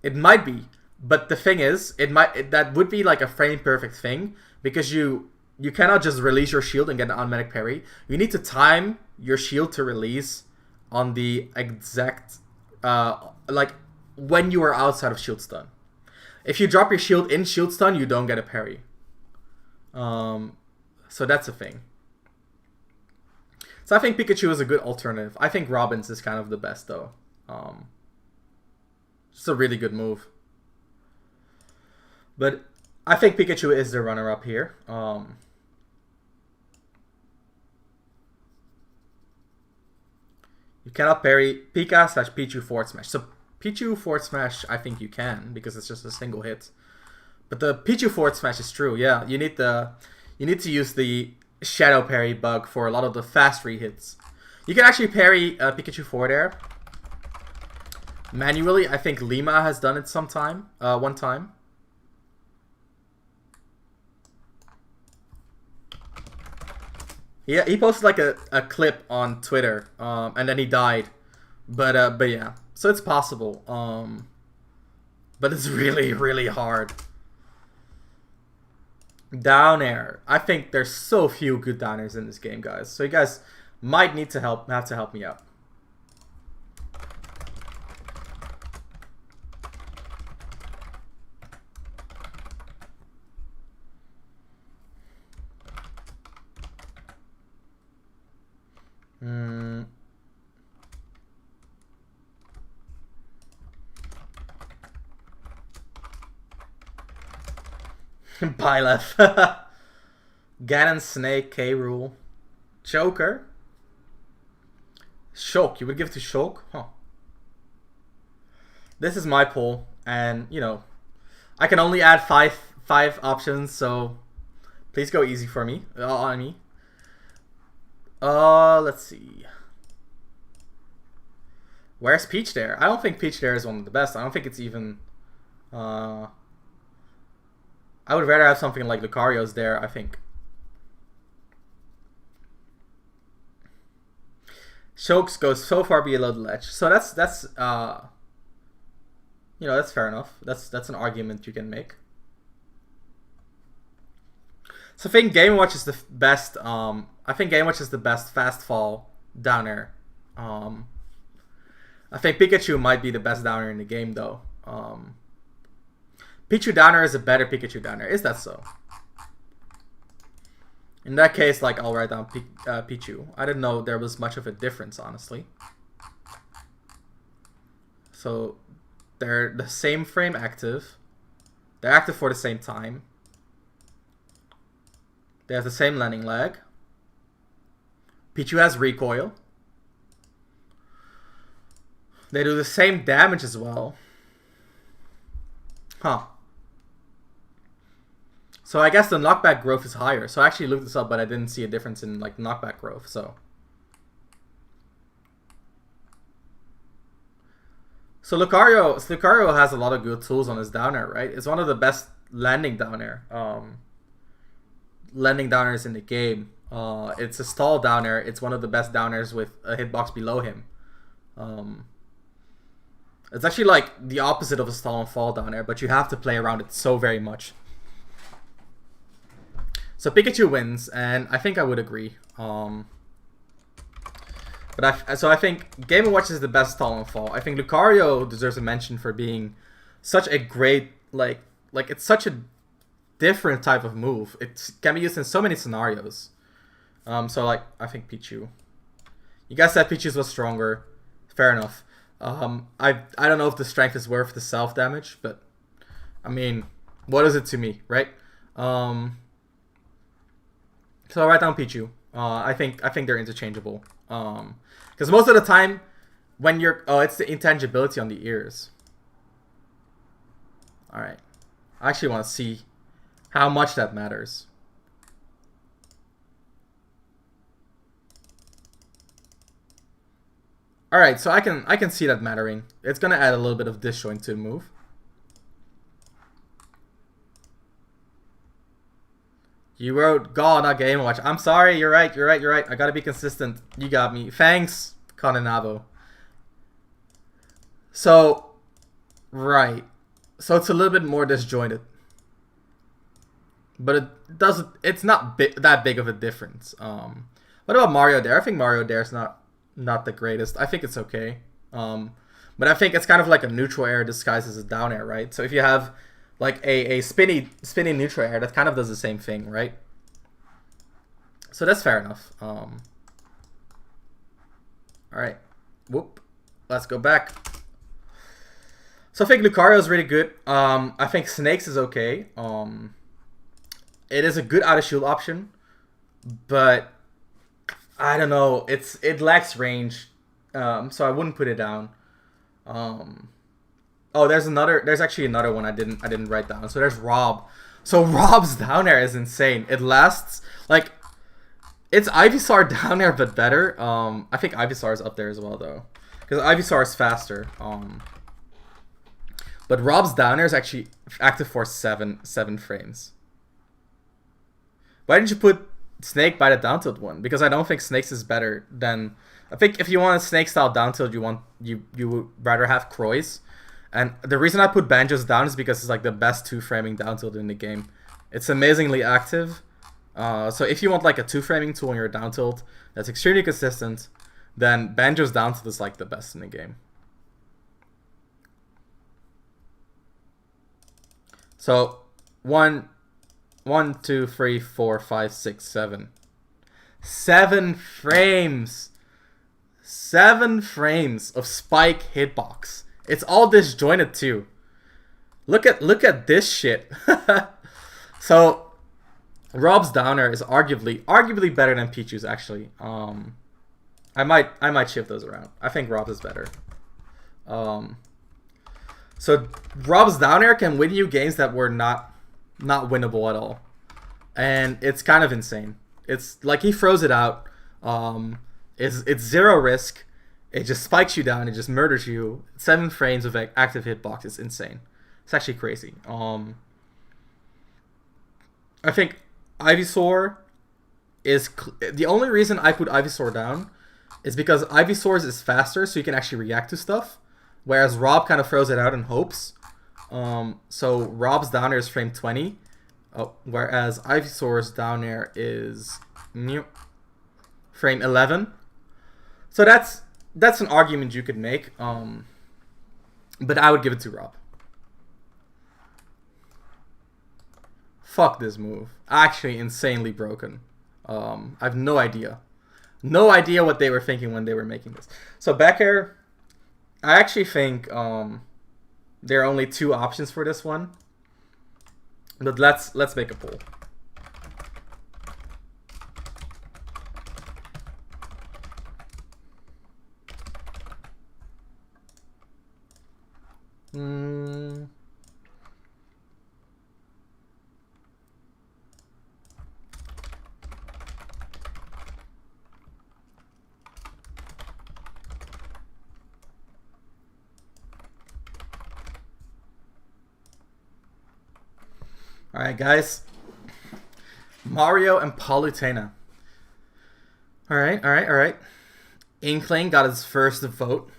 It might be, but the thing is, that would be like a frame perfect thing, because you cannot just release your shield and get an automatic parry. You need to time your shield to release on the exact, like, when you are outside of shield stun. If you drop your shield in shield stun, you don't get a parry. So that's a thing. So I think Pikachu is a good alternative. I think Robin's is kind of the best, though. It's a really good move. But I think Pikachu is the runner-up here. You cannot parry Pika/Pichu forward smash. So Pichu forward smash, I think you can, because it's just a single hit. But the Pichu forward smash is true. Yeah, you need to use the shadow parry bug for a lot of the fast re-hits. You can actually parry Pikachu forward air manually. I think Lima has done it one time. Yeah, he posted like a clip on Twitter, and then he died. But yeah, so it's possible. But it's really, really hard. Down air. I think there's so few good down airs in this game, guys. So you guys might need to have to help me out. Byleth. Ganon, Snake, K. Rool. Joker. Shulk. You would give to Shulk? Huh. This is my poll, and you know, I can only add five options, so please go easy for me on me. Let's see. Where's Peach there? I don't think Peach there is one of the best. I don't think it's even. I would rather have something like Lucario's there, I think. Shulk goes so far below the ledge, so that's you know, that's fair enough. That's an argument you can make. So I think Game Watch is the best. I think Game Watch is the best fast fall down air. I think Pikachu might be the best down air in the game though. Pichu down air is a better Pikachu down air. Is that so? In that case, like, I'll write down Pichu. I didn't know there was much of a difference, honestly. So they're the same frame active. They're active for the same time. They have the same landing lag. Pichu has recoil. They do the same damage as well. Huh. So I guess the knockback growth is higher. So I actually looked this up, but I didn't see a difference in like knockback growth. So Lucario has a lot of good tools on his down air, right? It's one of the best landing down air. Landing down airs in the game. It's a stall down air. It's one of the best down airs with a hitbox below him. It's actually like the opposite of a stall and fall down air, but you have to play around it so very much. So Pikachu wins, and I think I would agree. So I think Game & Watch is the best stall and fall. I think Lucario deserves a mention for being such a great, like it's such a different type of move. It can be used in so many scenarios. So like I think Pichu. You guys said Pichu's was stronger. Fair enough. I don't know if the strength is worth the self damage, but I mean, what is it to me, right? So I'll write down Pichu. I think they're interchangeable. Because most of the time, when you're it's the intangibility on the ears. All right, I actually want to see how much that matters. All right, so I can see that mattering. It's gonna add a little bit of disjoint to the move. You wrote God, not Game Watch. I'm sorry. You're right. I gotta be consistent. You got me. Thanks, Condenavo. So, right. So it's a little bit more disjointed, but it doesn't. It's not that big of a difference. What about Mario Dare? I think Mario Dare is not the greatest. I think it's okay. But I think it's kind of like a neutral air disguised as a down air, right? So if you have like a spinny neutral air, that kind of does the same thing, right? So that's fair enough. All right, whoop. Let's go back. So I think Lucario is really good. I think Snakes is okay. It is a good out of shield option, but I don't know. It lacks range, so I wouldn't put it down. Oh, there's actually another one I didn't write down. So there's Rob. So Rob's down air is insane. It lasts like it's Ivysaur down air but better. I think Ivysaur is up there as well though, because Ivysaur is faster. But Rob's down air is actually active for seven frames. Why didn't you put Snake by the down tilt one? Because I don't think Snake's is better than. I think if you want a Snake style down tilt, you would rather have Croy's. And the reason I put Banjo's down is because it's like the best 2-framing down tilt in the game. It's amazingly active. So if you want like a 2-framing tool in your down tilt that's extremely consistent, then Banjo's down tilt is like the best in the game. So 1, 2, 3, 4, 5, 6, 7. 7 frames. 7 frames of spike hitbox. It's all disjointed too. Look at this shit. So Rob's downer is arguably better than Pichu's actually. I might shift those around. I think Rob's is better. So Rob's down air can win you games that were not winnable at all, and it's kind of insane. It's like he throws it out. It's zero risk. It just spikes you down. It just murders you. 7 frames of active hitbox is insane. It's actually crazy. I think Ivysaur is the only reason I put Ivysaur down is because Ivysaur's is faster, so you can actually react to stuff. Whereas Rob kind of throws it out in hopes. So Rob's down air is frame 20. Whereas Ivysaur's down air is frame 11. So that's an argument you could make. But I would give it to Rob. Fuck this move. Actually insanely broken. I have no idea. No idea what they were thinking when they were making this. So back air, I actually think there are only 2 options for this one. But let's make a poll. Alright, guys. Mario and Palutena. Alright. Inkling got his first vote.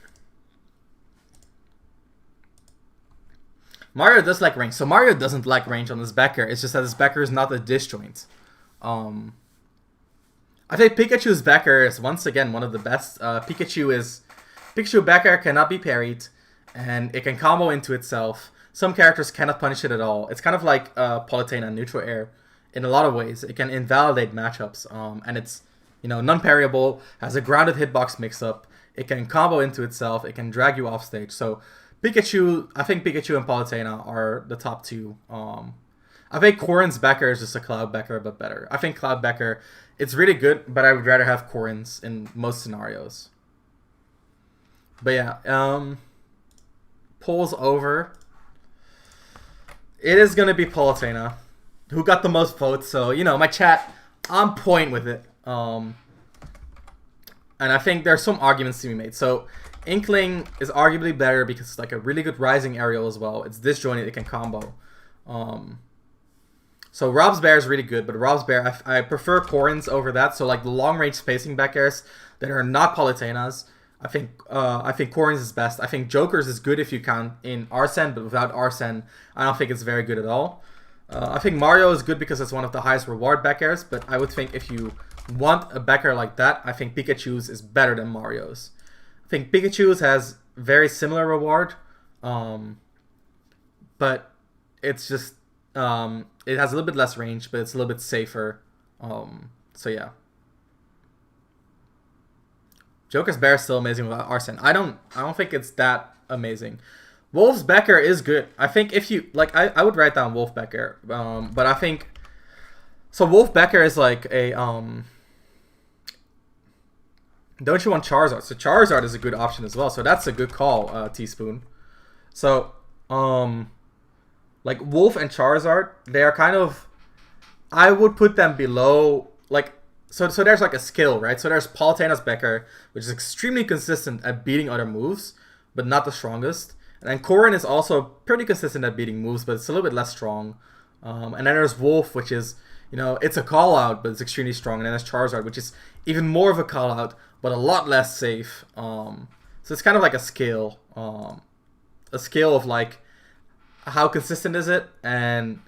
Mario does like range. So Mario doesn't like range on his back air. It's just that his back air is not a disjoint. I think Pikachu's back air is once again one of the best. Pikachu back air cannot be parried, and it can combo into itself. Some characters cannot punish it at all. It's kind of like Palutena neutral air in a lot of ways. It can invalidate matchups, and it's non-parryable, has a grounded hitbox mix-up. It can combo into itself. It can drag you off stage. So Pikachu, I think Pikachu and Palutena are the top 2. I think Corrin's back air is just a Cloud back air, but better. I think Cloud back air, it's really good, but I would rather have Corrin's in most scenarios. But yeah, poll's over. It is going to be Palutena, who got the most votes. So, my chat, on point with it. And I think there's some arguments to be made. So, Inkling is arguably better because it's like a really good rising aerial as well. It's disjointed, it can combo. So, Rob's Bear is really good, but Rob's Bear, I prefer Corrin's over that. So, like the long range spacing back airs that are not Palutena's, I think Corrin's is best. I think Joker's is good if you count in Arsene, but without Arsene, I don't think it's very good at all. I think Mario is good because it's one of the highest reward back airs, but I would think if you want a back air like that, I think Pikachu's is better than Mario's. I think Pikachu's has very similar reward, but it's just it has a little bit less range, but it's a little bit safer. So yeah. Joker's Bear is still amazing without Arsene. I don't think it's that amazing. Wolf's back air is good. I think if you I would write down Wolf back air. But I think so. Wolf back air is like a Don't you want Charizard? So Charizard is a good option as well. So that's a good call, Teaspoon. So like Wolf and Charizard, they are kind of, I would put them below like. So there's like a skill, right? So there's Palutena's back air, which is extremely consistent at beating other moves, but not the strongest. And then Corrin is also pretty consistent at beating moves, but it's a little bit less strong. And then there's Wolf, which is, it's a call out, but it's extremely strong. And then there's Charizard, which is even more of a call out, but a lot less safe. So it's kind of like a scale of like how consistent is it and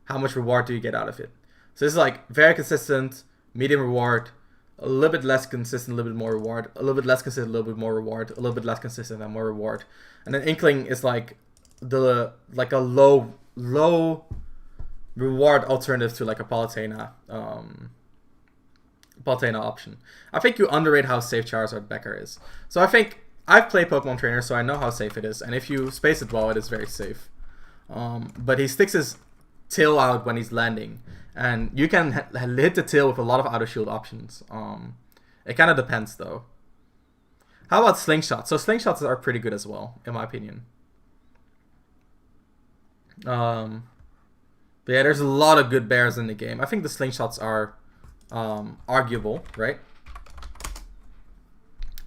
how much reward do you get out of it. So this is like very consistent, medium reward, a little bit less consistent, a little bit more reward, a little bit less consistent, a little bit more reward, a little bit less consistent and more reward. And then Inkling is like a low reward alternative to like a Palutena option. I think you underrate how safe Charizard back air is. So I think I've played Pokemon Trainer, so I know how safe it is, and if you space it well, it is very safe. But he sticks his tail out when he's landing, and you can hit the tail with a lot of auto shield options. It kind of depends though. How about slingshots? So slingshots are pretty good as well, in my opinion. But yeah, there's a lot of good bears in the game. I think the slingshots are arguable, right?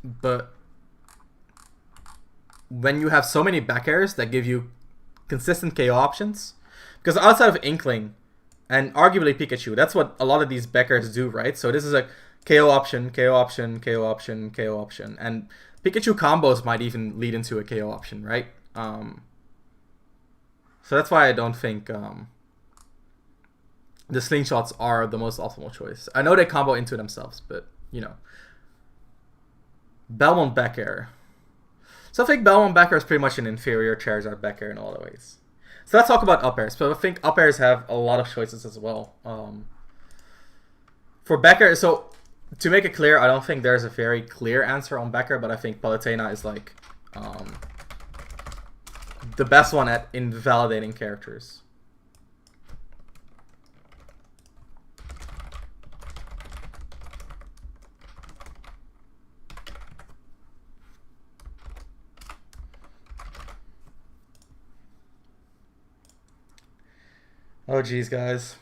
But when you have so many back airs that give you consistent KO options, because outside of Inkling and arguably Pikachu, that's what a lot of these back airs do, right? So this is a KO option, KO option, KO option, KO option, and Pikachu combos might even lead into a KO option, right? So that's why I don't think the slingshots are the most optimal choice. I know they combo into themselves, but you know. Belmont back air. So I think Belmont back air is pretty much an inferior Charizard back air in all the ways. So let's talk about up airs. So I think up airs have a lot of choices as well. For back air, so to make it clear, I don't think there's a very clear answer on back air, but I think Palutena is like the best one at invalidating characters. Oh geez, guys.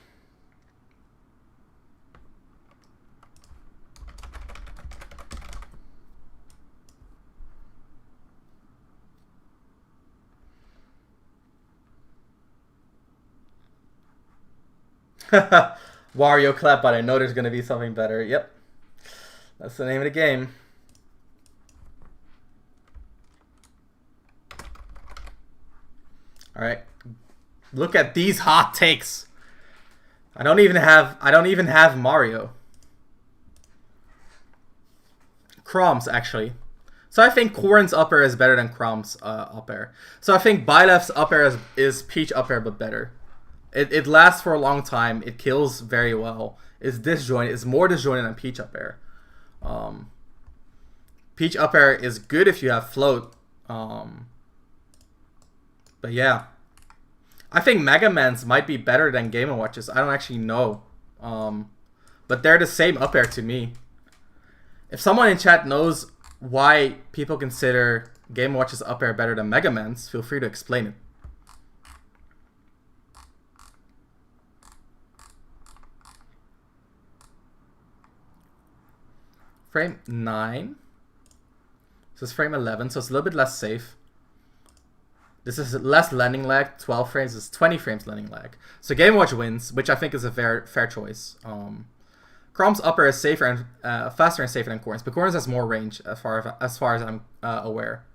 Wario clap, but I know there's gonna be something better. Yep. That's the name of the game. Alright. Look at these hot takes. I don't even have Mario. Chrom's actually. So I think Corrin's up air is better than Chrom's up air. So I think Byleth's up air is Peach up air but better. It lasts for a long time. It kills very well. It's disjointed. It's more disjointed than Peach up air. Peach up air is good if you have float. But yeah. I think Mega Man's might be better than Game & Watch's. I don't actually know. But they're the same up air to me. If someone in chat knows why people consider Game & Watch's up air better than Mega Man's, feel free to explain it. Frame 9. This is frame 11, so it's a little bit less safe. This is less landing lag. 12 frames is 20 frames landing lag. So Game & Watch wins, which I think is a fair choice. Chrom's upper is safer and faster and safer than Corrin's, but Corrin's has more range as far as I'm aware.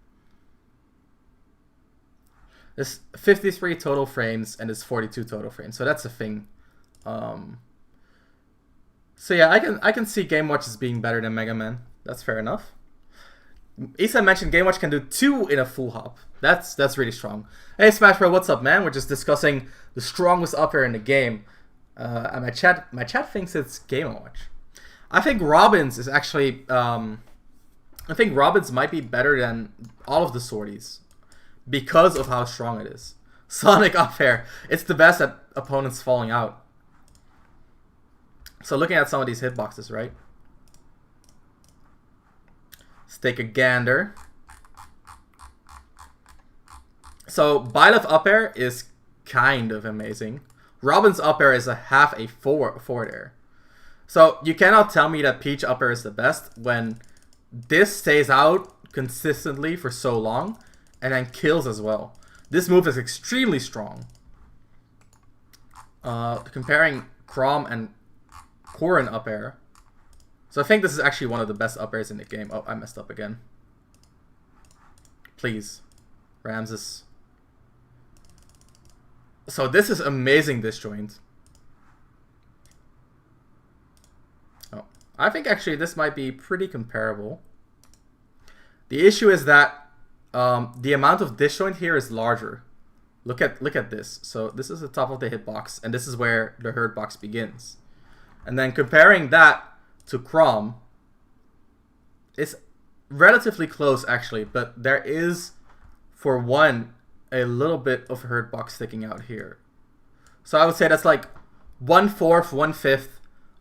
There's 53 total frames and there's 42 total frames, so that's a thing. So yeah, I can see Game Watch as being better than Mega Man. That's fair enough. Isa mentioned Game Watch can do 2 in a full hop. That's really strong. Hey Smash Bro, what's up, man? We're just discussing the strongest up air in the game. And my chat thinks it's Game Watch. I think Robin's is actually I think Robin's might be better than all of the sorties because of how strong it is. Sonic up air. It's the best at opponents falling out. So looking at some of these hitboxes, right? Let's take a gander. So Byleth up air is kind of amazing. Robin's up air is a half a forward air. So you cannot tell me that Peach up air is the best when this stays out consistently for so long and then kills as well. This move is extremely strong. Comparing Chrom and Corrin up air. So I think this is actually one of the best up airs in the game. Oh, I messed up again. Please. Ramses. So this is amazing disjoint. Oh, I think actually this might be pretty comparable. The issue is that the amount of disjoint here is larger. Look at this. So this is the top of the hitbox, and this is where the hurt box begins. And then comparing that to Chrom, it's relatively close actually, but there is, for one, a little bit of hurt box sticking out here. So I would say that's like 1/4, 1/5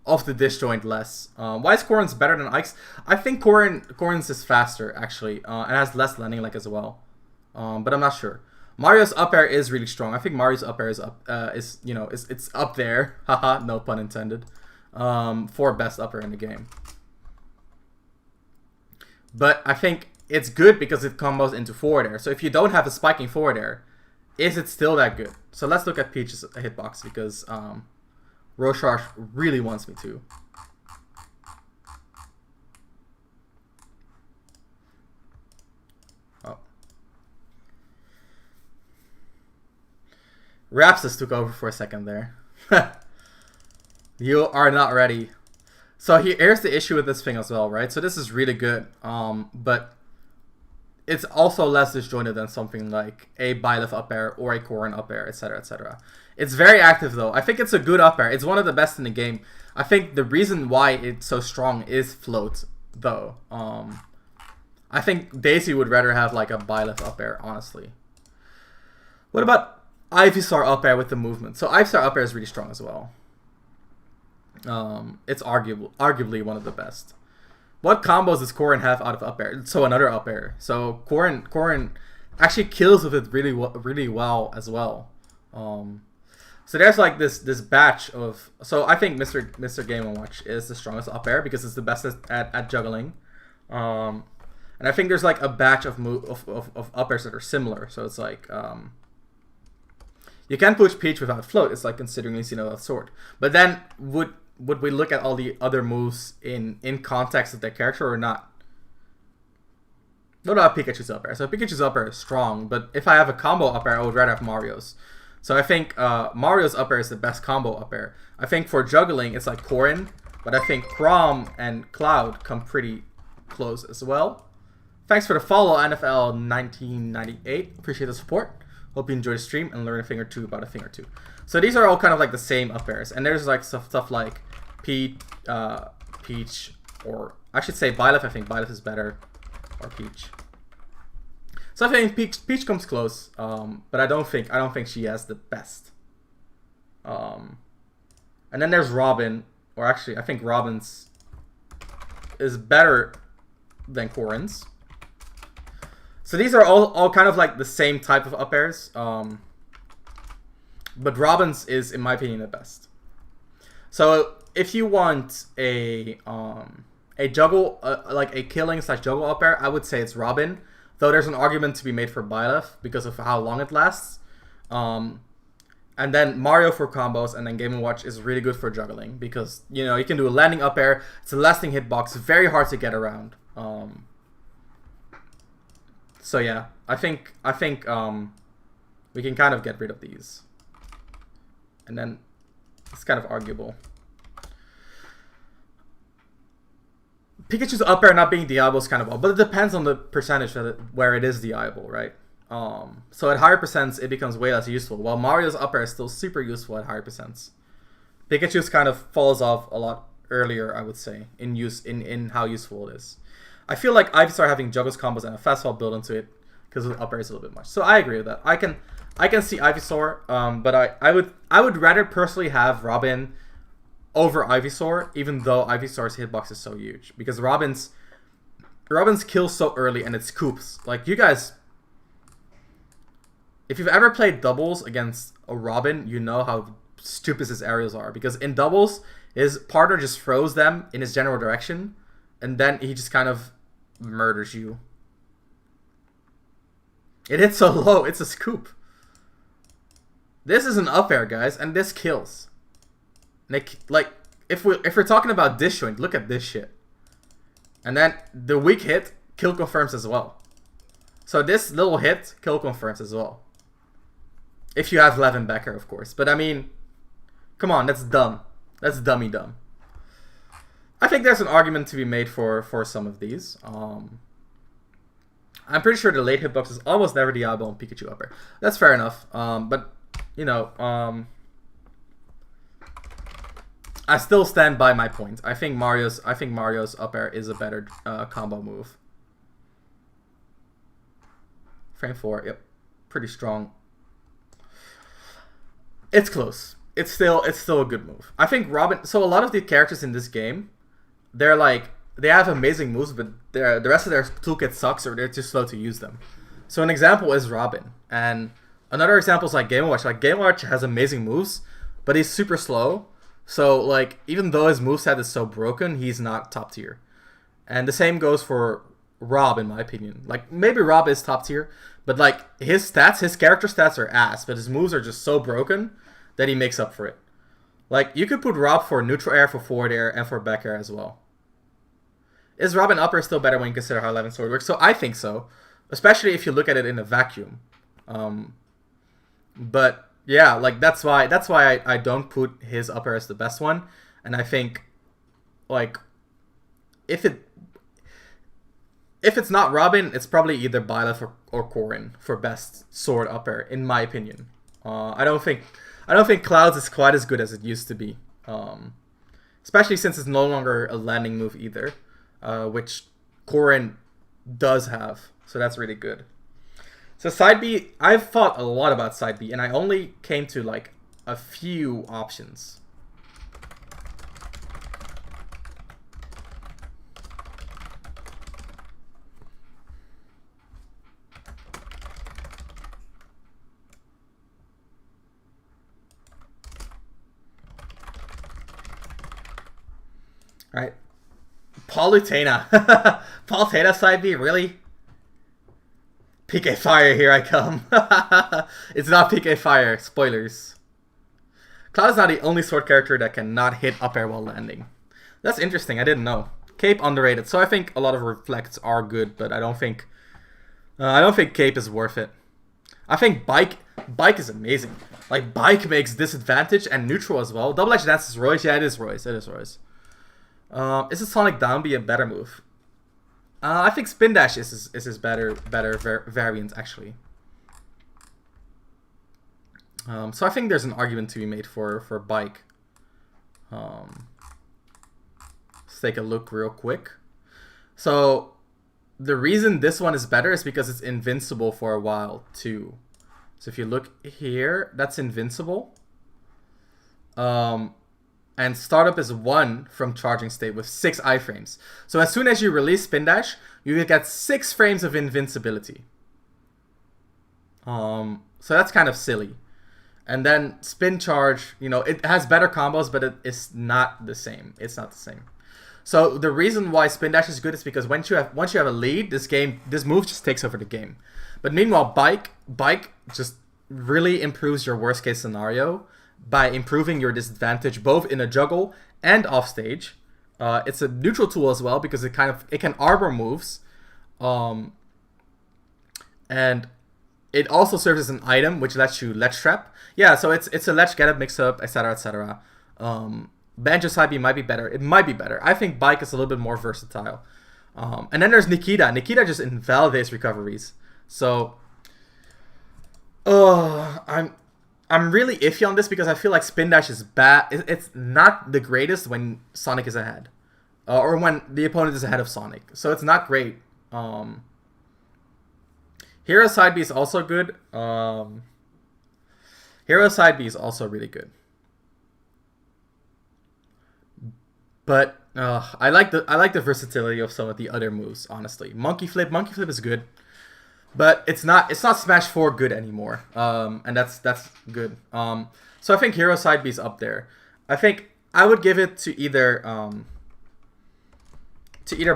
of the disjoint less. Why is Corrin's better than Ike's? I think Corrin's is faster actually, and has less landing leg as well. But I'm not sure. Mario's up air is really strong. I think Mario's up air is it's up there. Haha, no pun intended. For best up air in the game. But I think it's good because it combos into forward air. So if you don't have a spiking forward air, is it still that good? So let's look at Peach's hitbox because Rosharsh really wants me to. Oh. Ramses took over for a second there. You are not ready. So here's the issue with this thing as well, right? So this is really good, but it's also less disjointed than something like a Byleth up air or a Corrin up air, etc., etc. It's very active though. I think it's a good up air. It's one of the best in the game. I think the reason why it's so strong is float, though. I think Daisy would rather have like a Byleth up air, honestly. What about Ivysaur up air with the movement? So Ivysaur up air is really strong as well. It's arguably one of the best. What combos does Corrin have out of up air? So another up air. So Corrin actually kills with it really well as well. So there's like this batch of. So I think Mr. Game & Watch is the strongest up air because it's the best at juggling. And I think there's like a batch of up airs that are similar. So it's like you can push Peach without float. It's like considering Lucina without sword. But then would we look at all the other moves in context of their character or not? What about Pikachu's up air? So Pikachu's up air is strong, but if I have a combo up air, I would rather have Mario's. So I think Mario's up air is the best combo up air. I think for juggling, it's like Corrin, but I think Chrom and Cloud come pretty close as well. Thanks for the follow, NFL 1998. Appreciate the support. Hope you enjoy the stream and learn a thing or two about a thing or two. So these are all kind of like the same up airs, and there's like stuff like Peach, or I should say Byleth. I think Byleth is better, or Peach. So I think Peach comes close, but I don't think she has the best. And then there's Robin, or actually I think Robin's is better than Corrin's. So these are all kind of like the same type of up airs, but Robin's is, in my opinion, the best. So if you want a juggle, like a killing / juggle up air, I would say it's Robin. Though there's an argument to be made for Byleth because of how long it lasts. And then Mario for combos, and then Game & Watch is really good for juggling because you can do a landing up air. It's a lasting hitbox, very hard to get around. So yeah, I think we can kind of get rid of these, and then it's kind of arguable. Pikachu's up air not being Diablo is kind of odd, but it depends on the percentage where it is Diablo, right? So at higher percents, it becomes way less useful, while Mario's up air is still super useful at higher percents. Pikachu's kind of falls off a lot earlier, I would say, in how useful it is. I feel like Ivysaur having Juggles combos and a fastball build into it because the up air is a little bit much. So I agree with that. I can see Ivysaur, but I would rather personally have Robin over Ivysaur, even though Ivysaur's hitbox is so huge, because Robin's kills so early and it scoops. Like you guys, if you've ever played doubles against a Robin, you know how stupid his aerials are, because in doubles his partner just throws them in his general direction and then he just kind of murders you. It hits so low, it's a scoop. This is an up air, guys, and this kills. Like, if we're talking about disjoint, look at this shit. And then the weak hit, kill confirms as well. So this little hit, kill confirms as well. If you have Levin Becker, of course. But I mean, come on, that's dumb. That's dummy dumb. I think there's an argument to be made for some of these. I'm pretty sure the late hitbox is almost never Diablo and Pikachu up air. That's fair enough. But I still stand by my point. I think Mario's up air is a better combo move. Frame 4, yep, pretty strong. It's close. It's still a good move. I think Robin. So a lot of the characters in this game, they're like they have amazing moves, but the rest of their toolkit sucks or they're too slow to use them. So an example is Robin, and another example is like Game & Watch. Like Game & Watch has amazing moves, but he's super slow. So like even though his moveset is so broken, he's not top tier. And the same goes for Rob, in my opinion. Like maybe Rob is top tier, but like his character stats are ass, but his moves are just so broken that he makes up for it. Like you could put Rob for neutral air, for forward air, and for back air as well. Is Robin upper still better when you consider how 11 sword works? So I think so, especially if you look at it in a vacuum. But yeah, like that's why I don't put his upper as the best one, and I think like if it's not Robin, it's probably either Byleth or Corrin for best sword upper, in my opinion. I don't think Clouds is quite as good as it used to be, especially since it's no longer a landing move either. Which Corrin does have, so that's really good. So side B, I've thought a lot about side B, and I only came to like a few options. All right. Palutena. Palutena side B, really? PK Fire, here I come. It's not PK Fire, spoilers. Cloud is not the only sword character that cannot hit up air while landing. That's interesting, I didn't know. Cape underrated, so I think a lot of reflects are good, but I don't think Cape is worth it. I think Bike is amazing. Like Bike makes disadvantage and neutral as well. Double Edge Dance is Royce, yeah, it is Royce. Is a Sonic Down be a better move? I think Spin Dash is his better variant, actually. So I think there's an argument to be made for Bike. Let's take a look real quick. So the reason this one is better is because it's invincible for a while too. So if you look here, that's invincible. And startup is 1 from charging state with 6 iframes. So as soon as you release Spin Dash, you will get 6 frames of invincibility. So that's kind of silly. And then Spin Charge, you know, it has better combos, but it's not the same. It's not the same. So the reason why Spin Dash is good is because once you have a lead, this move just takes over the game. But meanwhile, Bike just really improves your worst case scenario by improving your disadvantage both in a juggle and off stage. It's a neutral tool as well because it can arbor moves, and it also serves as an item which lets you ledge trap. Yeah, so it's a ledge get up, mix up, etc., etc. Banjo side B might be better. It might be better. I think Bike is a little bit more versatile. And then there's Nikita. Nikita just invalidates recoveries. So, I'm really iffy on this because I feel like Spin Dash is bad. It's not the greatest when Sonic is ahead. Or when the opponent is ahead of Sonic. So it's not great. Hero side B is also good. Hero side B is also really good. But I like the versatility of some of the other moves, honestly. Monkey Flip is good. But it's not Smash 4 good anymore, and that's good. So I think Hero Side B is up there. I think I would give it to either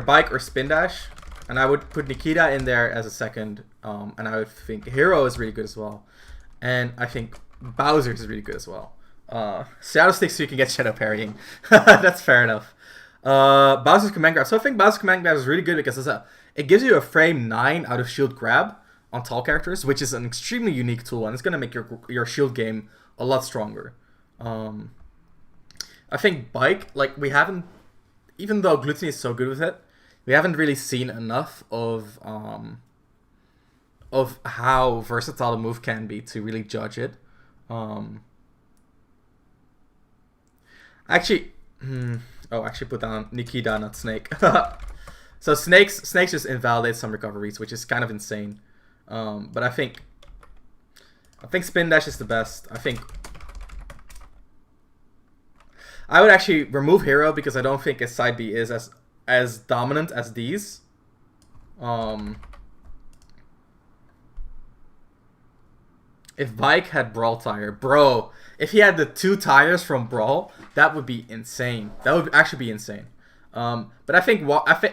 Bike or Spin Dash, and I would put Nikita in there as a second. And I would think Hero is really good as well, and I think Bowser is really good as well. Shadow Stick so you can get Shadow parrying. That's fair enough. Bowser's Command Grab. So I think Bowser's Command Grab is really good because it gives you a frame 9 out of shield grab on tall characters, which is an extremely unique tool, and it's going to make your shield game a lot stronger. I think Bike, like we haven't, even though Gluttony is so good with it, we haven't really seen enough of how versatile the move can be to really judge it. Actually put down Nikita, not Snake. So Snakes just invalidates some recoveries, which is kind of insane. But I think Spin Dash is the best. I think I would actually remove Hero because I don't think his side B is as dominant as these. If Vike had Brawl Tire, bro, if he had the 2 tires from Brawl, that would be insane. That would actually be insane. But I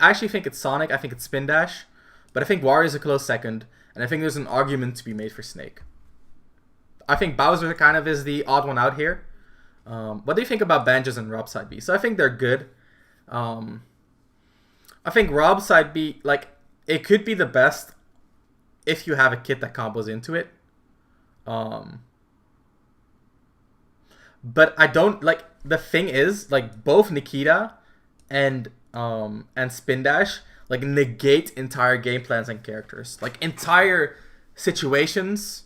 actually think it's Sonic. I think it's Spin Dash. But I think Wario is a close second, and I think there's an argument to be made for Snake. I think Bowser kind of is the odd one out here. What do you think about Banjo's and Rob's side B? So I think they're good. I think Rob's side B, like, it could be the best if you have a kit that combos into it. But I don't like, the thing is, like, both Nikita and Spin Dash like negate entire game plans and characters, like entire situations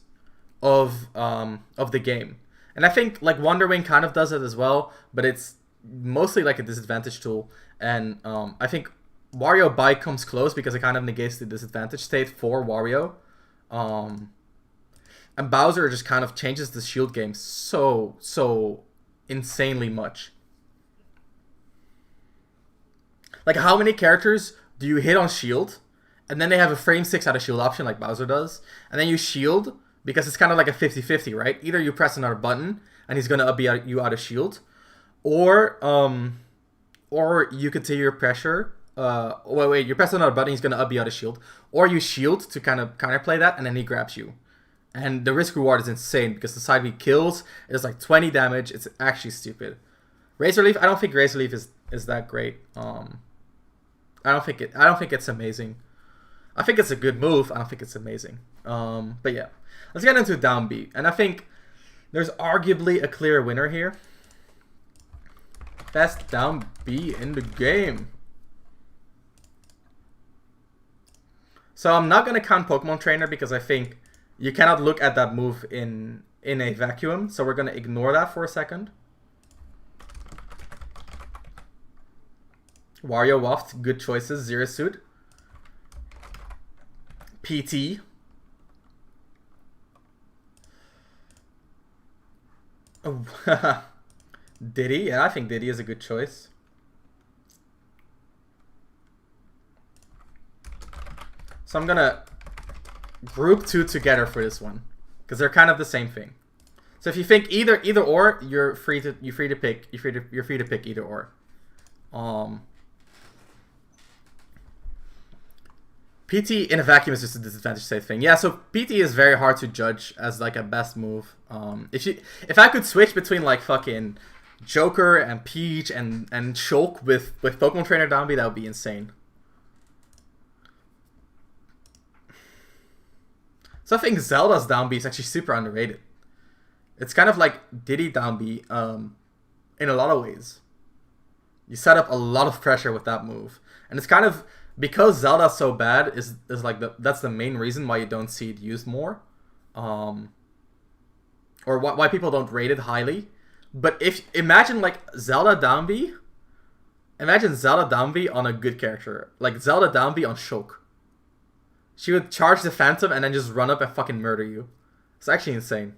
of the game. And I think like Wonder Wing kind of does it as well, but it's mostly like a disadvantage tool. And I think Wario Bike comes close because it kind of negates the disadvantage state for Wario. And Bowser just kind of changes the shield game so insanely much. Like, how many characters do you hit on shield, and then they have a frame 6 out of shield option like Bowser does, and then you shield because it's kind of like a 50-50, right? Either you press another button and he's gonna up you out of shield, or you continue your pressure. Wait, you press another button, he's gonna up you out of shield, or you shield to kind of counterplay that, and then he grabs you. And the risk reward is insane because the side B kills. It's like 20 damage. It's actually stupid. Razor Leaf, I don't think Razor Leaf is that great. I don't think it's amazing. I think it's a good move. I don't think it's amazing. But yeah, let's get into down B. And I think there's arguably a clear winner here. Best down B in the game. So I'm not gonna count Pokemon Trainer because I think you cannot look at that move in a vacuum. So we're gonna ignore that for a second. Wario Waft, good choices. Zero Suit. PT. Oh, Diddy? Yeah, I think Diddy is a good choice. So I'm gonna group 2 together for this one because they're kind of the same thing. So if you think either or, you're free to pick either or. PT in a vacuum is just a disadvantage safe thing. Yeah, so PT is very hard to judge as like a best move. If I could switch between like fucking Joker and Peach and Shulk with Pokemon Trainer down B, that would be insane. So I think Zelda's down B is actually super underrated. It's kind of like Diddy down B in a lot of ways. You set up a lot of pressure with that move. And it's kind of, because Zelda's so bad, is like that's the main reason why you don't see it used more. Or why people don't rate it highly. But imagine like Zelda down B. Imagine Zelda down B on a good character. Like Zelda down B on Shulk. She would charge the Phantom and then just run up and fucking murder you. It's actually insane.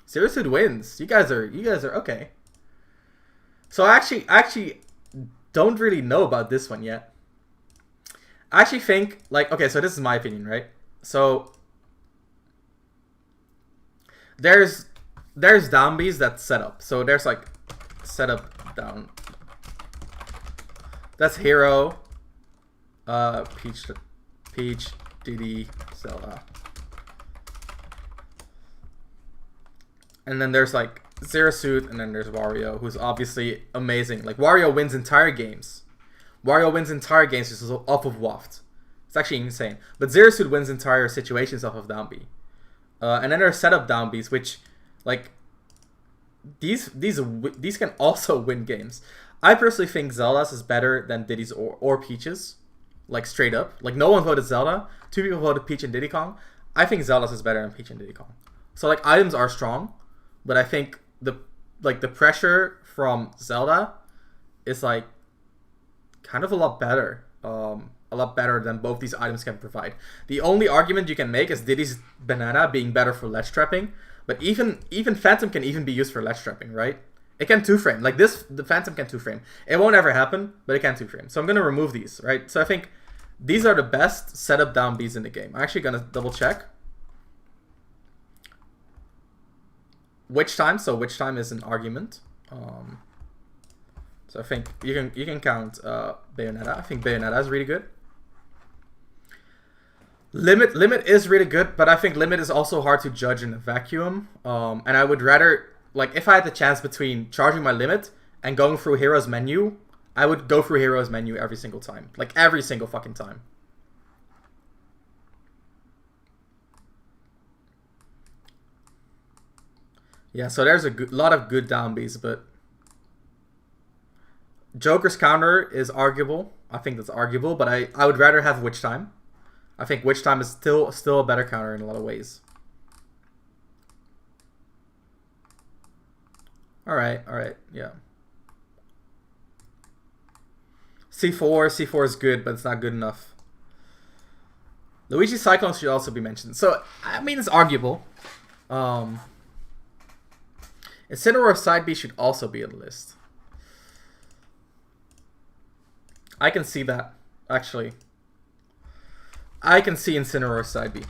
Zero Suit wins. You guys are okay. So I actually don't really know about this one yet. I actually think, like, okay, so this is my opinion, right? So there's down Bs that set up. So there's like setup down. That's Hero, Peach, Diddy, Zelda. And then there's like Zero Suit, and then there's Wario, who's obviously amazing. Like Wario wins entire games. Just off of Waft. It's actually insane. But Zero Suit wins entire situations off of down B. And then there's setup down Bs, which like these can also win games. I personally think Zelda's is better than Diddy's or Peach's. Like straight up. Like no one voted Zelda. 2 people voted Peach and Diddy Kong. I think Zelda's is better than Peach and Diddy Kong. So like items are strong, but I think the pressure from Zelda is like kind of a lot better. A lot better than both these items can provide. The only argument you can make is Diddy's banana being better for ledge trapping, But even Phantom can even be used for ledge trapping, right? It can 2-frame. Like this, the Phantom can 2-frame. It won't ever happen, but it can 2-frame. So I'm going to remove these, right? So I think these are the best setup down Bs in the game. I'm actually going to double check. Witch time. So witch time is an argument. So I think you can count Bayonetta. I think Bayonetta is really good. Limit is really good, but I think Limit is also hard to judge in a vacuum. And I would rather, like, if I had the chance between charging my Limit and going through Hero's menu, I would go through Hero's menu every single time. Like, every single fucking time. Yeah, so there's a lot of good down Bs, but Joker's counter is arguable. I think that's arguable, but I would rather have Witch Time. I think Witch Time is still a better counter in a lot of ways. Alright, yeah. C4 is good, but it's not good enough. Luigi Cyclone should also be mentioned. So, I mean, it's arguable. Incineroar side B should also be on the list. I can see that, actually. I can see Incineroar side B.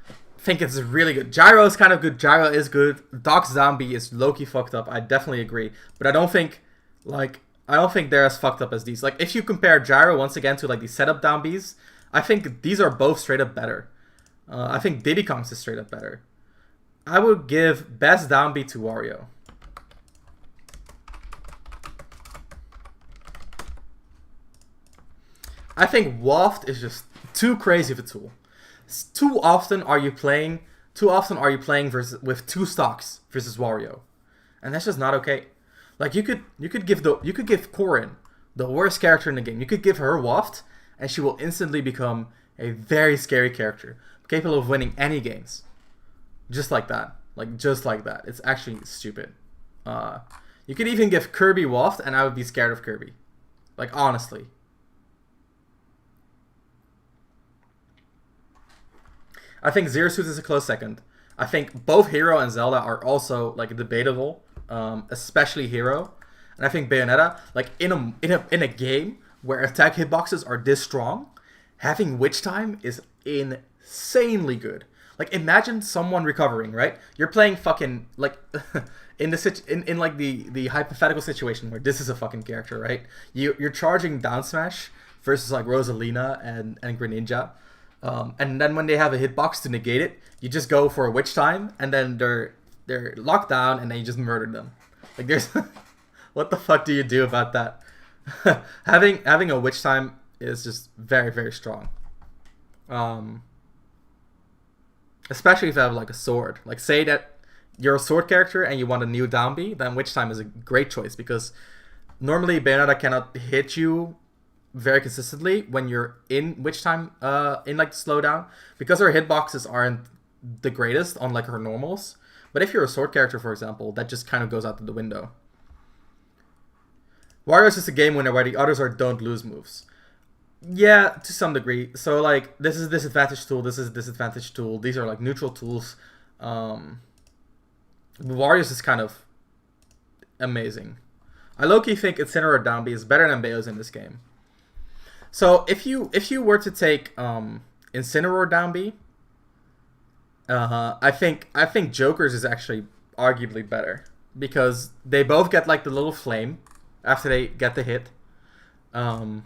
I think it's really good. Gyro is kind of good. Gyro is good. Doc Zombie is low-key fucked up. I definitely agree. But I don't think they're as fucked up as these. Like, if you compare Gyro once again to like the setup down Bs, I think these are both straight up better. I think Diddy Kong's is straight up better. I would give best down B to Wario. I think Waft is just too crazy of a tool. Too often are you playing with two stocks versus Wario, and that's just not okay. Like you could give Corin, the worst character in the game. You could give her Waft, and she will instantly become a very scary character, capable of winning any games, just like that. It's actually stupid. You could even give Kirby Waft, and I would be scared of Kirby. Like honestly. I think Zero Suit is a close second. I think both Hero and Zelda are also like debatable, especially Hero. And I think Bayonetta, like in a game where attack hitboxes are this strong, having Witch Time is insanely good. Like imagine someone recovering, right? You're playing fucking like in like the hypothetical situation where this is a fucking character, right? You're charging down smash versus like Rosalina and Greninja. And then when they have a hitbox to negate it, you just go for a Witch Time, and then they're locked down, and then you just murder them. Like there's, what the fuck do you do about that? having a Witch Time is just very, very strong. Especially if you have like a sword. Like say that you're a sword character and you want a new down B, then Witch Time is a great choice because normally Bayonetta cannot hit you very consistently when you're in Witch Time, in like the slowdown, because her hitboxes aren't the greatest on like her normals. But if you're a sword character, for example, that just kind of goes out the window. Wario is just a game winner while the others are don't lose moves. Yeah, to some degree. So like this is a disadvantage tool, this is a disadvantage tool. These are like neutral tools. Wario's is kind of amazing. I low-key think Incineroar down B is better than Bayo's in this game. So if you were to take Incineroar down B, I think Joker's is actually arguably better because they both get like the little flame after they get the hit, and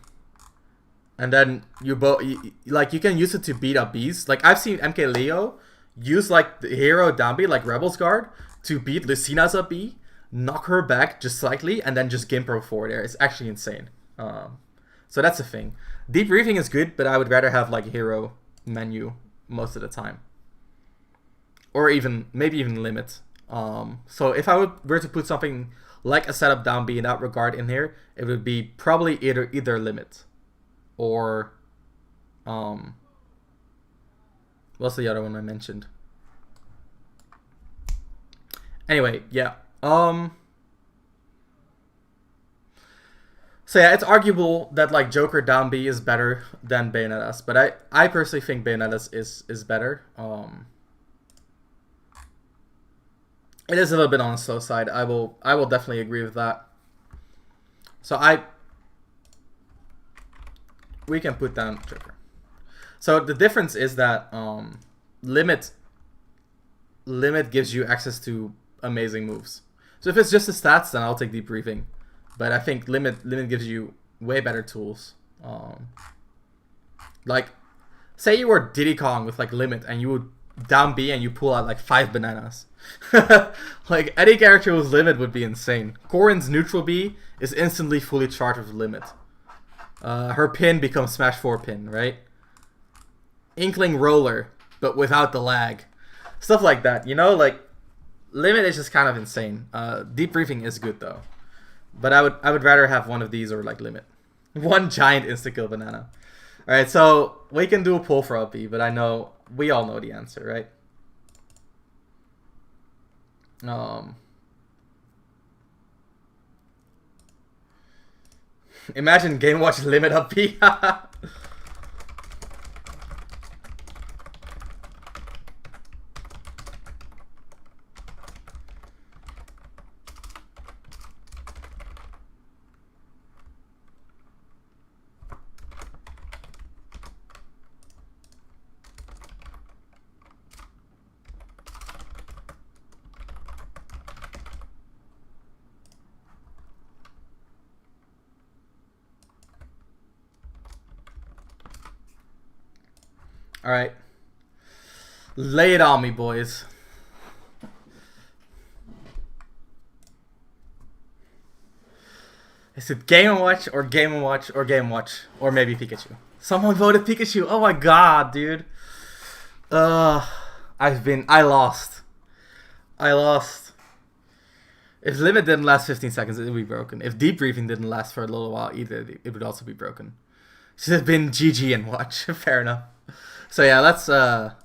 then you can use it to beat up Bs. Like I've seen MK Leo use like the hero down B like Rebel's Guard to beat Lucina's up B, knock her back just slightly, and then just gimp her forward there. It's actually insane. So that's the thing. Deep Breathing is good, but I would rather have like hero menu most of the time. Or maybe even limit. So if I were to put something like a setup down B in that regard in here, it would be probably either limit or what's the other one I mentioned? Anyway, yeah. So yeah, it's arguable that like Joker down B is better than Bayonetta's, but I personally think Bayonetta's is better. It is a little bit on the slow side. I will definitely agree with that. So we can put down Joker. So the difference is that limit gives you access to amazing moves. So if it's just the stats, then I'll take debriefing. But I think limit gives you way better tools. Like, say you were Diddy Kong with like limit, and you would down B and you pull out like 5 bananas. Like any character with limit would be insane. Corrin's neutral B is instantly fully charged with limit. Her pin becomes Smash 4 pin, right? Inkling roller, but without the lag. Stuff like that, you know? Like, limit is just kind of insane. Debriefing is good though. But I would rather have one of these or like limit. One giant insta-kill banana. Alright, so we can do a poll for LP, but I know we all know the answer, right? Imagine Game Watch limit up P. Alright. Lay it on me, boys. Is it Game & Watch or Game & Watch or Game & Watch? Or maybe Pikachu? Someone voted Pikachu. Oh my god, dude. I lost. If limit didn't last 15 seconds, it would be broken. If debriefing didn't last for a little while either, it would also be broken. Should have been GG and Watch. Fair enough. So yeah, let's not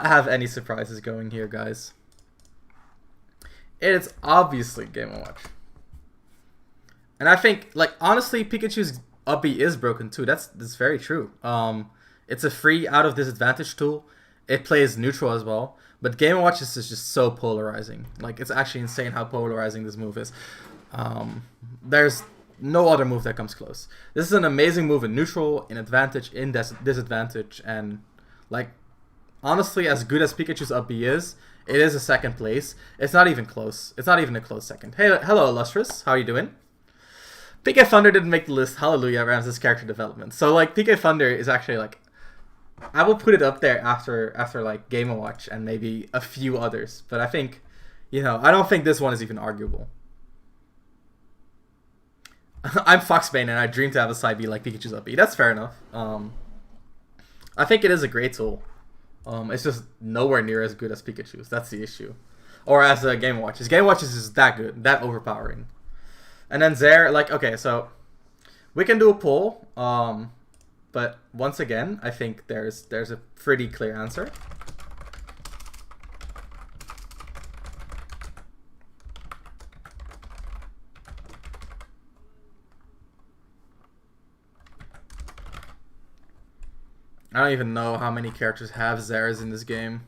have any surprises going here, guys. It's obviously Game & Watch. And I think, like, honestly, Pikachu's up B is broken too. That's very true. It's a free out of disadvantage tool. It plays neutral as well. But Game & Watch is just so polarizing. Like, it's actually insane how polarizing this move is. There's no other move that comes close. This is an amazing move in neutral, in advantage, in disadvantage, and like honestly, as good as Pikachu's up B is, it is a second place. It's not even close. It's not even a close second. Hey, hello, Illustrious. How are you doing? PK Thunder didn't make the list. Hallelujah, Ramses character development. So like PK Thunder is actually like, I will put it up there after like Game & Watch and maybe a few others. But I think, you know, I don't think this one is even arguable. I'm Foxbane and I dream to have a side B like Pikachu's up B. That's fair enough. I think it is a great tool. It's just nowhere near as good as Pikachu's. That's the issue. Or as a Game & Watch. Game & Watch is that good, that overpowering. And then Zair, like, okay, so we can do a poll. But once again, I think there's a pretty clear answer. I don't even know how many characters have Zairs in this game.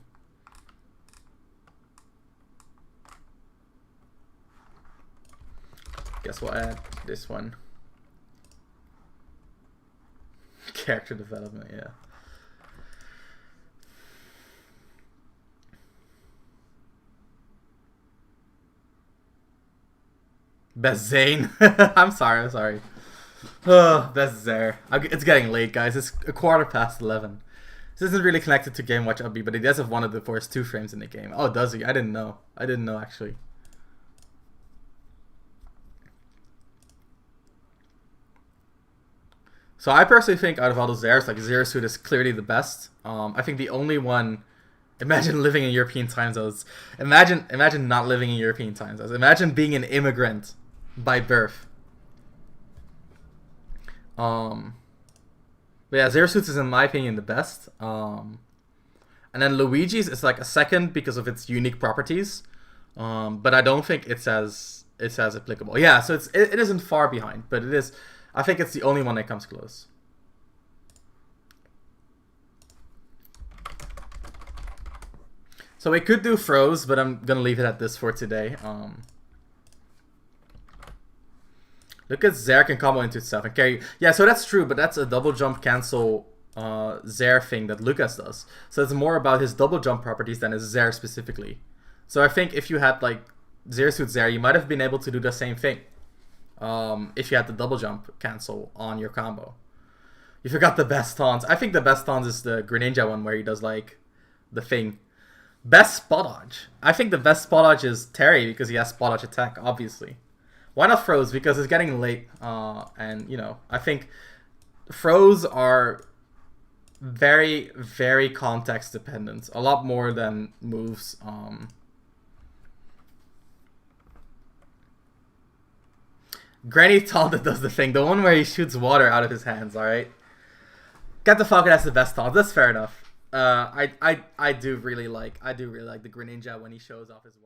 Guess we'll add this one. Character development, yeah. Best Zane. I'm sorry. Oh, best Zair. It's getting late, guys. It's 11:15. This isn't really connected to Game Watch Ubby, but he does have one of the first 2 frames in the game. Oh, does he? I didn't know. Actually. So I personally think out of all the Zairs, like Zero Suit is clearly the best. I think the only one. Imagine living in European time zones. Imagine not living in European time zones. Imagine being an immigrant by birth. But yeah, Zero Suits is in my opinion the best. And then Luigi's is like a second because of its unique properties. But I don't think it's as applicable. Yeah, so it isn't far behind, but it is. I think it's the only one that comes close. So we could do froze, but I'm gonna leave it at this for today. Look at Zair can combo into stuff and carry. Yeah, so that's true, but that's a double jump cancel Zair thing that Lucas does. So it's more about his double jump properties than his Zair specifically. So I think if you had like Zero Suit Zair, you might have been able to do the same thing. If you had the double jump cancel on your combo. You forgot the best taunts. I think the best taunts is the Greninja one where he does like the thing. Best spot dodge. I think the best spot dodge is Terry because he has spot dodge attack, obviously. Why not froze? Because it's getting late. And, you know, I think froze are very, very context dependent. A lot more than moves. Granny taunt that does the thing. The one where he shoots water out of his hands, alright? Get the Falcon has the best taunt. That's fair enough. I do really like the Greninja when he shows off his water.